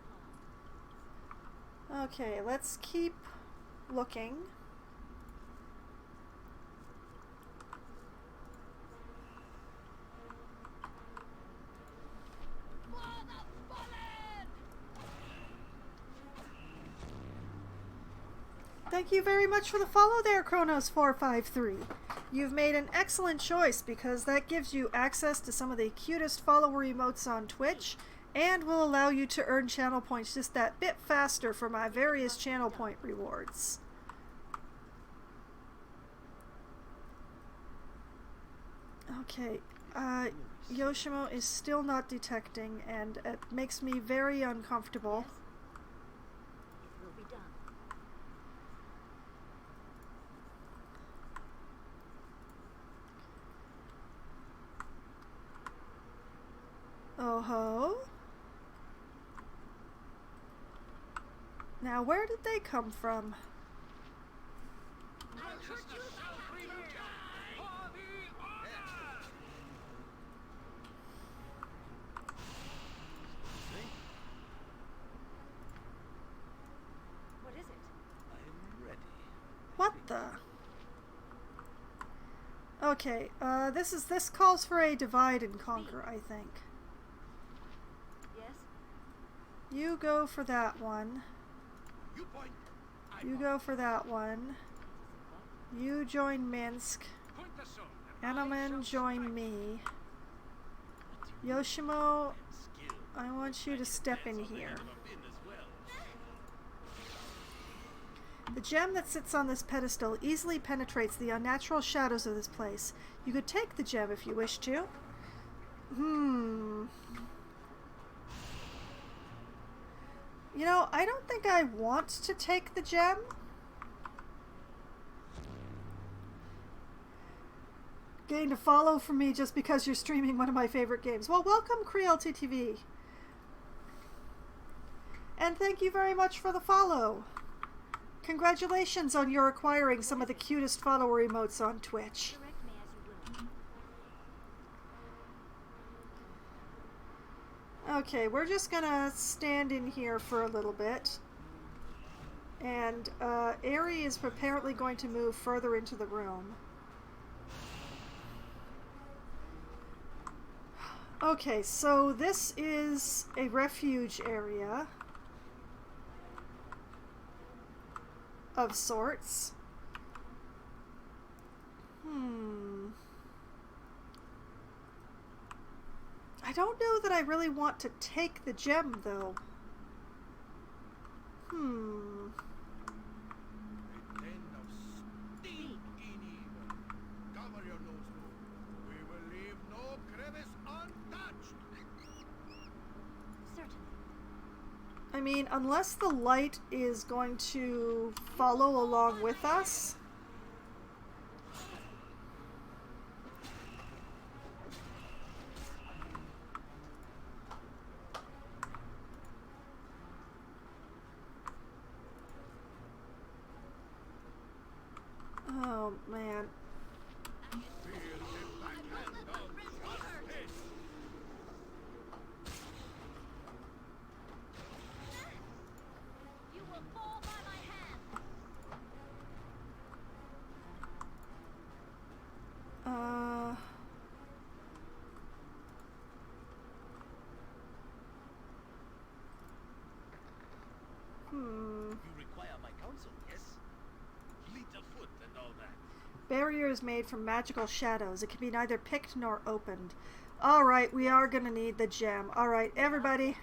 long. Okay, let's keep looking. Thank you very much for the follow there, Kronos453. You've made an excellent choice because that gives you access to some of the cutest follower emotes on Twitch and will allow you to earn channel points just that bit faster for my various channel point rewards. Okay, Yoshimo is still not detecting and it makes me very uncomfortable. It will be done. Oh-ho. Now, where did they come from? I'll hurt you What is it? I'm ready. What the? Okay, this calls for a divide and conquer, I think. Yes? You go for that one. You point. I You point. go for that one. You join Minsk. Point the sword. and I Anomen, shall join strike. me. What do you Yoshimo, and skill? I want you to step in here. Never been as well. The gem that sits on this pedestal easily penetrates the unnatural shadows of this place. You could take the gem if you wish to. You know, I don't think I want to take the gem. Gained a follow from me just because you're streaming one of my favorite games. Well, welcome, CrealTTV. And thank you very much for the follow. Congratulations on your acquiring some of the cutest follower emotes on Twitch. Direct me as you will. Okay, we're just gonna stand in here for a little bit. And Aerie is apparently going to move further into the room. Okay, so this is a refuge area of sorts. I don't know that I really want to take the gem, though. A den of stinking evil. Cover your nose, Lord. We will leave no crevice untouched. Certainly. I mean, unless the light is going to follow along with us. Oh, man. Feel the backhand of justice. You will fall by my hand. You require my counsel, yes? Lead the Barrier is made from magical shadows. It can be neither picked nor opened. Alright, we are gonna need the gem. Alright, everybody.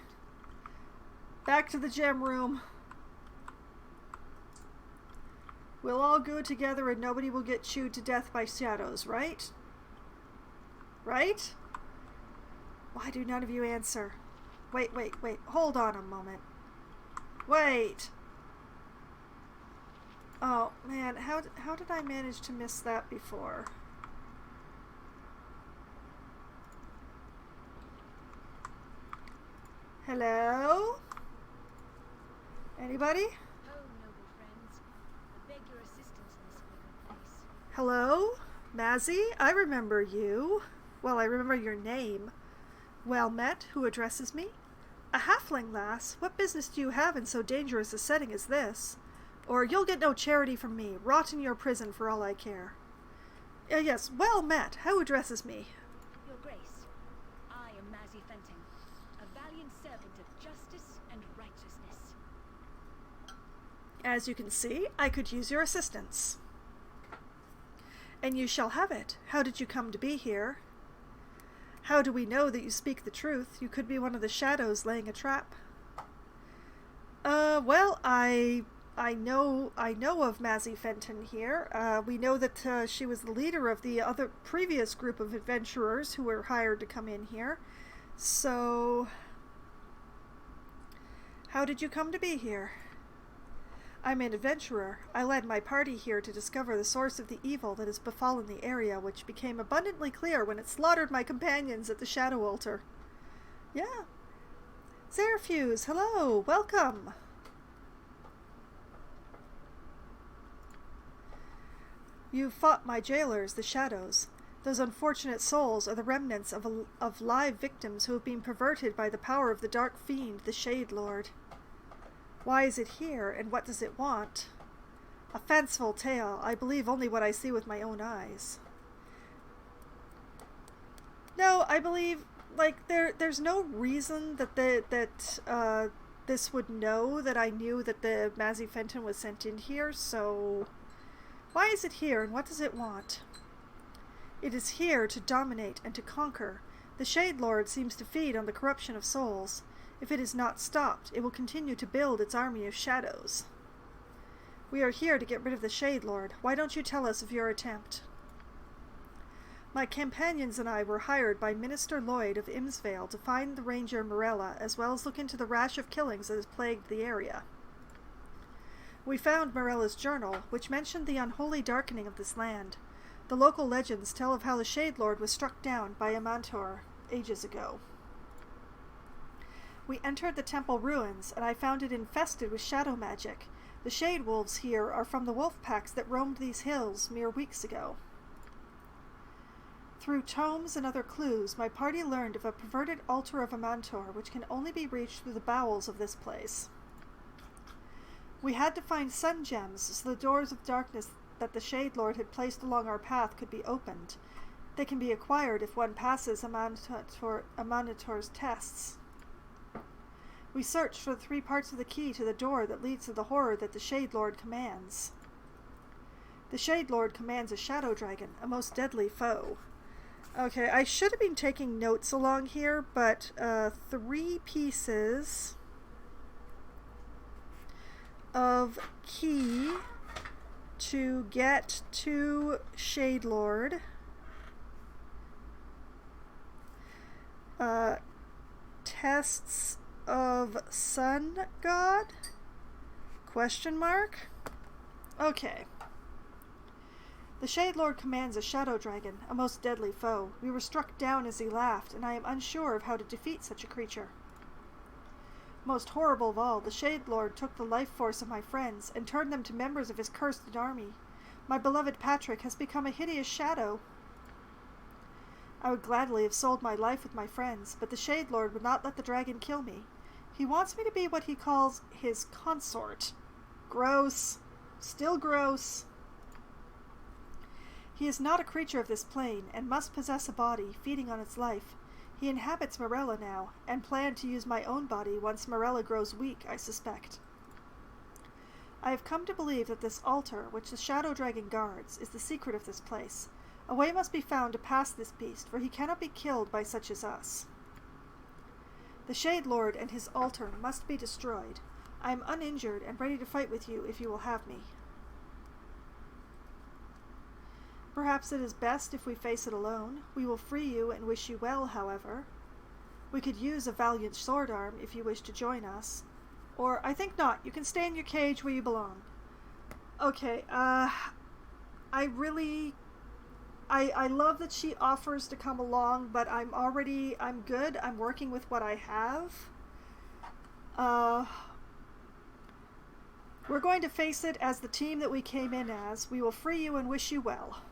Back to the gem room. We'll all go together and nobody will get chewed to death by shadows, right? Right? Why do none of you answer? Wait. Hold on a moment. Wait. Oh, man. How did I manage to miss that before? Hello? Anybody? Oh, noble friends, I beg your assistance in this wicked place. Hello? Mazzy? I remember you. Well, I remember your name. Well met, who addresses me? A halfling, lass. What business do you have in so dangerous a setting as this? Or you'll get no charity from me. Rot in your prison for all I care. Yes, well met. Who addresses me? Your Grace, I am Mazzy Fenton, a valiant servant of justice and righteousness. As you can see, I could use your assistance. And you shall have it. How did you come to be here? How do we know that you speak the truth? You could be one of the shadows laying a trap. Well, I know of Mazzy Fenton here. We know that she was the leader of the other previous group of adventurers who were hired to come in here. So, how did you come to be here? I'm an adventurer. I led my party here to discover the source of the evil that has befallen the area, which became abundantly clear when it slaughtered my companions at the Shadow Altar. Yeah. Zerafuse, hello, welcome. You fought my jailers, the Shadows. Those unfortunate souls are the remnants of live victims who have been perverted by the power of the dark fiend, the Shade Lord. Why is it here, and what does it want? A fanciful tale. I believe only what I see with my own eyes. No, I believe, like, there's no reason that this would know that I knew that the Mazzy Fenton was sent in here, so why is it here, and what does it want? It is here to dominate and to conquer. The Shade Lord seems to feed on the corruption of souls. If it is not stopped, it will continue to build its army of shadows. We are here to get rid of the Shade Lord. Why don't you tell us of your attempt? My companions and I were hired by Minister Lloyd of Imsvale to find the Ranger Morella, as well as look into the rash of killings that has plagued the area. We found Morella's journal, which mentioned the unholy darkening of this land. The local legends tell of how the Shade Lord was struck down by a Mantor ages ago. We entered the temple ruins, and I found it infested with shadow magic. The Shade Wolves here are from the wolf packs that roamed these hills mere weeks ago. Through tomes and other clues, my party learned of a perverted altar of Amantor, which can only be reached through the bowels of this place. We had to find sun gems so the doors of darkness that the Shade Lord had placed along our path could be opened. They can be acquired if one passes Amanator's tests. We searched for the 3 parts of the key to the door that leads to the horror that the Shade Lord commands. The Shade Lord commands a shadow dragon, a most deadly foe. Okay, I should have been taking notes along here, but 3 pieces of key to get to Shade Lord. Tests of Sun God? Question mark? Okay. The Shade Lord commands a shadow dragon, a most deadly foe. We were struck down as he laughed, and I am unsure of how to defeat such a creature. Most horrible of all, the Shade Lord took the life force of my friends and turned them to members of his cursed army. My beloved Patrick has become a hideous shadow. I would gladly have sold my life with my friends, but the Shade Lord would not let the dragon kill me. He wants me to be what he calls his consort. Gross. Still gross. He is not a creature of this plane, and must possess a body, feeding on its life. He inhabits Morella now, and planned to use my own body once Morella grows weak, I suspect. I have come to believe that this altar, which the Shadow Dragon guards, is the secret of this place. A way must be found to pass this beast, for he cannot be killed by such as us. The Shade Lord and his altar must be destroyed. I am uninjured and ready to fight with you if you will have me. Perhaps it is best if we face it alone. We will free you and wish you well, however. We could use a valiant sword arm if you wish to join us. Or, I think not. You can stay in your cage where you belong. Okay, I love that she offers to come along, but I'm good. I'm working with what I have. We're going to face it as the team that we came in as. We will free you and wish you well.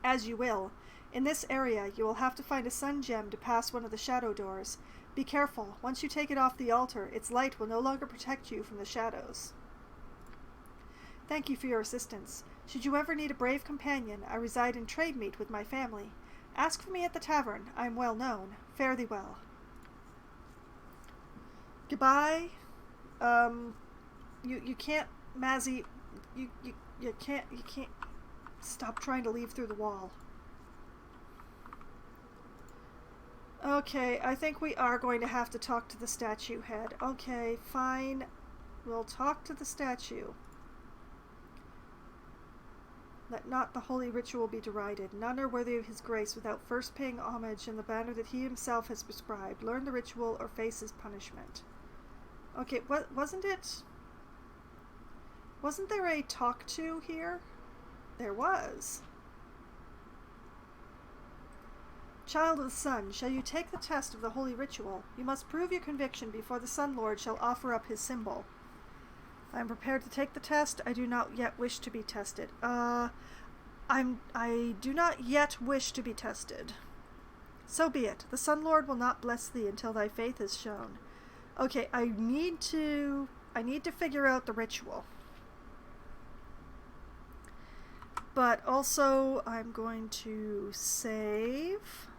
As you will. In this area, you will have to find a sun gem to pass one of the shadow doors. Be careful. Once you take it off the altar, its light will no longer protect you from the shadows. Thank you for your assistance. Should you ever need a brave companion, I reside in trade meet with my family. Ask for me at the tavern. I am well known. Fare thee well. Goodbye. You can't, Mazzy. You can't stop trying to leave through the wall. Okay, I think we are going to have to talk to the statue head. Okay, fine. We'll talk to the statue. Let not the holy ritual be derided. None are worthy of his grace without first paying homage in the manner that he himself has prescribed. Learn the ritual or face his punishment. Okay, wasn't there a talk to here? There was. Child of the sun, shall you take the test of the holy ritual? You must prove your conviction before the Sun Lord shall offer up his symbol. I am prepared to take the test. I do not yet wish to be tested. I do not yet wish to be tested. So be it. The Sun Lord will not bless thee until thy faith is shown. Okay, I need to figure out the ritual. But also, I'm going to save.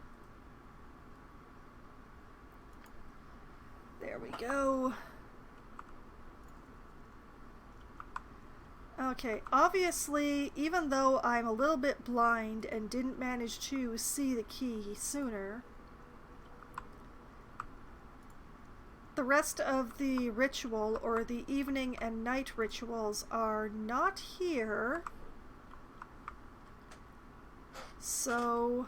There we go. Okay, obviously, even though I'm a little bit blind and didn't manage to see the key sooner, the rest of the ritual, or the evening and night rituals, are not here. So,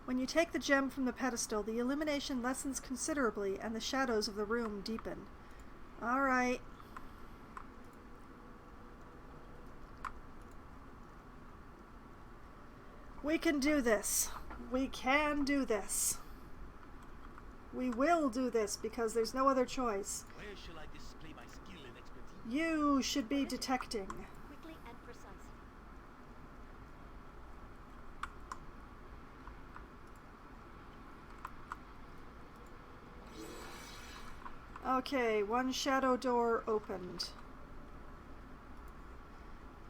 when you take the gem from the pedestal, the illumination lessens considerably and the shadows of the room deepen. Alright. We can do this. We can do this. We will do this because there's no other choice. Where shall I display my skill and expertise? You should be detecting. Quickly and precisely. Okay, one shadow door opened.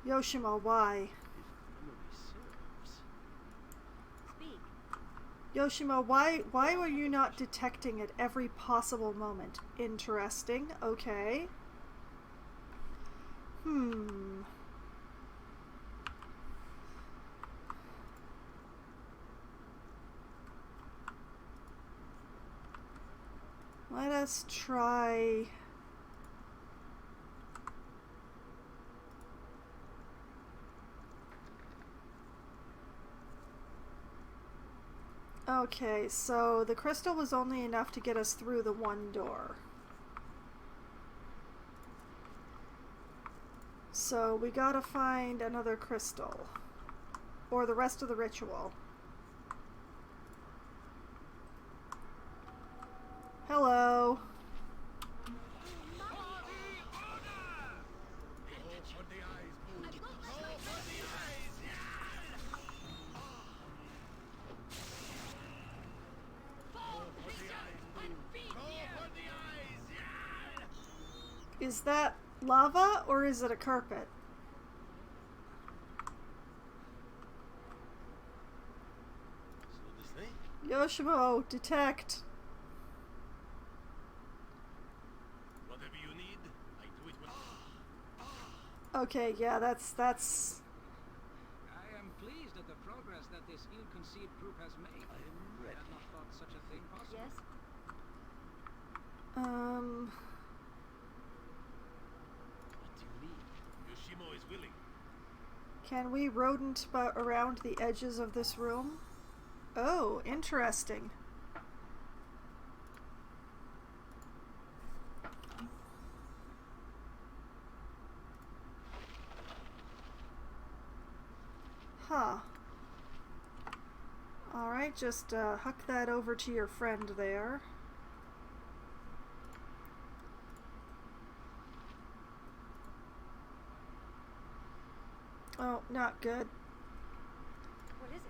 Yoshimo, why? Speak. Yoshimo, why were you not detecting at every possible moment? Interesting. Okay. Let us try... Okay, so the crystal was only enough to get us through the one door. So we gotta find another crystal. Or the rest of the ritual. Hello. Is that lava or is it a carpet? Yoshimo, detect. Okay, yeah, that's... I am pleased at the progress that this ill-conceived group has made. I am I ready. had not thought such a thing possible. Yes? What do you need? Yoshimo is willing. Can we rodent around the edges of this room? Oh, interesting. Huh. Alright, just huck that over to your friend there. Oh, not good. What is it?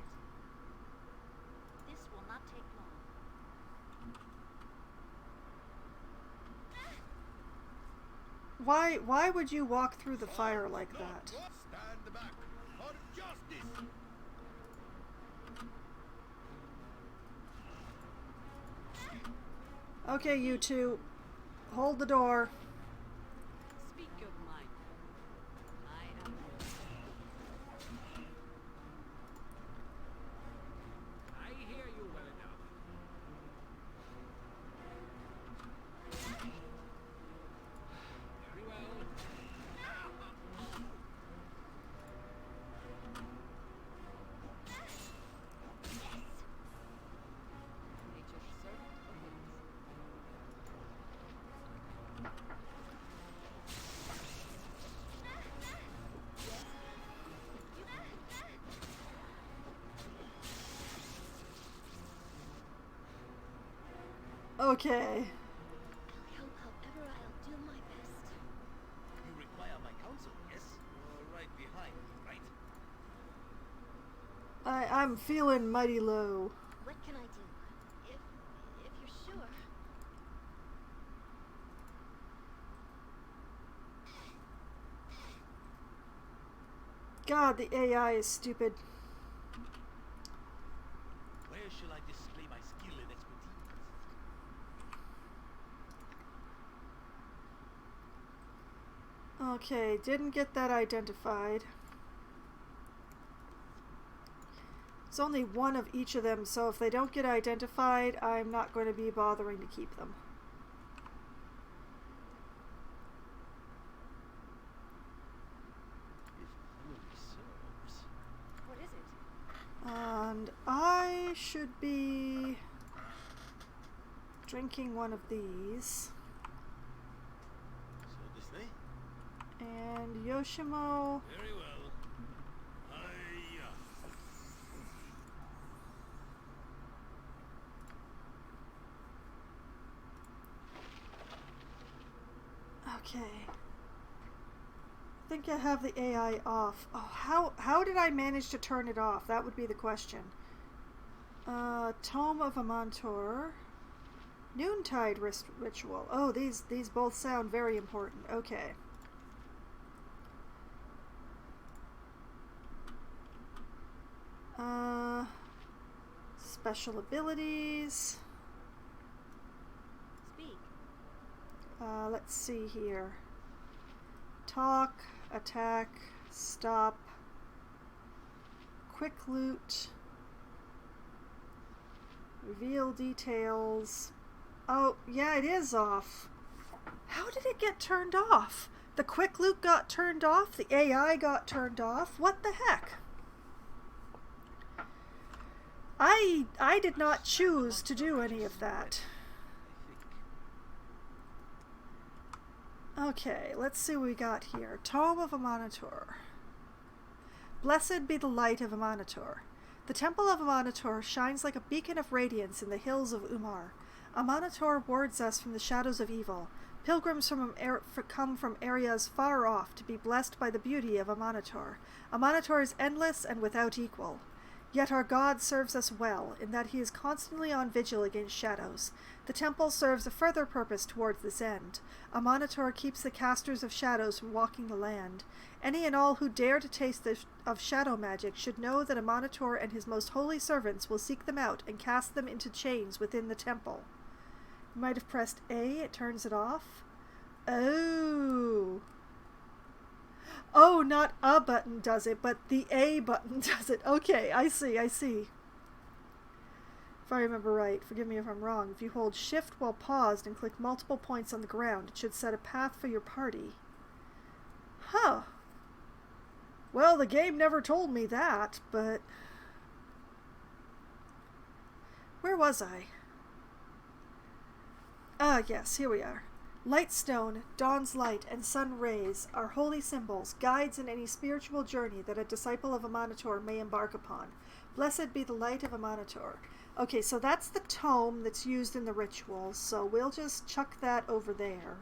This will not take long. Why would you walk through the fire like that? Stand back for justice. Okay, you two. Hold the door. Speak your mind. I don't know. I hear you well enough. Very well. Nature's servant obeys. Okay. Help however I'll do my best. You require my counsel, yes? You're right behind me, right? I'm feeling mighty low. What can I do? If you're sure. God, the AI is stupid. Where shall I display my skill and expertise? Okay, didn't get that identified. It's only one of each of them, so if they don't get identified, I'm not going to be bothering to keep them. If memory serves. What is it? And I should be drinking one of these. So this way? And Yoshimo... Very well. Hiya. Okay. I think I have the AI off. Oh, how did I manage to turn it off? That would be the question. Tome of Amantor. Noontide ritual. Oh, these both sound very important. Okay. Special abilities. Speak. Let's see here. Talk, attack, stop, quick loot, reveal details. Oh, yeah, it is off. How did it get turned off? The quick loot got turned off, the AI got turned off. What the heck? I did not choose to do any of that. Okay, let's see what we got here. Tome of Amanator. Blessed be the light of Amanator. The temple of Amanator shines like a beacon of radiance in the hills of Umar. Amanator wards us from the shadows of evil. Pilgrims come from areas far off to be blessed by the beauty of Amanator. Amanator is endless and without equal. Yet our God serves us well, in that he is constantly on vigil against shadows. The temple serves a further purpose towards this end. Amanator keeps the casters of shadows from walking the land. Any and all who dare to taste of shadow magic should know that Amanator and his most holy servants will seek them out and cast them into chains within the temple. You might have pressed A, it turns it off. Oh. Oh, not a button does it, but the A button does it. Okay, I see, I see. If I remember right, forgive me if I'm wrong, if you hold shift while paused and click multiple points on the ground, it should set a path for your party. Huh. Well, the game never told me that, but... Where was I? Ah, yes, here we are. Lightstone, dawn's light, and sun rays are holy symbols, guides in any spiritual journey that a disciple of a Monitor may embark upon. Blessed be the light of a Monitor. Okay, so that's the tome that's used in the ritual, so we'll just chuck that over there.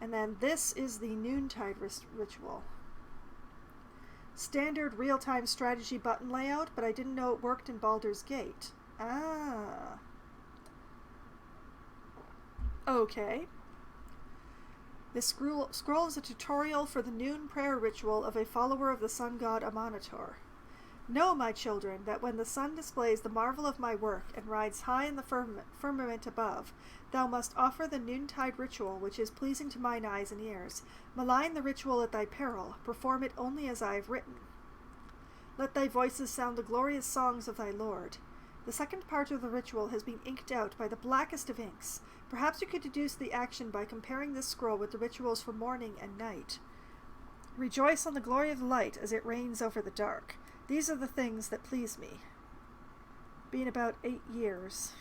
And then this is the noontide ritual. Standard real-time strategy button layout, but I didn't know it worked in Baldur's Gate. Ah. Okay. This scroll is a tutorial for the noon prayer ritual of a follower of the sun god Amanator. Know, my children, that when the sun displays the marvel of my work and rides high in the firmament above, thou must offer the noontide ritual which is pleasing to mine eyes and ears. Malign the ritual at thy peril, perform it only as I have written. Let thy voices sound the glorious songs of thy Lord. The second part of the ritual has been inked out by the blackest of inks. Perhaps you could deduce the action by comparing this scroll with the rituals for morning and night. Rejoice on the glory of the light as it reigns over the dark. These are the things that please me. Been about 8 years.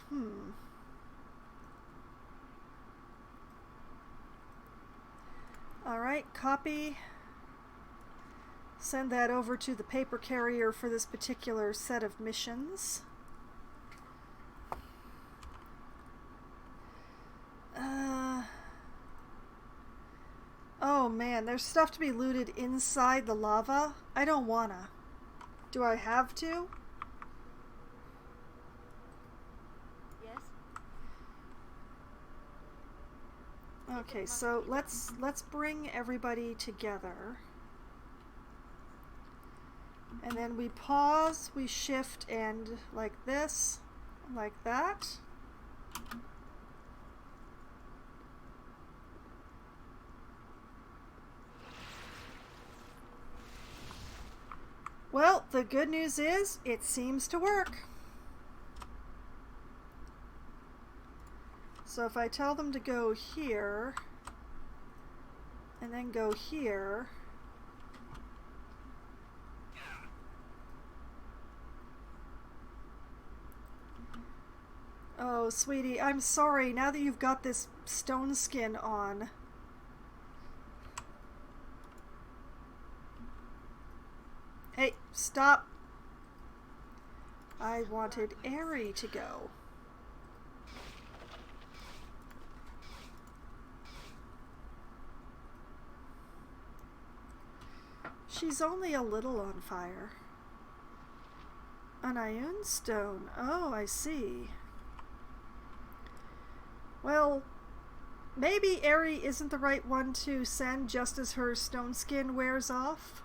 Alright, copy. Send that over to the paper carrier for this particular set of missions. Oh man, there's stuff to be looted inside the lava. I don't wanna. Do I have to? Yes? Okay, so let's bring everybody together. And then we pause, we shift, and like this, like that. Well, the good news is, it seems to work. So if I tell them to go here, and then go here, oh, sweetie, I'm sorry, now that you've got this stone skin on. Hey, stop. I wanted Aerie to go. She's only a little on fire. An Ioun stone. Oh, I see. Well, maybe Aerie isn't the right one to send just as her stone skin wears off.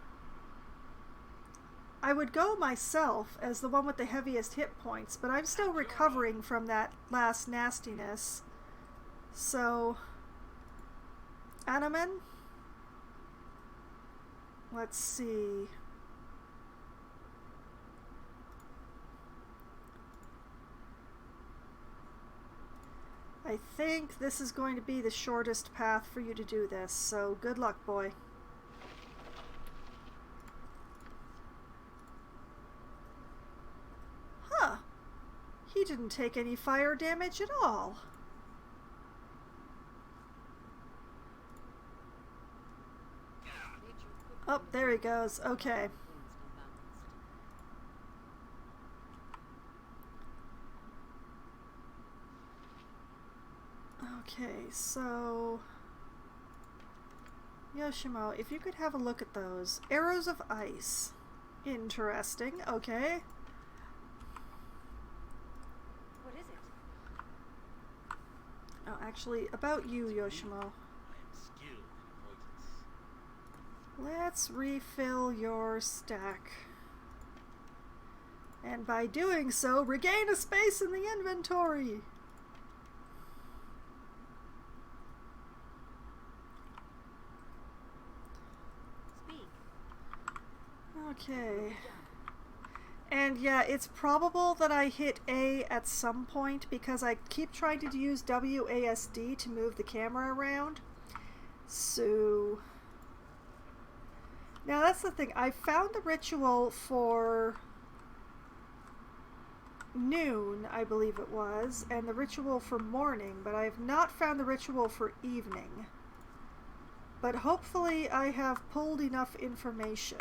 I would go myself as the one with the heaviest hit points, but I'm still recovering from that last nastiness. So, Anaman? Let's see. I think this is going to be the shortest path for you to do this, so good luck, boy. Huh. He didn't take any fire damage at all. Oh, there he goes. Okay. Okay, so Yoshimo, if you could have a look at those. Arrows of ice. Interesting. Okay. What is it? Oh, actually, about you, Yoshimo. I am skilled in avoidance. Let's refill your stack. And by doing so, regain a space in the inventory. Speak. Okay. And yeah, it's probable that I hit A at some point because I keep trying to use WASD to move the camera around. So now that's the thing. I found the ritual for noon, I believe it was, and the ritual for morning, but I have not found the ritual for evening. But hopefully I have pulled enough information.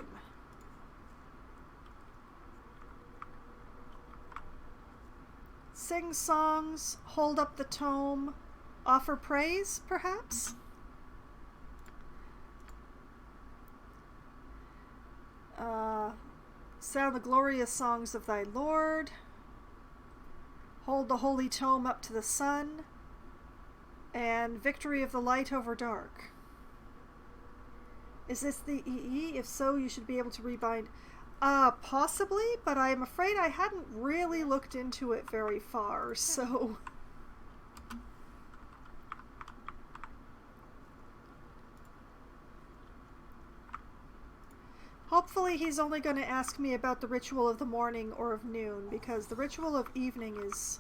Sing songs, hold up the tome, offer praise, perhaps? Sound the glorious songs of thy Lord. Hold the holy tome up to the sun. And victory of the light over dark. Is this the EE? If so, you should be able to rebind. Possibly, but I'm afraid I hadn't really looked into it very far, so... Hopefully he's only going to ask me about the ritual of the morning or of noon, because the ritual of evening is...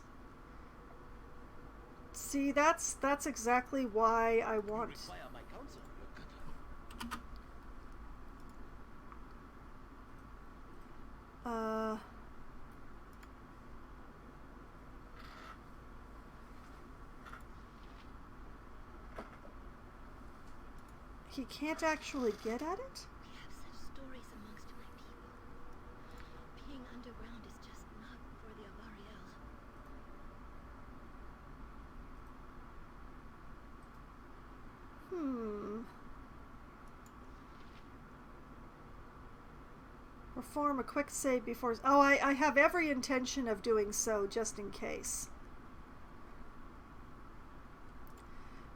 See, that's exactly why I want... He can't actually get at it? We have such stories amongst my people. Being underground is just not worthy of Ariel. Perform a quick save before... Oh, I have every intention of doing so, just in case.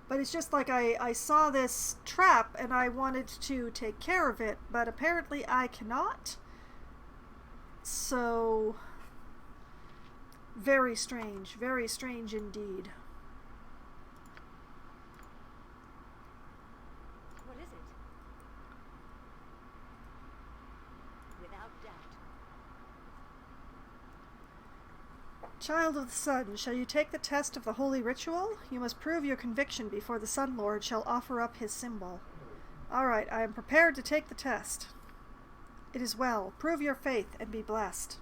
But it's just like I saw this trap and I wanted to take care of it, but apparently I cannot. So... very strange indeed. What is it? Without doubt. Child of the Sun, shall you take the test of the holy ritual? You must prove your conviction before the Sun Lord shall offer up his symbol. Alright, I am prepared to take the test. It is well. Prove your faith and be blessed.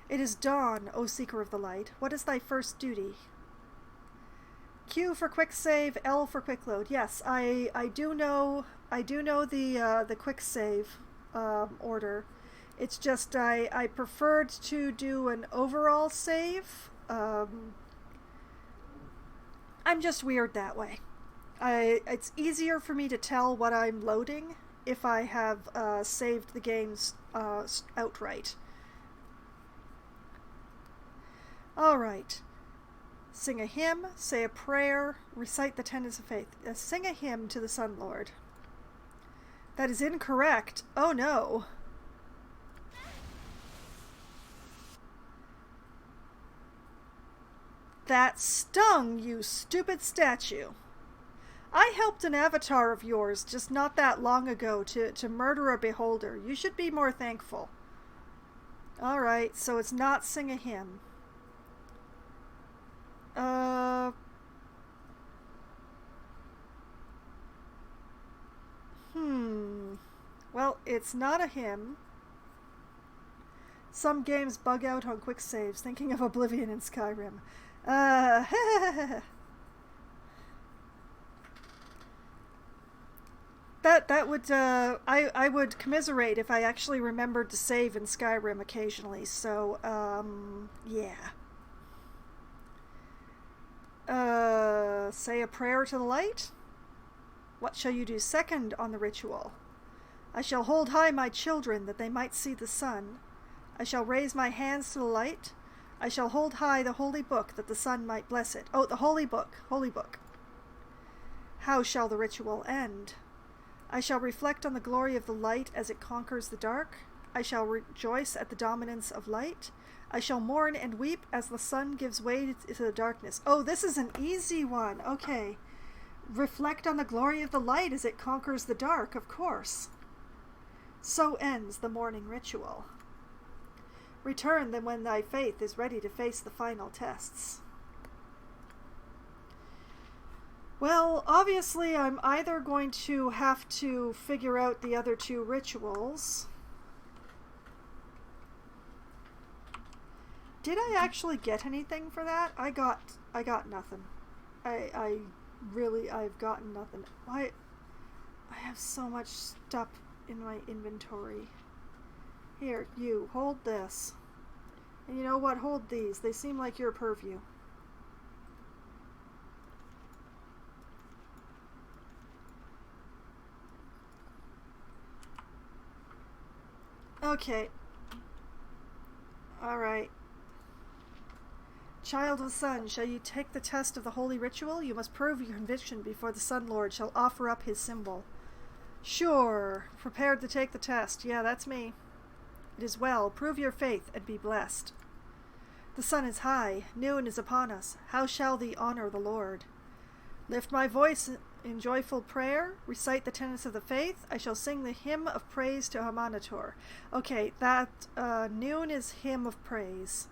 It is dawn, O Seeker of the Light. What is thy first duty? Q for quick save, L for quick load. Yes, I do know the quick save order. It's just I preferred to do an overall save. I'm just weird that way. It's easier for me to tell what I'm loading if I have saved the games outright. Alright. Sing a hymn, say a prayer, recite the tenets of faith. Sing a hymn to the Sun Lord. That is incorrect. Oh no. That stung, you stupid statue. I helped an avatar of yours just not that long ago to murder a beholder. You should be more thankful. Alright, so it's not sing a hymn. Well, it's not a hymn. Some games bug out on quick saves, thinking of Oblivion and Skyrim. That would, I would commiserate if I actually remembered to save in Skyrim occasionally, so, yeah. Say a prayer to the light? What shall you do second on the ritual? I shall hold high my children that they might see the sun. I shall raise my hands to the light. I shall hold high the holy book that the sun might bless it. Oh, the holy book, holy book. How shall the ritual end? I shall reflect on the glory of the light as it conquers the dark. I shall rejoice at the dominance of light. I shall mourn and weep as the sun gives way to the darkness. Oh, this is an easy one. Okay. Reflect on the glory of the light as it conquers the dark, of course. So ends the morning ritual. Return then when thy faith is ready to face the final tests. Well, obviously I'm either going to have to figure out the other two rituals. Did I actually get anything for that? I got nothing. I've gotten nothing. I have so much stuff in my inventory. Here, you, hold this. And you know what? Hold these. They seem like your purview. Okay. Alright. Child of the Sun, shall you take the test of the holy ritual? You must prove your conviction before the Sun Lord shall offer up his symbol. Sure. Prepared to take the test. Yeah, that's me. It is well. Prove your faith and be blessed. The sun is high. Noon is upon us. How shall thee honor the Lord? Lift my voice in joyful prayer. Recite the tenets of the faith. I shall sing the hymn of praise to Amanator. Okay, that noon is hymn of praise.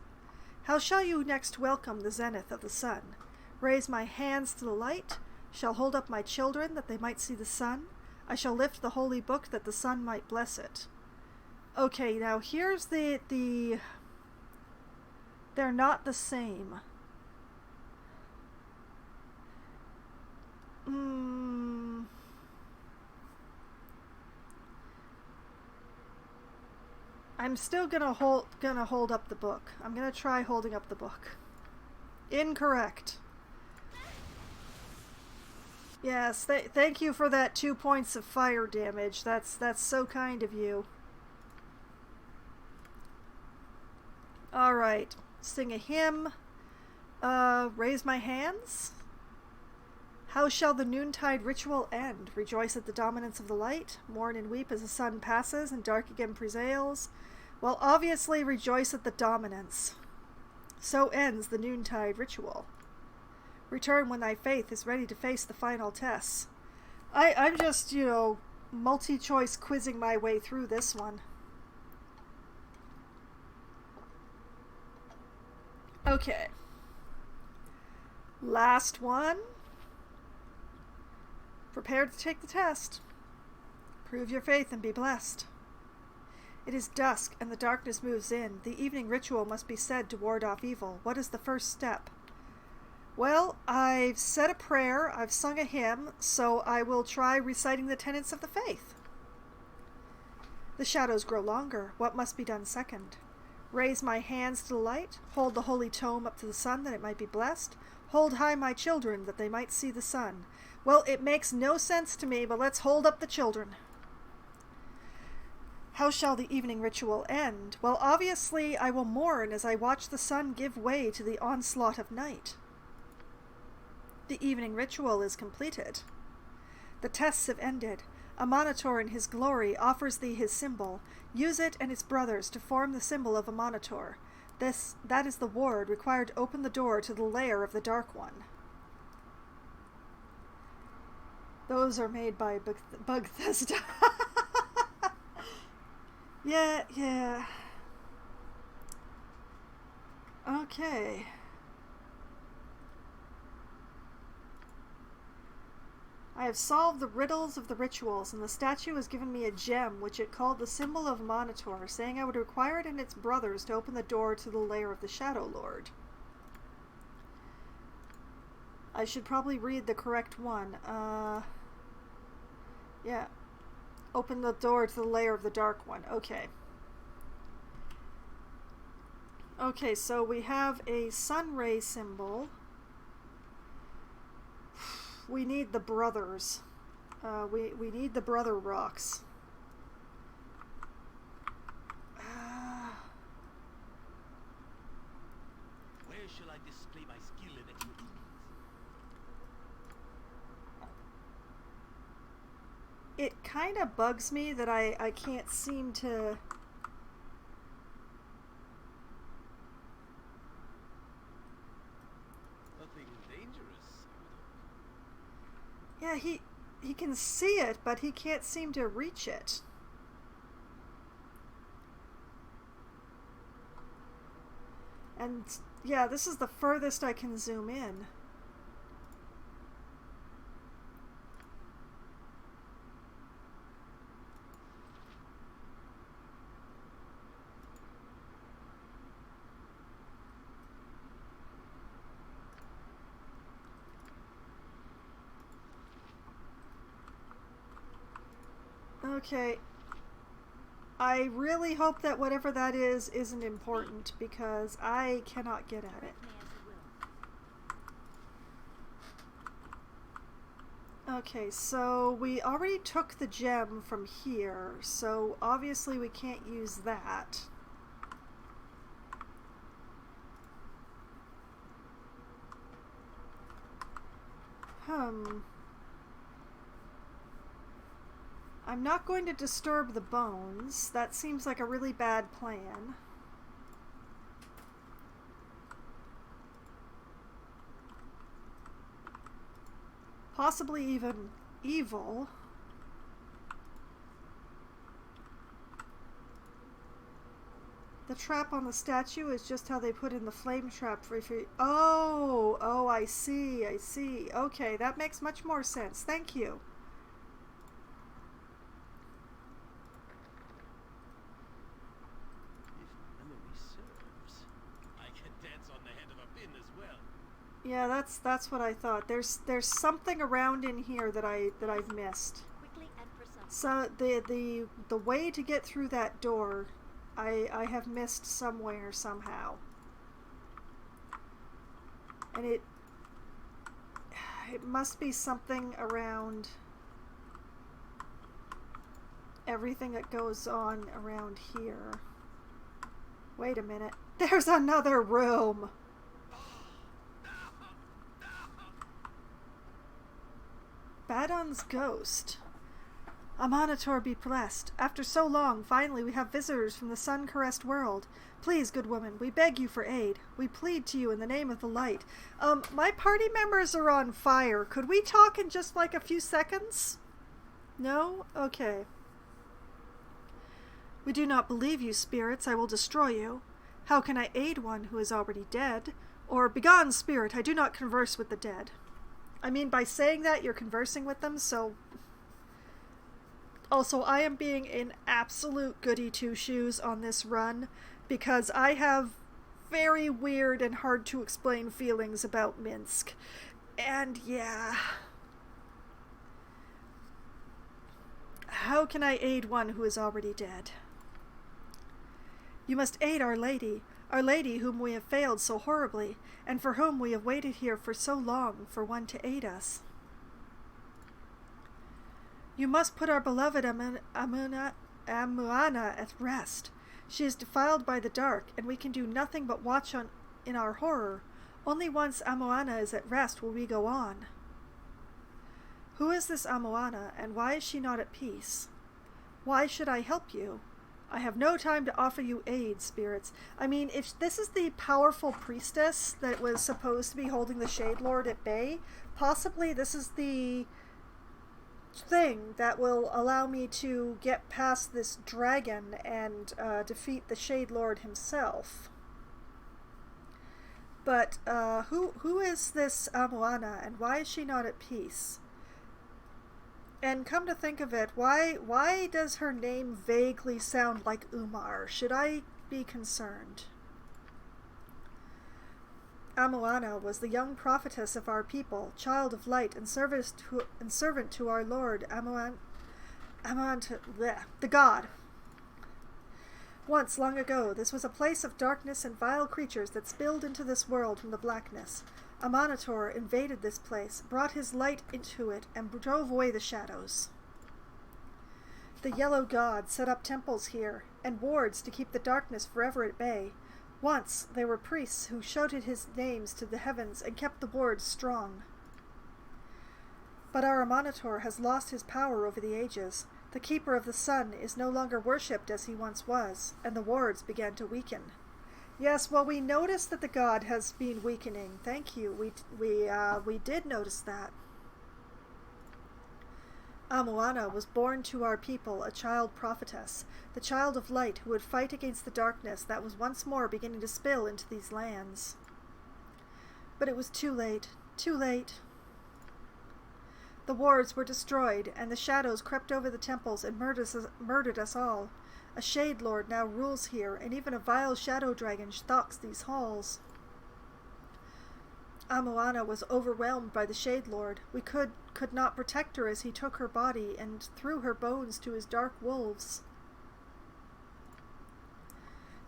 How shall you next welcome the zenith of the sun? Raise my hands to the light. Shall hold up my children that they might see the sun. I shall lift the holy book that the sun might bless it. Okay, now here's the they're not the same. I'm still gonna hold up the book. I'm gonna try holding up the book. Incorrect. Yes, thank you for that 2 points of fire damage. That's so kind of you. Alright. Sing a hymn. Raise my hands. How shall the noontide ritual end? Rejoice at the dominance of the light. Mourn and weep as the sun passes and dark again prevails. Well, obviously rejoice at the dominance. So ends the noontide ritual. Return when thy faith is ready to face the final tests. I'm just, multi-choice quizzing my way through this one. Okay. Last one. Prepare to take the test. Prove your faith and be blessed. It is dusk and the darkness moves in. The evening ritual must be said to ward off evil. What is the first step? Well, I've said a prayer, I've sung a hymn, so I will try reciting the tenets of the faith. The shadows grow longer. What must be done second? Raise my hands to the light. Hold the holy tome up to the sun that it might be blessed. Hold high my children that they might see the sun. Well, it makes no sense to me, but let's hold up the children. How shall the evening ritual end? Well, obviously I will mourn as I watch the sun give way to the onslaught of night. The evening ritual is completed. The tests have ended. Amanator in his glory offers thee his symbol. Use it and its brothers to form the symbol of Amanator. That is the ward required to open the door to the lair of the Dark One. Those are made by Bethesda. Yeah. Okay. I have solved the riddles of the rituals, and the statue has given me a gem, which it called the symbol of Monitor, saying I would require it and its brothers to open the door to the lair of the Shadow Lord. I should probably read the correct one. Yeah. Open the door to the lair of the Dark One. Okay. Okay, so we have a sun ray symbol. We need the brothers. We need the brother rocks. Where shall I display my skill and expertise? It kind of bugs me that I can't seem to... Nothing dangerous. Yeah, he can see it, but he can't seem to reach it. And yeah, this is the furthest I can zoom in. Okay. I really hope that whatever that is isn't important, because I cannot get at it. Okay, so we already took the gem from here, so obviously we can't use that. I'm not going to disturb the bones. That seems like a really bad plan. Possibly even evil. The trap on the statue is just how they put in the flame trap for if you... Oh, I see. Okay, that makes much more sense. Thank you. Yeah, that's what I thought. There's something around in here that I've missed. Quickly and precisely. So the way to get through that door, I have missed somewhere somehow. And it must be something around everything that goes on around here. Wait a minute. There's another room. Badon's ghost. A monitor be blessed. After so long, finally we have visitors from the sun-caressed world. Please, good woman, we beg you for aid. We plead to you in the name of the light. My party members are on fire. Could we talk in just like a few seconds? No? Okay. We do not believe you, spirits. I will destroy you. How can I aid one who is already dead? Or, begone, spirit, I do not converse with the dead. I mean, by saying that, you're conversing with them, so... Also, I am being an absolute goody two-shoes on this run, because I have very weird and hard-to-explain feelings about Minsk. And, yeah... How can I aid one who is already dead? You must aid Our Lady whom we have failed so horribly, and for whom we have waited here for so long for one to aid us. You must put our beloved Amuana at rest. She is defiled by the dark, and we can do nothing but watch on in our horror. Only once Amuana is at rest will we go on. Who is this Amuana, and why is she not at peace? Why should I help you? I have no time to offer you aid, spirits. I mean, if this is the powerful priestess that was supposed to be holding the Shade Lord at bay, possibly this is the thing that will allow me to get past this dragon and defeat the Shade Lord himself. But who is this Amuana, and why is she not at peace? And come to think of it, why does her name vaguely sound like Umar? Should I be concerned? Amuana was the young prophetess of our people, child of light and servant to our Lord, the God. Once, long ago, this was a place of darkness and vile creatures that spilled into this world from the blackness. A monitor invaded this place, brought his light into it, and drove away the shadows. The Yellow God set up temples here, and wards to keep the darkness forever at bay. Once, there were priests who shouted his names to the heavens and kept the wards strong. But our monitor has lost his power over the ages. The keeper of the sun is no longer worshipped as he once was, and the wards began to weaken. Yes, well, we noticed that the god has been weakening. Thank you. We did notice that. Amoana was born to our people, a child prophetess, the child of light who would fight against the darkness that was once more beginning to spill into these lands. But it was too late, too late. The wards were destroyed, and the shadows crept over the temples and murdered us all. A Shade Lord now rules here, and even a vile shadow dragon stalks these halls. Amoana was overwhelmed by the Shade Lord. We could not protect her as he took her body and threw her bones to his dark wolves.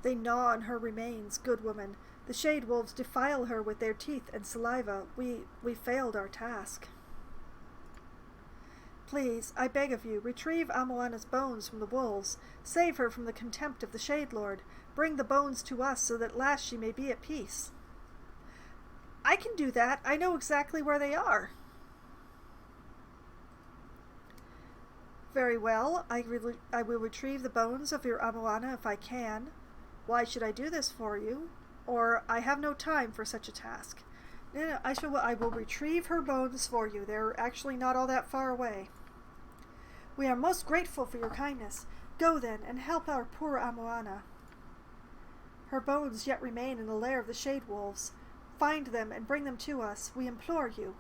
They gnaw on her remains, good woman. The Shade Wolves defile her with their teeth and saliva. We failed our task. Please, I beg of you, retrieve Amoana's bones from the wolves. Save her from the contempt of the Shade Lord. Bring the bones to us so that at last she may be at peace. I can do that. I know exactly where they are. Very well. I will retrieve the bones of your Amoana if I can. Why should I do this for you? Or I have no time for such a task. No, I will retrieve her bones for you. They're actually not all that far away. We are most grateful for your kindness. Go then, and help our poor Amoana. Her bones yet remain in the lair of the Shade Wolves. Find them and bring them to us. We implore you.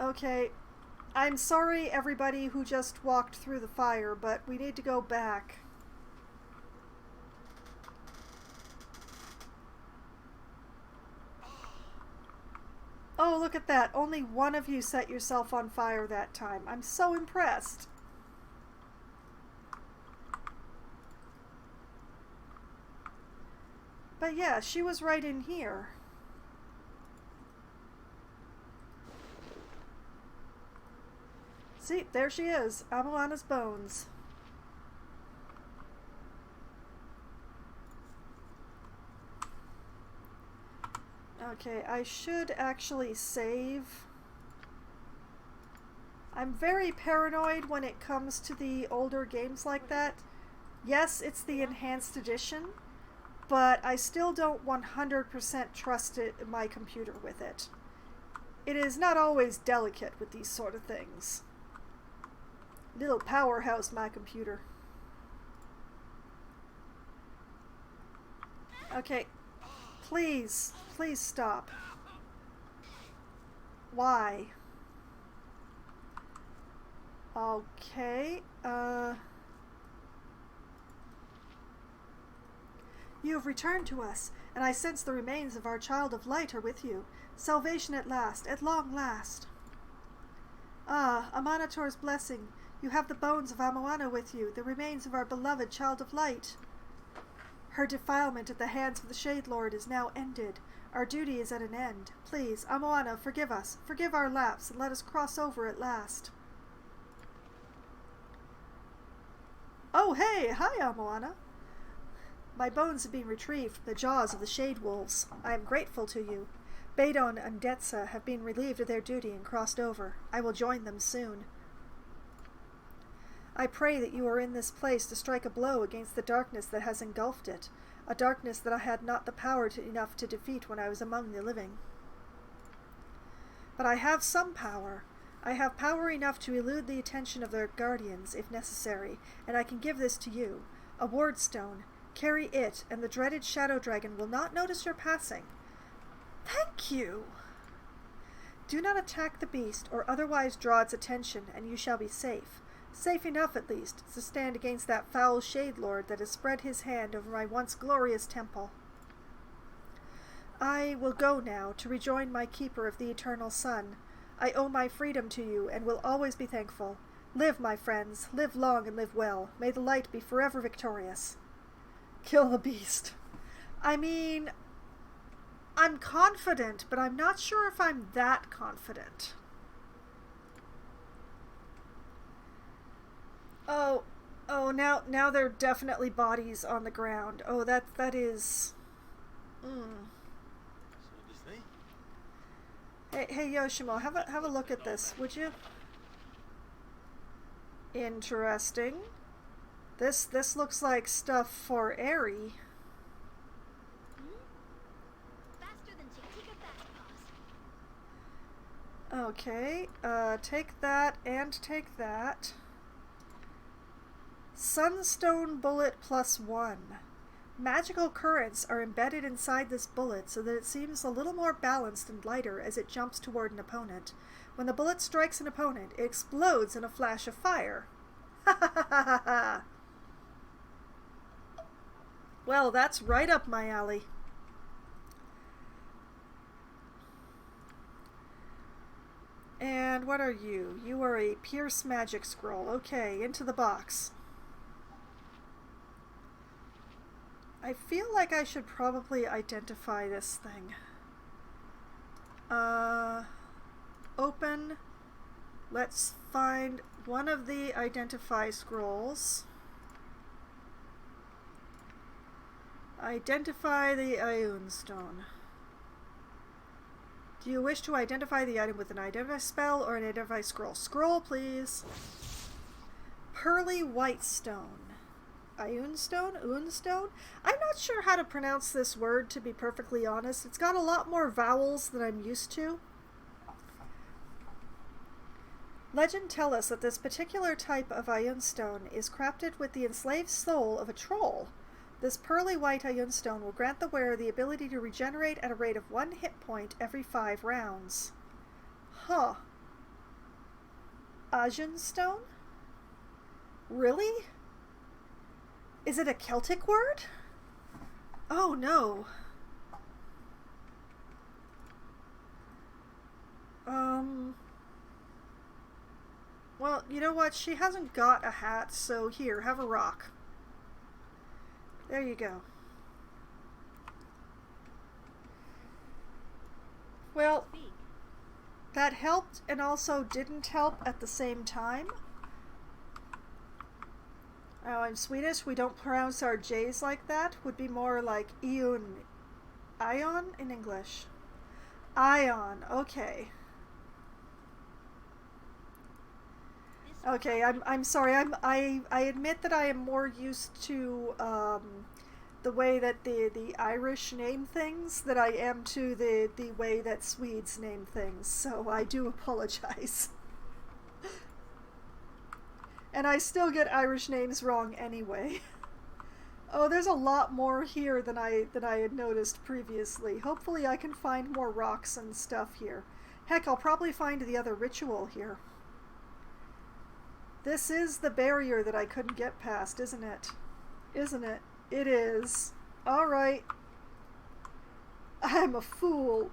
Okay. I'm sorry, everybody who just walked through the fire, but we need to go back. Oh, look at that. Only one of you set yourself on fire that time. I'm so impressed. But yeah, she was right in here. See, there she is. Amoana's bones. Okay, I should actually save. I'm very paranoid when it comes to the older games like that. Yes, it's the enhanced edition, but I still don't 100% trust my computer with it. It is not always delicate with these sort of things. Little powerhouse, my computer. Okay, please stop. Why? Okay, You have returned to us, and I sense the remains of our child of light are with you. Salvation at last, at long last. Ah, Amanator's blessing. You have the bones of Amoana with you, the remains of our beloved child of light. Her defilement at the hands of the Shade Lord is now ended. Our duty is at an end. Please, Amoana, forgive us. Forgive our lapse, and let us cross over at last. Oh, hey! Hi, Amoana! My bones have been retrieved from the jaws of the Shade Wolves. I am grateful to you. Badon and Detsa have been relieved of their duty and crossed over. I will join them soon. I pray that you are in this place to strike a blow against the darkness that has engulfed it, a darkness that I had not the power enough to defeat when I was among the living. But I have some power. I have power enough to elude the attention of their guardians, if necessary, and I can give this to you, a ward stone. Carry it, and the dreaded shadow dragon will not notice your passing. Thank you! Do not attack the beast, or otherwise draw its attention, and you shall be safe. Safe enough, at least, to stand against that foul Shade Lord that has spread his hand over my once glorious temple. I will go now to rejoin my keeper of the eternal sun. I owe my freedom to you, and will always be thankful. Live, my friends, live long and live well. May the light be forever victorious. Kill the beast. I mean, I'm confident, but I'm not sure if I'm that confident. Oh, now there are definitely bodies on the ground. Oh, that is... Hey, Yoshimo, have a look at this, would you? Interesting. This looks like stuff for Aerie. Faster than Chitika Fastpaws. Okay, take that and take that. Sunstone bullet +1. Magical currents are embedded inside this bullet so that it seems a little more balanced and lighter as it jumps toward an opponent. When the bullet strikes an opponent, it explodes in a flash of fire. Ha ha ha ha ha! Well, that's right up my alley. And what are you? You are a Pierce Magic Scroll. Okay, into the box. I feel like I should probably identify this thing. Open. Let's find one of the identify scrolls. Identify the Ioun Stone. Do you wish to identify the item with an identify spell or an identify scroll? Scroll, please. Pearly White Stone. Ioun Stone? Ioun Stone? I'm not sure how to pronounce this word, to be perfectly honest. It's got a lot more vowels than I'm used to. Legend tells us that this particular type of Ioun Stone is crafted with the enslaved soul of a troll. This pearly white Ioun Stone will grant the wearer the ability to regenerate at a rate of 1 hit point every 5 rounds. Huh. Ioun Stone? Really? Is it a Celtic word? Oh no. Well, you know what? She hasn't got a hat, so here, have a rock. There you go. Well, that helped and also didn't help at the same time. Oh, in Swedish, we don't pronounce our J's like that. Would be more like Ion. Ion in English. Ion, okay. Okay, I'm sorry. I admit that I am more used to the way that the Irish name things than I am to the way that Swedes name things. So I do apologize. And I still get Irish names wrong anyway. Oh, there's a lot more here than I had noticed previously. Hopefully I can find more rocks and stuff here. Heck, I'll probably find the other ritual here. This is the barrier that I couldn't get past, isn't it? Isn't it? It is. Alright. I'm a fool.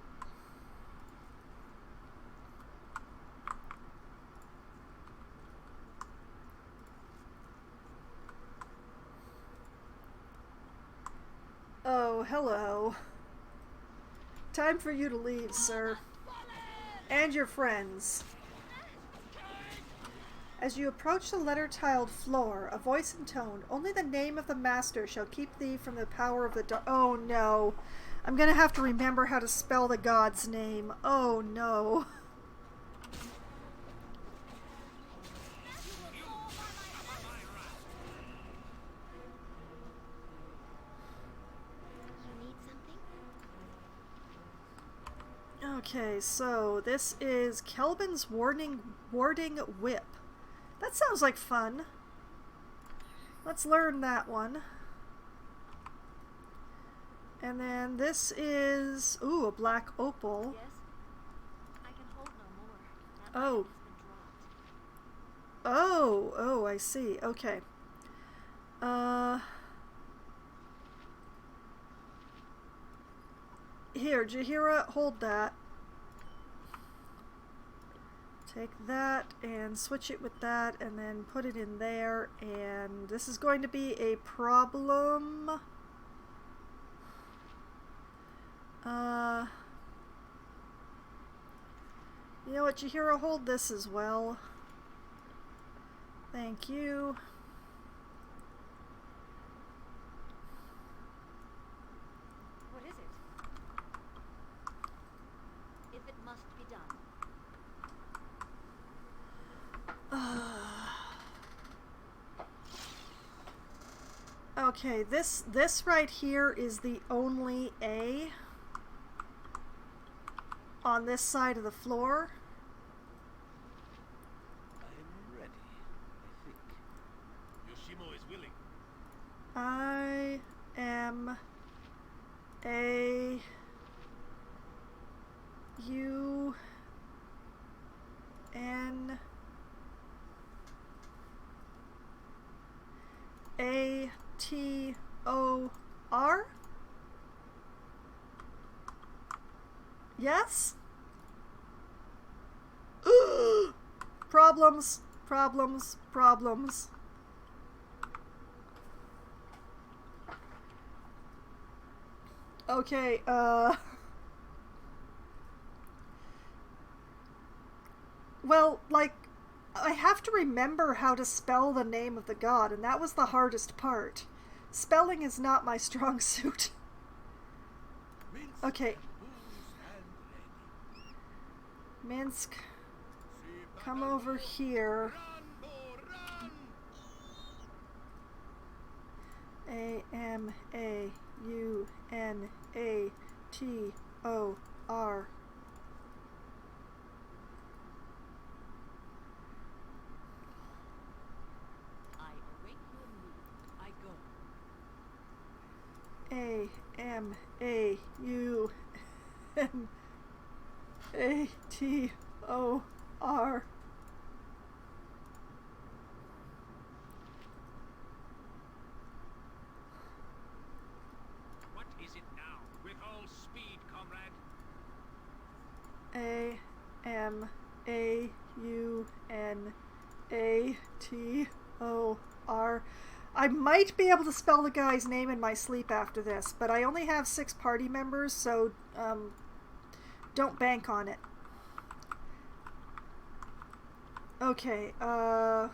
Oh, hello. Time for you to leave, sir. And your friends. As you approach the letter-tiled floor, a voice intoned, "Only the name of the master shall keep thee from the power of the dark." Oh no. I'm gonna have to remember how to spell the god's name. Oh no. You need something? Okay, so this is Kelvin's warding whip. That sounds like fun. Let's learn that one. And then this is, ooh, a black opal. Yes. I can hold no more. That Oh. item has been dropped. Oh, I see. Okay. Here, Jahira, hold that. Take that and switch it with that and then put it in there, and this is going to be a problem. You know what, Jahira, hold this as well. Thank you. What is it? If it must be done. Okay, this right here is the only A on this side of the floor. I am a U N A T O R? Yes? Problems, problems, problems. Okay, well, like, I have to remember how to spell the name of the god, and that was the hardest part. Spelling is not my strong suit. Okay. Minsk, come over here. A-M-A-U-N-A-T-O-R. I await your move. I go. A-M-A-U-N-A-T-O-R. What is it now? With all speed, comrade. A-M-A-U-N-A-T-O-R. I might be able to spell the guy's name in my sleep after this, but I only have 6 party members, so don't bank on it. Okay,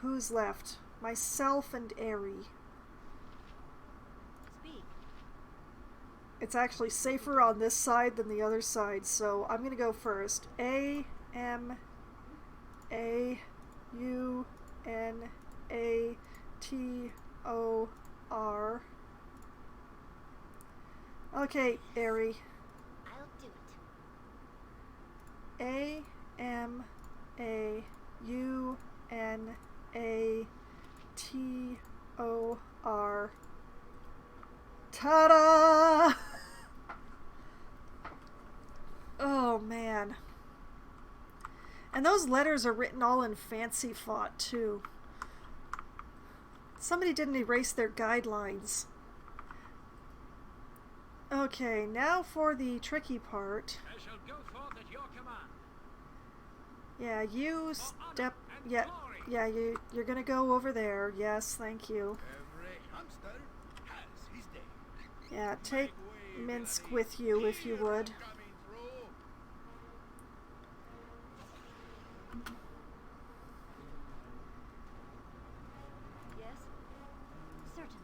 who's left? Myself and Aerie. Speak. It's actually safer on this side than the other side, so I'm gonna go first. A-M-A-U-N-A-T-O-R. Okay, Aerie. I'll do it. A-M-A-U-N-A-T-O-R. Ta-da! Oh, man. And those letters are written all in fancy font, too. Somebody didn't erase their guidelines. Okay, now for the tricky part. I shall go forth at your command. Yeah, you step... and Yeah, glory. yeah, you're gonna go over there. Yes, thank you. Every hamster has his day. Yeah, take Minsk with you if you would. Coming through. Yes? Certainly.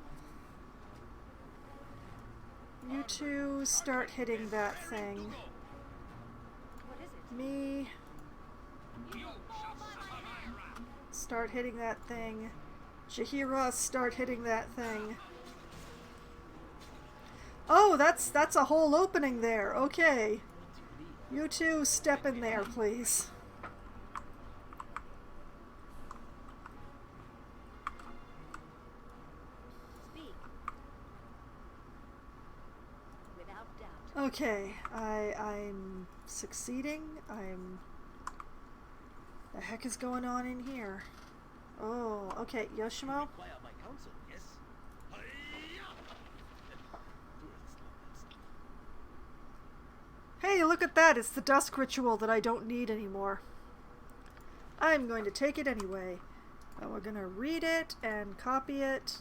You two start hitting that thing. What is it? Me, You shall suffer my wrath. start hitting that thing. Jahira, start hitting that thing. Oh, that's a whole opening there. Okay. You two step in there, please. Speak. Without doubt. Okay, I'm succeeding. The heck is going on in here? Oh, okay, Yoshimo. Require my counsel, yes? Hey, look at that! It's the dusk ritual that I don't need anymore. I'm going to take it anyway. And we're going to read it and copy it.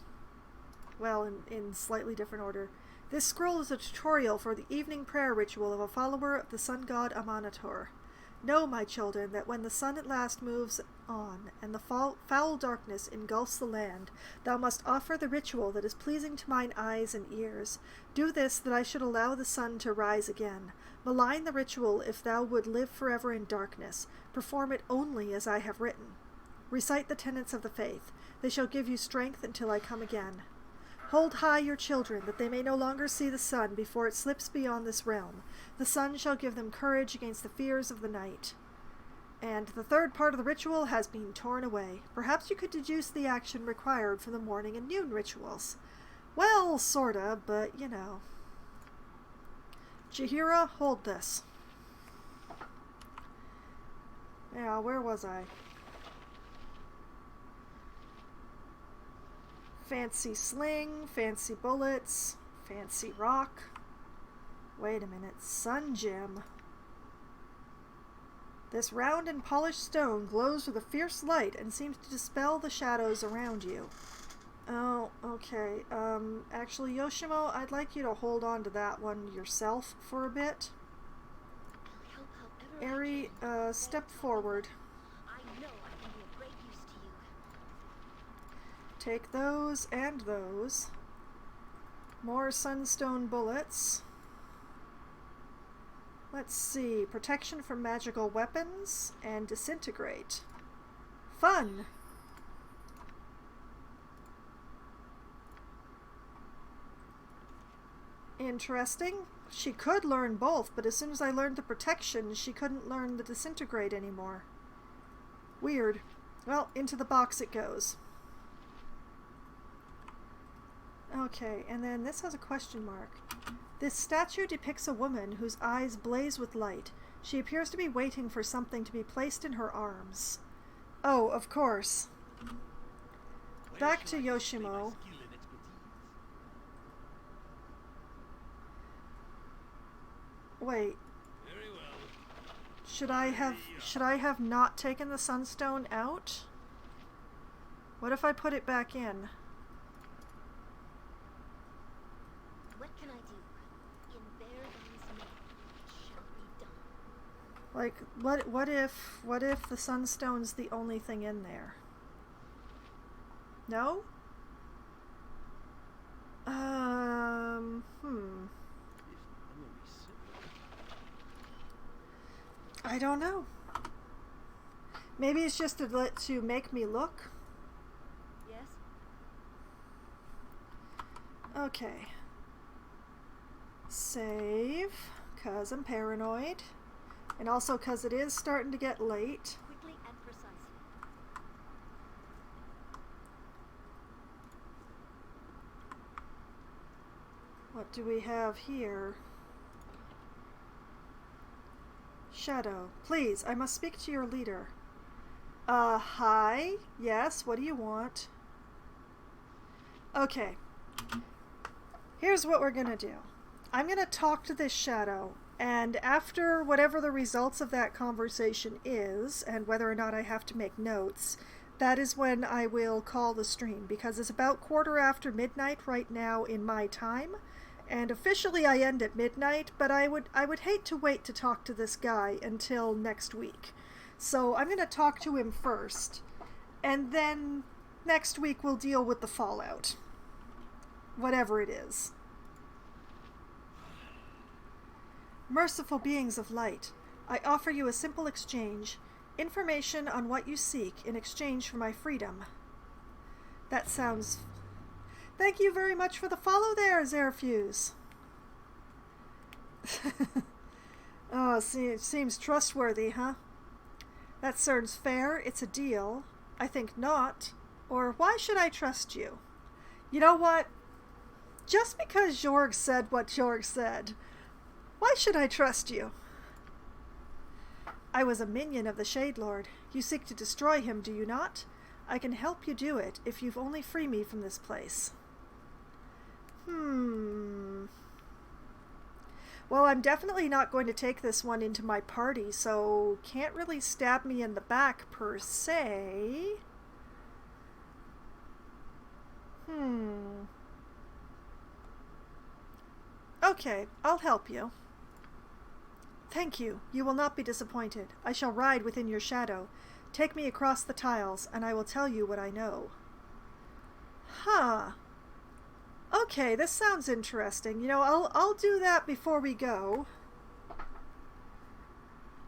Well, in slightly different order. This scroll is a tutorial for the evening prayer ritual of a follower of the sun god Amanator. Know, my children, that when the sun at last moves on, and the foul darkness engulfs the land, thou must offer the ritual that is pleasing to mine eyes and ears. Do this, that I should allow the sun to rise again. Malign the ritual if thou would live forever in darkness. Perform it only as I have written. Recite the tenets of the faith. They shall give you strength until I come again. Hold high your children, that they may no longer see the sun before it slips beyond this realm. The sun shall give them courage against the fears of the night. And the third part of the ritual has been torn away. Perhaps you could deduce the action required from the morning and noon rituals. Well, sorta, but you know. Jahira, hold this. Yeah, where was I? Fancy sling, fancy bullets, fancy rock. Wait a minute, sun gem. This round and polished stone glows with a fierce light and seems to dispel the shadows around you. Oh, okay. Actually, Yoshimo, I'd like you to hold on to that one yourself for a bit. I'll help however Eri, I can. step forward. I know I can be of great use to you. Take those and those. More sunstone bullets. Let's see. Protection from magical weapons and disintegrate. Fun! Interesting. She could learn both, but as soon as I learned the protection, she couldn't learn the disintegrate anymore. Weird. Well, into the box it goes. Okay, and then this has a question mark. This statue depicts a woman whose eyes blaze with light. She appears to be waiting for something to be placed in her arms. Oh, of course. Back to Yoshimo. Wait. Very well. Should I have not taken the sunstone out? What if I put it back in? What can I do? In Baragon's name, it shall be done. Like, what if the sunstone's the only thing in there? No? I don't know. Maybe it's just to make me look. Yes? Okay. Save, 'cause I'm paranoid. And also 'cause it is starting to get late. Quickly and precisely. What do we have here? Shadow, please, I must speak to your leader. Hi? Yes, what do you want? Okay. Here's what we're gonna do. I'm gonna talk to this shadow, and after whatever the results of that conversation is, and whether or not I have to make notes, that is when I will call the stream, because it's about midnight right now in my time. And officially I end at midnight, but I would hate to wait to talk to this guy until next week. So I'm going to talk to him first, and then next week we'll deal with the fallout. Whatever it is. Merciful beings of light, I offer you a simple exchange. Information on what you seek in exchange for my freedom. That sounds... Thank you very much for the follow there, Zerfuse. Oh, see, it seems trustworthy, huh? That sounds fair. It's a deal. I think not. Or why should I trust you? You know what? Just because Jorg said what Jorg said, why should I trust you? I was a minion of the Shade Lord. You seek to destroy him, do you not? I can help you do it if you've only free me from this place. Well, I'm definitely not going to take this one into my party, so can't really stab me in the back per se. Okay, I'll help you. Thank you. You will not be disappointed. I shall ride within your shadow. Take me across the tiles, and I will tell you what I know. Huh. Okay, this sounds interesting. You know, I'll do that before we go.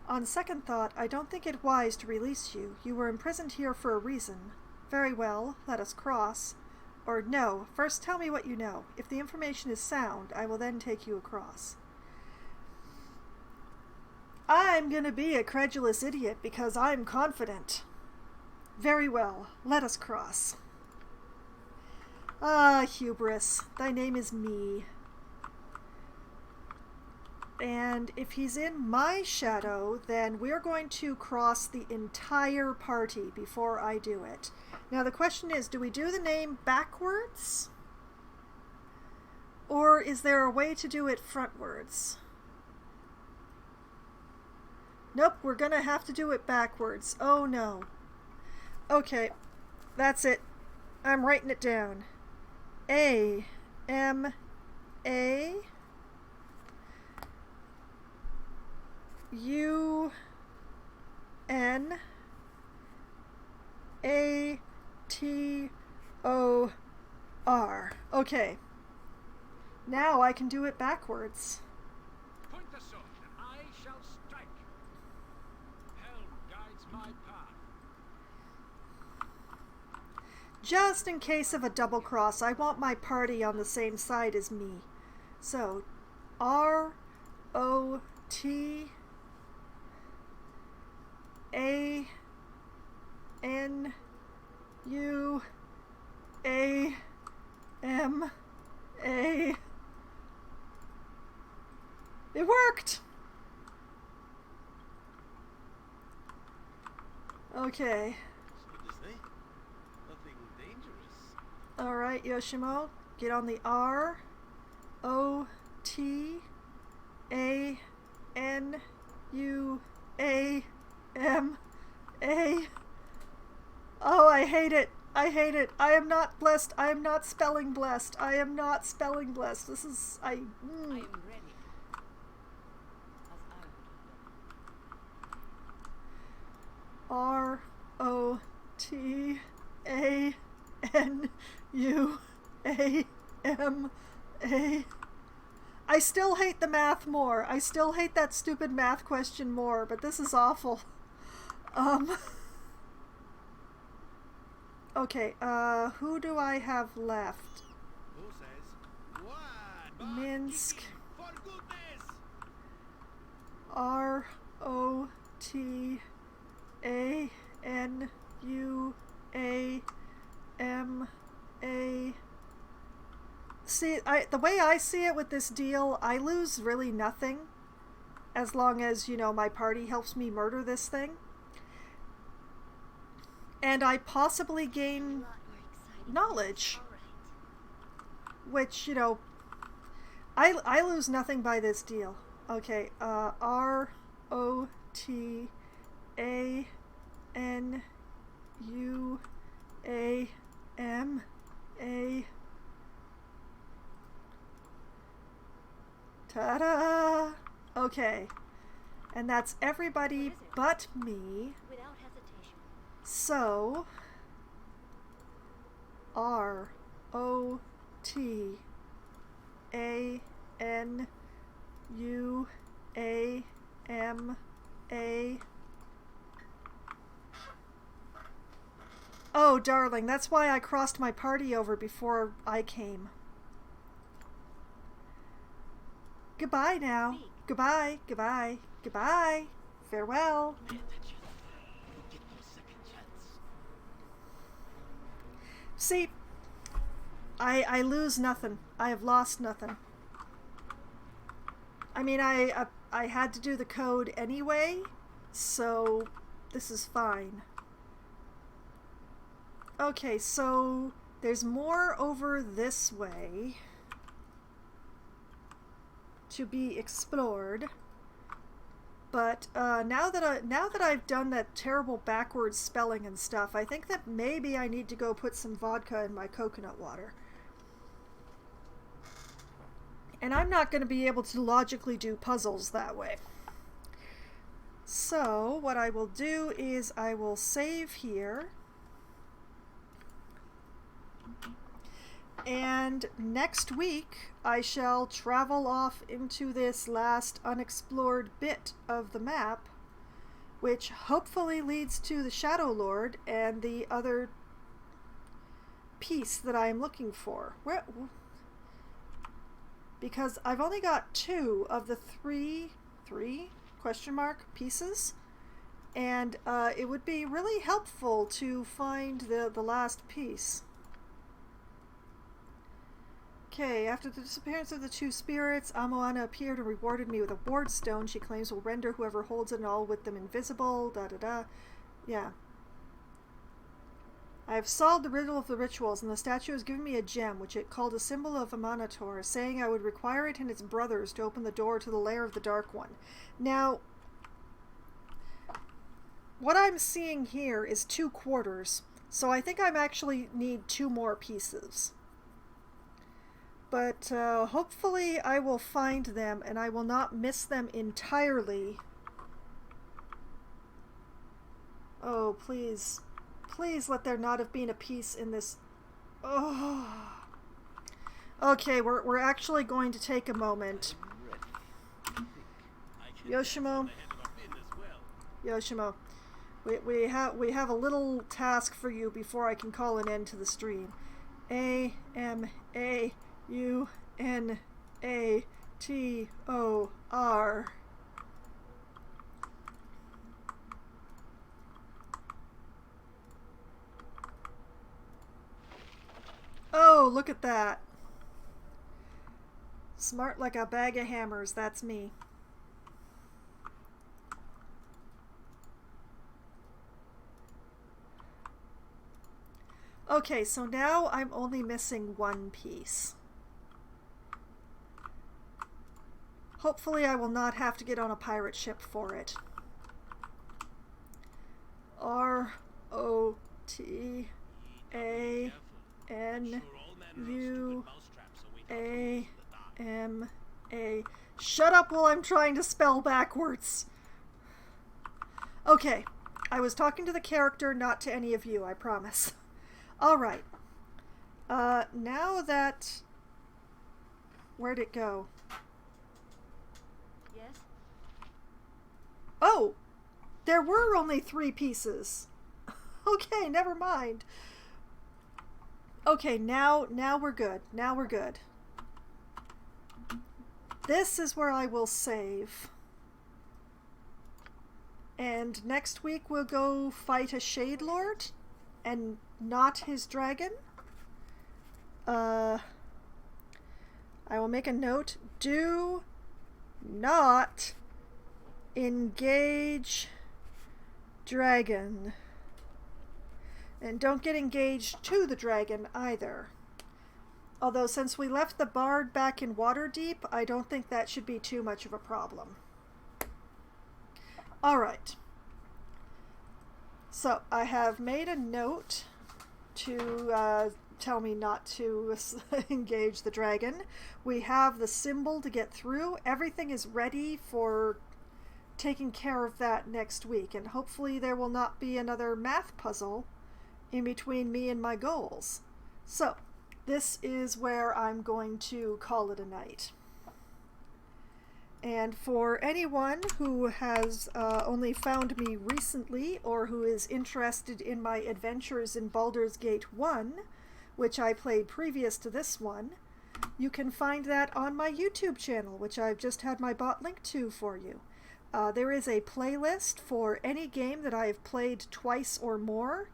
On second thought, I don't think it wise to release you. You were imprisoned here for a reason. Very well, let us cross. Or no, first tell me what you know. If the information is sound, I will then take you across. I'm gonna be a credulous idiot because I'm confident. Very well, let us cross. Ah, hubris. Thy name is me. And if he's in my shadow, then we're going to cross the entire party before I do it. Now the question is, do we do the name backwards? Or is there a way to do it frontwards? Nope, we're gonna have to do it backwards. Oh no. Okay, that's it. I'm writing it down. A M A U N A T O R. Okay. Now I can do it backwards. Point the sword, and I shall strike. Helm guides my path. Just in case of a double cross, I want my party on the same side as me. So, R O T A N U A M A. It worked! Okay. So to say, nothing dangerous. Alright, Yoshimo, get on the R O T A N U A M A. Oh, I hate it. I hate it. I am not blessed. I am not spelling blessed. I am not spelling blessed. This is... I am ready. As I would have done. R O T A N U A M A. I still hate the math more. I still hate that stupid math question more, but this is awful. Okay, who do I have left? Who says what? Minsk. For goodness! R O T A N U A M A. See, the way I see it with this deal, I lose really nothing as long as, you know, my party helps me murder this thing. And I possibly gain knowledge, which, you know, I lose nothing by this deal. Okay, R O T A N U A M A. Ta-da! Okay, and that's everybody but me. Without hesitation. So, R O T A N U A M A. Oh, darling, that's why I crossed my party over before I came. Goodbye now. Goodbye, goodbye, goodbye. Farewell. Pay attention. You get no second chance. See, I lose nothing. I have lost nothing. I mean, I had to do the code anyway, so this is fine. Okay, so there's more over this way to be explored. But now that I've done that terrible backwards spelling and stuff, I think that maybe I need to go put some vodka in my coconut water. And I'm not going to be able to logically do puzzles that way. So what I will do is I will save here. And next week I shall travel off into this last unexplored bit of the map, which hopefully leads to the Shadow Lord and the other piece that I am looking for. Because I've only got 2 of the three question mark pieces, and it would be really helpful to find the last piece. Okay, after the disappearance of the two spirits, Amoana appeared and rewarded me with a ward stone she claims will render whoever holds it and all with them invisible, da-da-da. Yeah. I have solved the riddle of the rituals, and the statue has given me a gem, which it called a symbol of Amanator, saying I would require it and its brothers to open the door to the lair of the Dark One. Now, what I'm seeing here is 2 quarters, so I think I actually need 2 more pieces. But hopefully I will find them, and I will not miss them entirely. Oh, please. Please let there not have been a piece in this. Oh. Okay, we're actually going to take a moment. Yoshimo. Yoshimo. We have a little task for you before I can call an end to the stream. AMAUNATOR. Oh, look at that. Smart like a bag of hammers, that's me. Okay, so now I'm only missing 1 piece. Hopefully I will not have to get on a pirate ship for it. ROTANUAMA. Shut up while I'm trying to spell backwards. Okay, I was talking to the character, not to any of you, I promise. Alright. Now that... Where'd it go? Yes? Oh! There were only 3 pieces. Okay, never mind. Okay, now we're good. Now we're good. This is where I will save. And next week we'll go fight a Shade Lord and not his dragon. I will make a note. Do not engage dragon. And don't get engaged to the dragon either. Although since we left the bard back in Waterdeep, I don't think that should be too much of a problem. Alright. So, I have made a note to tell me not to engage the dragon. We have the symbol to get through. Everything is ready for taking care of that next week. And hopefully there will not be another math puzzle in between me and my goals. So, this is where I'm going to call it a night. And for anyone who has only found me recently or who is interested in my adventures in Baldur's Gate 1, which I played previous to this one, you can find that on my YouTube channel, which I've just had my bot link to for you. There is a playlist for any game that I have played twice or more,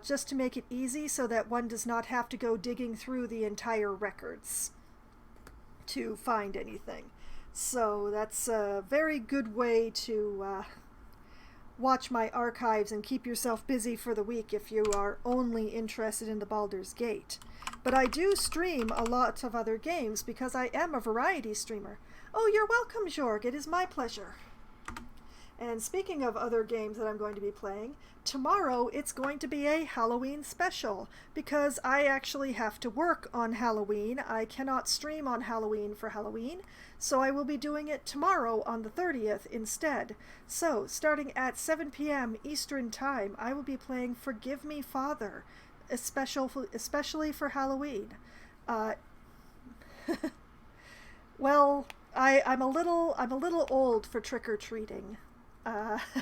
just to make it easy so that one does not have to go digging through the entire records to find anything. So that's a very good way to watch my archives and keep yourself busy for the week if you are only interested in the Baldur's Gate. But I do stream a lot of other games because I am a variety streamer. Oh, you're welcome, Jorg. It is my pleasure. And speaking of other games that I'm going to be playing, tomorrow it's going to be a Halloween special because I actually have to work on Halloween. I cannot stream on Halloween for Halloween, so I will be doing it tomorrow on the 30th instead. So, starting at 7 p.m. Eastern Time, I will be playing Forgive Me, Father, especially for Halloween. Well, I'm a little old for trick-or-treating.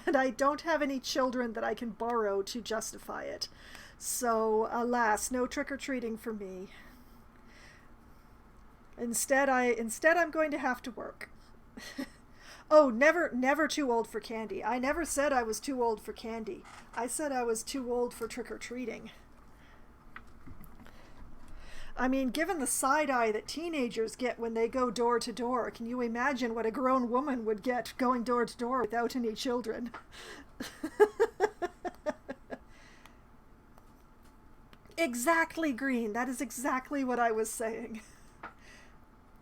And I don't have any children that I can borrow to justify it. So, alas, no trick-or-treating for me. Instead, I'm going to have to work. Oh, never too old for candy. I never said I was too old for candy. I said I was too old for trick-or-treating. I mean, given the side eye that teenagers get when they go door to door, can you imagine what a grown woman would get going door to door without any children? Exactly, Green. That is exactly what I was saying.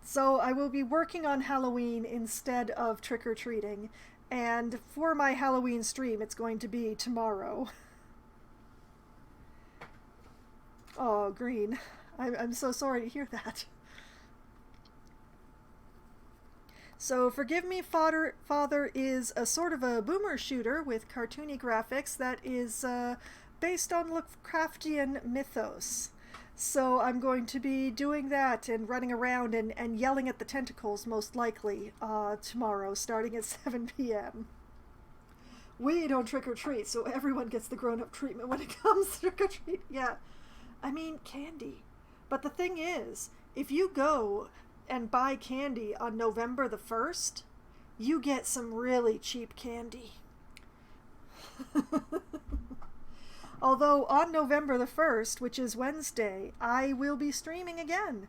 So I will be working on Halloween instead of trick-or-treating, and for my Halloween stream it's going to be tomorrow. Oh, Green. I'm so sorry to hear that. So Forgive Me Father is a sort of a boomer shooter with cartoony graphics that is based on Lovecraftian mythos. So I'm going to be doing that and running around and yelling at the tentacles most likely tomorrow starting at 7 p.m. We don't trick-or-treat, so everyone gets the grown-up treatment when it comes to trick-or-treat. Yeah, I mean, candy. But the thing is, if you go and buy candy on November the 1st, you get some really cheap candy. Although on November the 1st, which is Wednesday, I will be streaming again.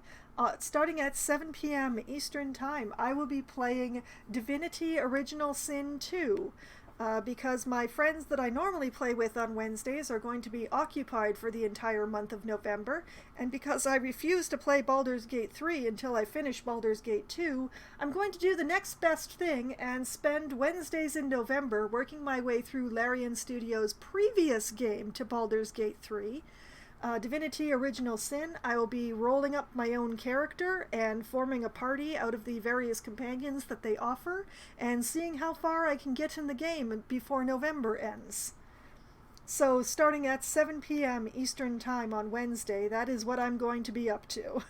Starting at 7 p.m. Eastern Time, I will be playing Divinity Original Sin 2. Because my friends that I normally play with on Wednesdays are going to be occupied for the entire month of November, and because I refuse to play Baldur's Gate 3 until I finish Baldur's Gate 2, I'm going to do the next best thing and spend Wednesdays in November working my way through Larian Studios' previous game to Baldur's Gate 3. Divinity Original Sin, I will be rolling up my own character and forming a party out of the various companions that they offer, and seeing how far I can get in the game before November ends. So starting at 7 p.m. Eastern Time on Wednesday, that is what I'm going to be up to.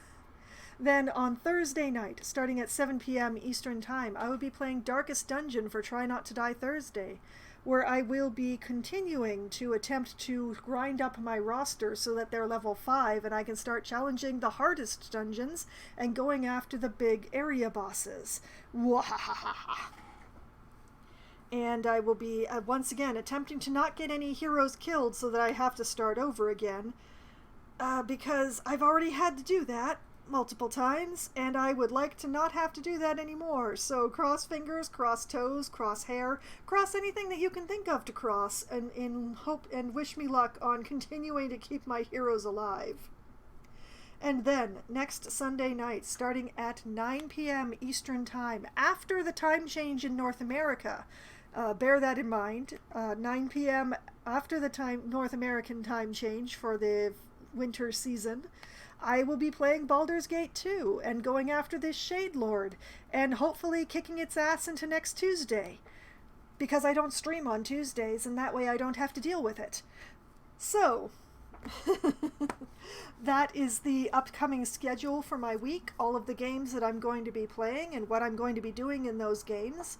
Then on Thursday night, starting at 7 p.m. Eastern Time, I will be playing Darkest Dungeon for Try Not to Die Thursday, where I will be continuing to attempt to grind up my roster so that they're level 5 and I can start challenging the hardest dungeons and going after the big area bosses. Wahahaha. And I will be, once again, attempting to not get any heroes killed so that I have to start over again, because I've already had to do that multiple times, and I would like to not have to do that anymore. So cross fingers, cross toes, cross hair, cross anything that you can think of to cross, and in hope and wish me luck on continuing to keep my heroes alive. And then next Sunday night, starting at 9 p.m. Eastern Time, after the time change in North America, bear that in mind, 9 p.m. after the North American time change for the winter season, I will be playing Baldur's Gate 2 and going after this Shade Lord and hopefully kicking its ass into next Tuesday, because I don't stream on Tuesdays and that way I don't have to deal with it. So, that is the upcoming schedule for my week, all of the games that I'm going to be playing and what I'm going to be doing in those games,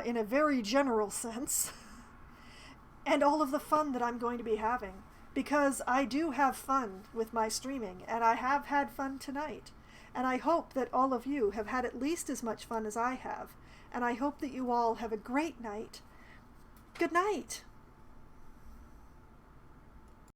in a very general sense, and all of the fun that I'm going to be having. Because I do have fun with my streaming, and I have had fun tonight. And I hope that all of you have had at least as much fun as I have. And I hope that you all have a great night. Good night!